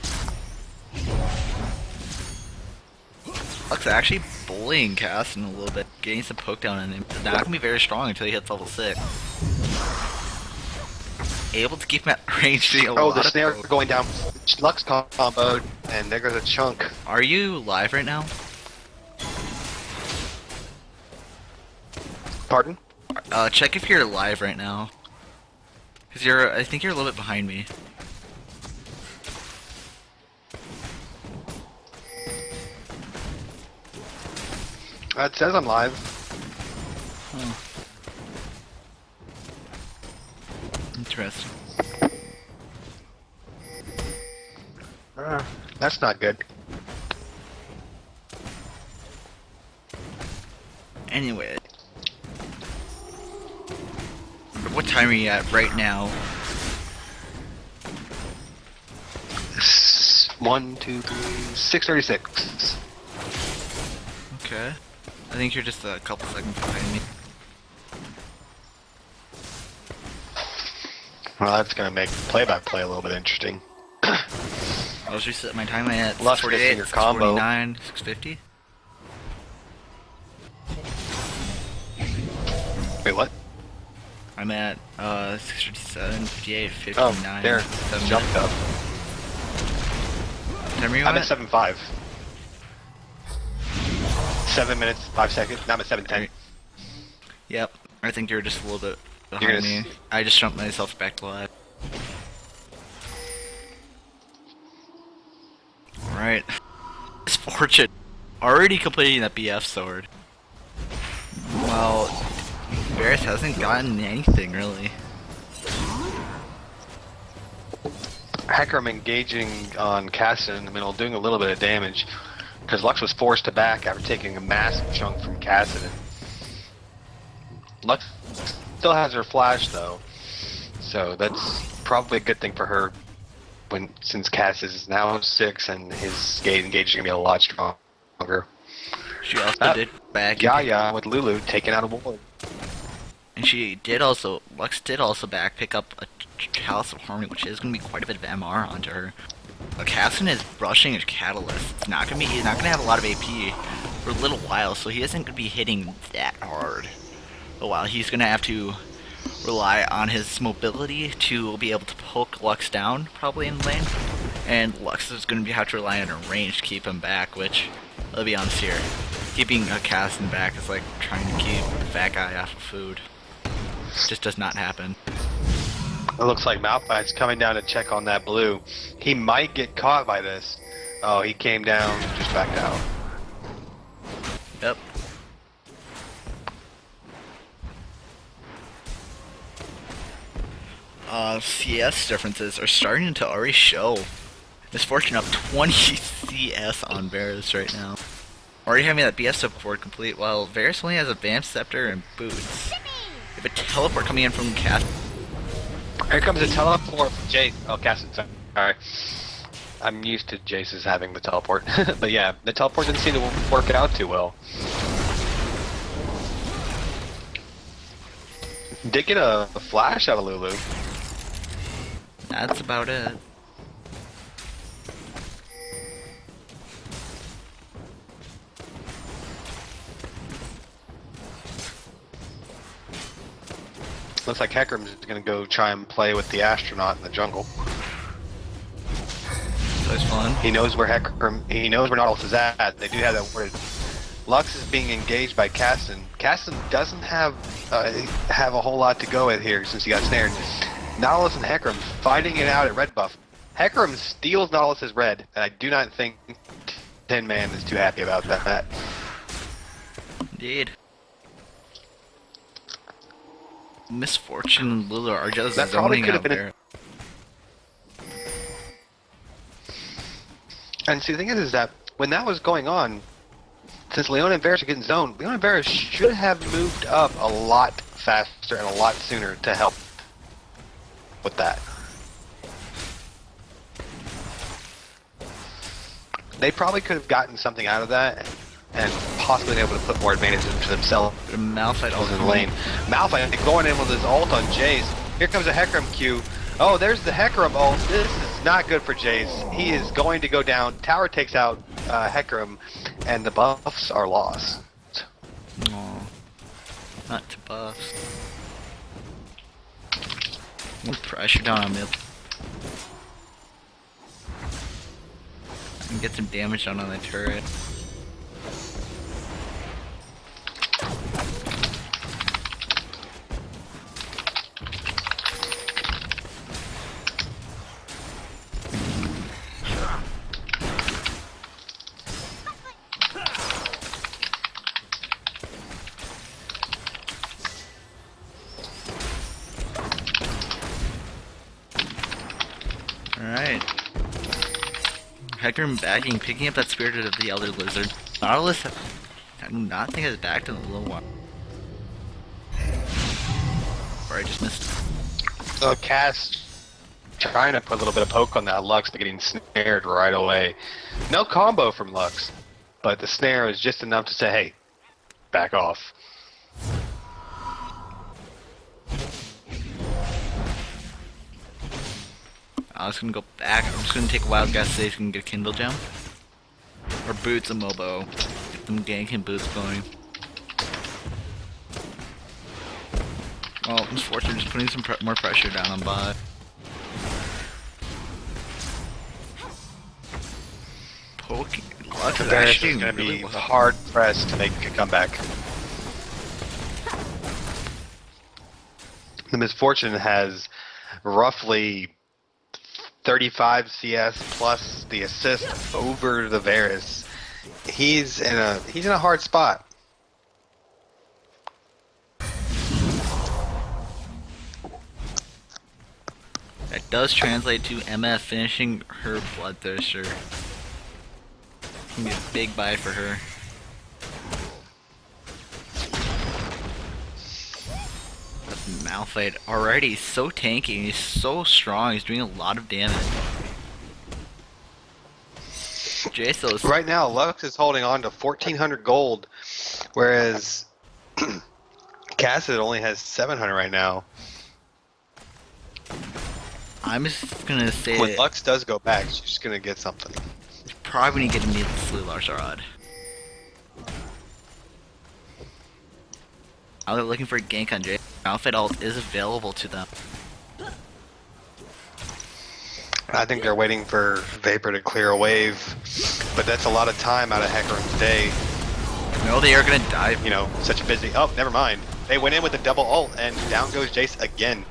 Lux actually bullying Caston a little bit, getting some poke down on him. It's not gonna be very strong until he hits level 6. Able to keep him at range. Oh, the snare going down. Lux comboed, and there goes a chunk. Are you live right now? Pardon? Check if you're live right now. Cause I think you're a little bit behind me. It says I'm live. Oh. Interesting. That's not good. Anyway. What time are you at right now? 1, 2, 3, 6:36. Okay. I think you're just a couple seconds behind me. Well, that's gonna make play-by-play a little bit interesting. I'll just reset my time at Lux 48, missing your combo. 49, 650. Wait, what? I'm at 657, 58, Oh, 59. there. 7 Jumped up. Time are you I'm at? at 7:05. 7 minutes, 5 seconds. Now I'm at 7:10. Yep. I think you're just a little bit You're behind gonna me. I just jumped myself back to live. Alright. Misfortune. Already completing that BF sword. Well, Varus hasn't gotten anything really. Hecarim engaging on Casson in the middle, doing a little bit of damage. Because Lux was forced to back after taking a massive chunk from Casson. Lux still has her flash though, so that's probably a good thing for her. Since Cass is now 6 and his engage is gonna be a lot stronger. She also did back. Yaya with Lulu taking out a ward. And she did also, Lux did also back pick up a Chalice of Harmony, which is going to be quite a bit of MR onto her. Casson is brushing his Catalyst. He's not going to have a lot of AP for a little while, so he isn't going to be hitting that hard. But while he's going to have to rely on his mobility to be able to poke Lux down, probably in lane. And Lux is going to have to rely on her range to keep him back, which, let's be honest here, keeping a Casson back is like trying to keep a fat guy off of food. Just does not happen. It looks like Malphite's coming down to check on that blue. He might get caught by this. Oh, he came down, just backed out. Yep. CS differences are starting to already show. Misfortune up 20 CS on Varus right now. Already having that BS step forward complete, while Varus only has Advanced Scepter and Boots. They have a teleport coming in from Cass. Here comes a teleport from Jace. Oh, Casson, sorry. I'm used to Jace's having the teleport. But yeah, the teleport didn't seem to work out too well. Did get a flash out of Lulu. That's about it. Looks like Hecarim's gonna go try and play with the astronaut in the jungle. So it's fun. He knows where he knows where Nautilus is at. They do have that worded. Lux is being engaged by Casson. Casson doesn't have a whole lot to go at here since he got snared. Nautilus and Hecarim fighting it out at red buff. Hecarim steals Nautilus's red, and I do not think Tin Man is too happy about that. Indeed. Misfortune and Lulu are just That probably zoning could have out been there. And see, the thing is that when that was going on, since Leon and Varus are getting zoned, Leon and Varus should have moved up a lot faster and a lot sooner to help with that. They probably could have gotten something out of that and possibly been able to put more advantages to themselves The Malphite in the lane. Malphite going in with his ult on Jace. Here comes a Hecarim Q. Oh, there's the Hecarim ult. This is not good for Jace. He is going to go down. Tower takes out Hecarim, and the buffs are lost. Aw. Not to buffs. More pressure down on mid. I can get some damage done on the turret. Alright. Hecarim backing, picking up that Spirit of the Elder Lizard. Nautilus, I do not think has backed in a little while. Or I just missed. So Cass trying to put a little bit of poke on that Lux, but getting snared right away. No combo from Lux, but the snare was just enough to say, hey, back off. I was gonna go back. I'm just gonna take a wild guess so they can get a Kindle Gem. Or Boots a Mobo. Get them ganking Boots going. Well, Misfortune just putting some more pressure down on bot. Poking. Lux is Varus actually is going to really be well. hard pressed to make a comeback. The Misfortune has roughly 35 CS plus the assist over the Varus. He's in a hard spot. That does translate to MF finishing her Bloodthirster. Gonna be a big buy for her. Malphite already so tanky, he's so strong, he's doing a lot of damage. Jasos. Right now, Lux is holding on to 1,400 gold, whereas Cassidy only has 700 right now. I'm just gonna say When Lux does go back, she's gonna get something. probably gonna get a need the Slular's Rod. Now they're looking for a gank on Jay. Malphite ult is available to them. I think they're waiting for Vapor to clear a wave, but that's a lot of time out of Hecarim's day. No, they are gonna dive. You know, such a busy. Oh, never mind. They went in with a double ult, and down goes Jace again.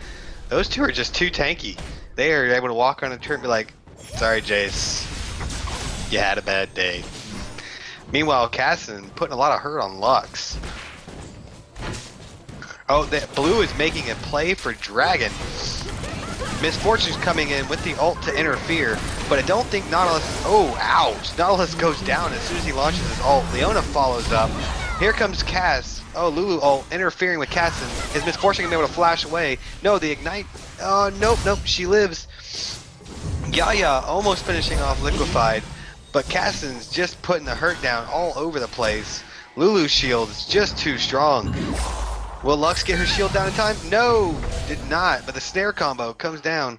Those two are just too tanky. They are able to walk on a turret and be like, "Sorry, Jace, you had a bad day." Meanwhile, Cassin putting a lot of hurt on Lux. Oh, Blue is making a play for Dragon. Misfortune's coming in with the ult to interfere, but I don't think Nautilus... Oh, ouch! Nautilus goes down as soon as he launches his ult. Leona follows up. Here comes Cass. Oh, Lulu ult interfering with Cassin. Is Misfortune gonna be able to flash away? No, the ignite... Oh, nope, she lives. Yaya almost finishing off Liquefied, but Cassin's just putting the hurt down all over the place. Lulu's shield is just too strong. Will Lux get her shield down in time? No, did not, but the snare combo comes down,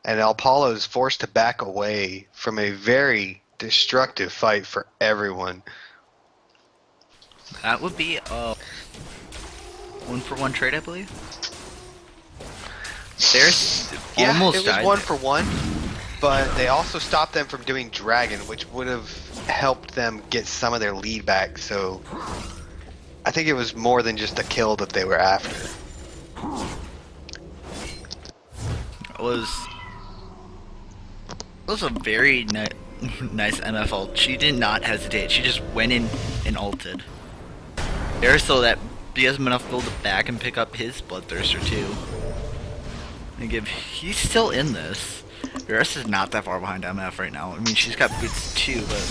and Apollo's forced to back away from a very destructive fight for everyone. That would be a 1-for-1 trade, I believe. There's Yeah, almost it was died. 1-for-1, but they also stopped them from doing Dragon, which would have helped them get some of their lead back, so... I think it was more than just a kill that they were after. It was a very nice MF ult. She did not hesitate. She just went in and ulted. There's so that he has enough gold to back and pick up his Bloodthirster too. And he's still in this. Varus is not that far behind MF right now. I mean, she's got boots too, but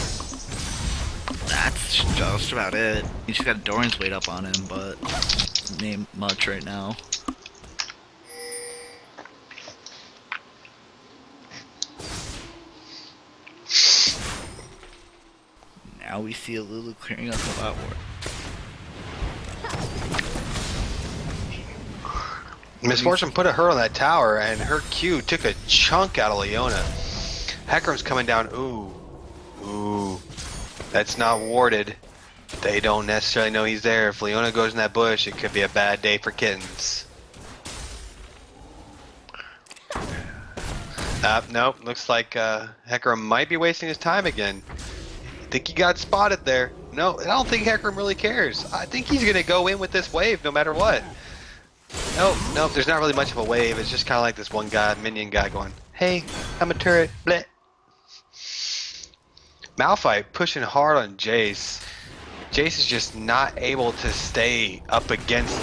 that's just about it. I mean, she's got Dorian's weight up on him, but ain't much right now. Now we see a Lulu clearing up the bot ward. Misfortune put a hurt on that tower, and her Q took a chunk out of Leona. Hecarim's coming down. Ooh. That's not warded. They don't necessarily know he's there. If Leona goes in that bush, it could be a bad day for kittens. Nope. Looks like Hecarim might be wasting his time again. I think he got spotted there. No, I don't think Hecarim really cares. I think he's going to go in with this wave no matter what. Nope, there's not really much of a wave. It's just kind of like this one guy, minion guy going, hey, I'm a turret, bleh. Malphite pushing hard on Jace. Jace is just not able to stay up against,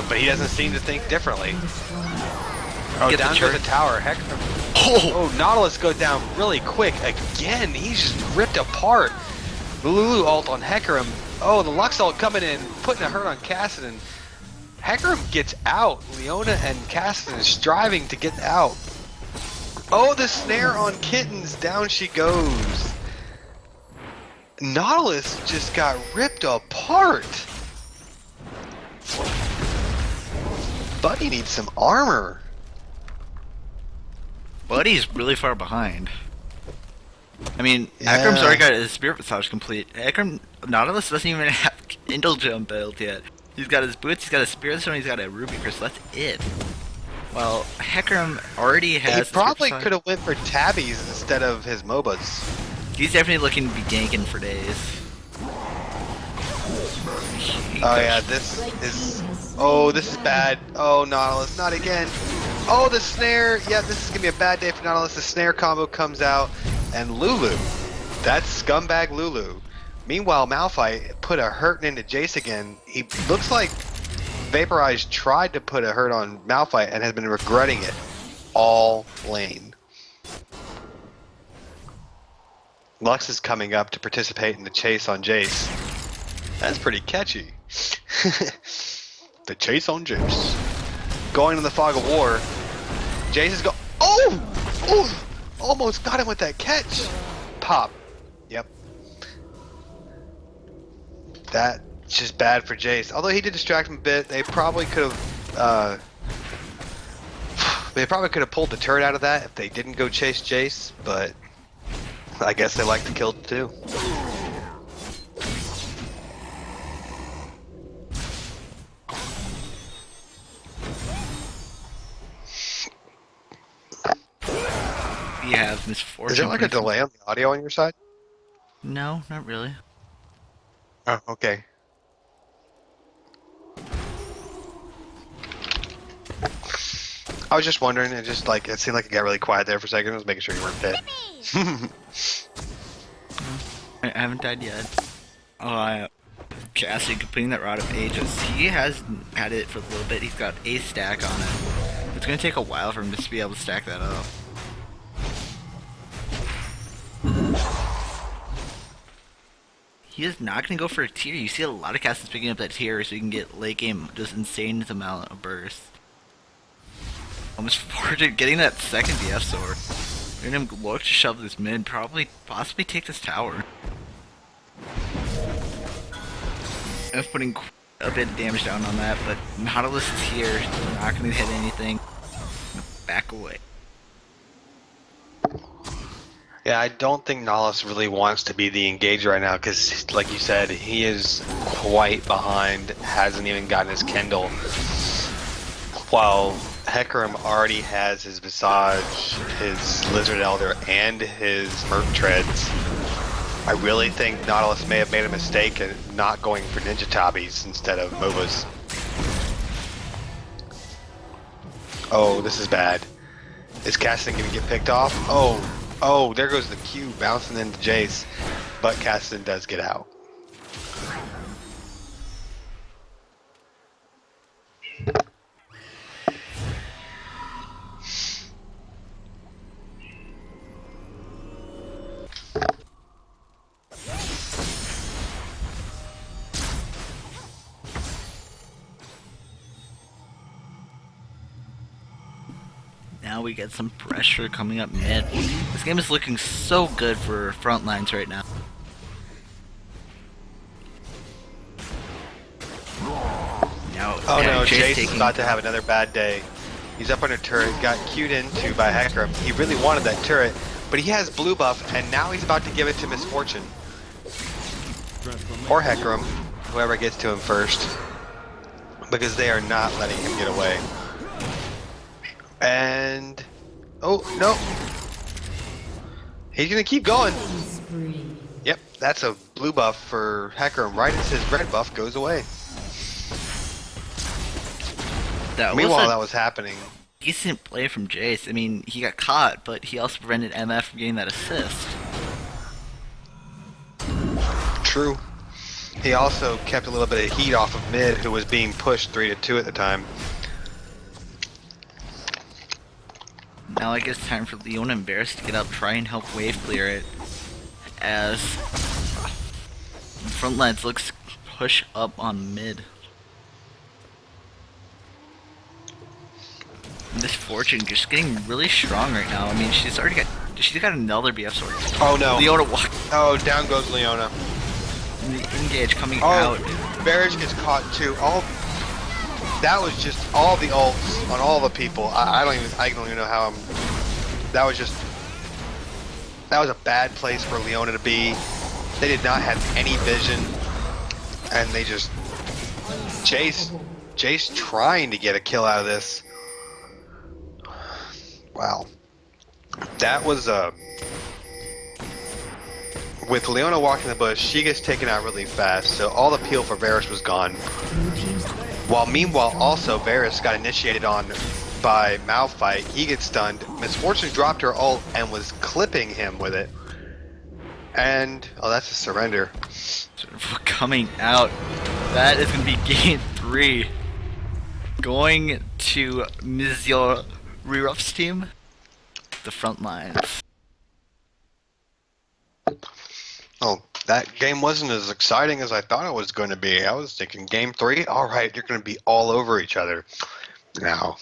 but he doesn't seem to think differently. Oh, down goes the tower. Oh, Nautilus goes down really quick again. He's just ripped apart. Lulu ult on Hecarim. Oh, the Lux ult coming in, putting a hurt on Kassadin. Hecarim gets out. Leona and Kassadin striving to get out. Oh, the snare on Kittens. Down she goes. Nautilus just got ripped apart. Buddy needs some armor. Buddy's really far behind. I mean, Yeah. Hecarim's already got his Spirit Massage complete. Nautilus doesn't even have Indul Jump built yet. He's got his boots, he's got a Spirit Stone, he's got a Ruby Crystal. That's it. Well, Hecarim already has. He probably could have went for tabbies instead of his MOBAs. He's definitely looking to be ganking for days. Oh yeah, this is. Oh, this is bad. Oh, Nautilus, not again. Oh, the snare. Yeah, this is gonna be a bad day for Nautilus. The snare combo comes out, and Lulu. That's scumbag Lulu. Meanwhile, Malphite put a hurt into Jace again. He looks like Vaporize tried to put a hurt on Malphite and has been regretting it all lane. Lux is coming up to participate in the chase on Jace. That's pretty catchy. The chase on Jace. Going in the fog of war. Jace is Oh! Almost got him with that catch. Pop. Yep. That's just bad for Jace. Although he did distract him a bit, they probably could have pulled the turret out of that if they didn't go chase Jace, but I guess they like to kill too. We have Misfortune. Is there like a delay on the audio on your side? No, not really. Oh, okay. I was just wondering, it seemed like it got really quiet there for a second. I was making sure you weren't dead. I haven't died yet. Cassie completing that Rod of Ages. He has had it for a little bit. He's got a stack on it. It's gonna take a while for him to be able to stack that up. He is not going to go for a tier. You see a lot of casters picking up that tier so you can get late game just insane amount of burst. Almost forward to getting that second DF sword. We're going to look to shove this mid, possibly take this tower. That's putting a bit of damage down on that, but Nautilus is here, not going to hit anything. Back away. Yeah, I don't think Nautilus really wants to be the engager right now because, like you said, he is quite behind, hasn't even gotten his Kindle. While Hecarim already has his Visage, his Lizard Elder, and his Merc Treads. I really think Nautilus may have made a mistake in not going for Ninja Tabis instead of MOBAs. Oh, this is bad. Is Kassadin going to get picked off? Oh, there goes the Q bouncing into Jace, but Kassadin does get out. now we get some pressure coming up mid. This game is looking so good for front lines right now. Now, Oh no, Jace Jace is about to have another bad day. He's up on a turret, got queued into by Hecarim. He really wanted that turret, but he has blue buff, and now he's about to give it to Misfortune. Or Hecarim, whoever gets to him first. Because they are not letting him get away. And... oh, no. He's gonna keep going. Yep, that's a blue buff for Hecarim right as his red buff goes away. Meanwhile, that was happening. Decent play from Jace. I mean, he got caught, but he also prevented MF from getting that assist. True. He also kept a little bit of heat off of mid, who was being pushed 3-2 at the time. Now I guess it's time for Leona and Varus to get up, try and help wave clear it. As front lines looks push up on mid. Misfortune just getting really strong right now. I mean, she's got another BF sword. Oh no. Leona walk. Oh, down goes Leona. And the engage coming Oh, out. Varus gets caught too. That was just all the ults on all the people. I don't even know how that was a bad place for Leona to be. They did not have any vision, and they just Jace trying to get a kill out of this. Wow, that was with Leona walking the bush, she gets taken out really fast, so all the peel for Varus was gone. While meanwhile also Varus got initiated on by Malphite, he gets stunned. Misfortune dropped her ult and was clipping him with it. And oh, that's a surrender. Coming out. That is gonna be game 3. Going to Mizyor Reruff's team. The front lines. Oh, that game wasn't as exciting as I thought it was going to be. I was thinking game 3, all right, you're going to be all over each other. Now,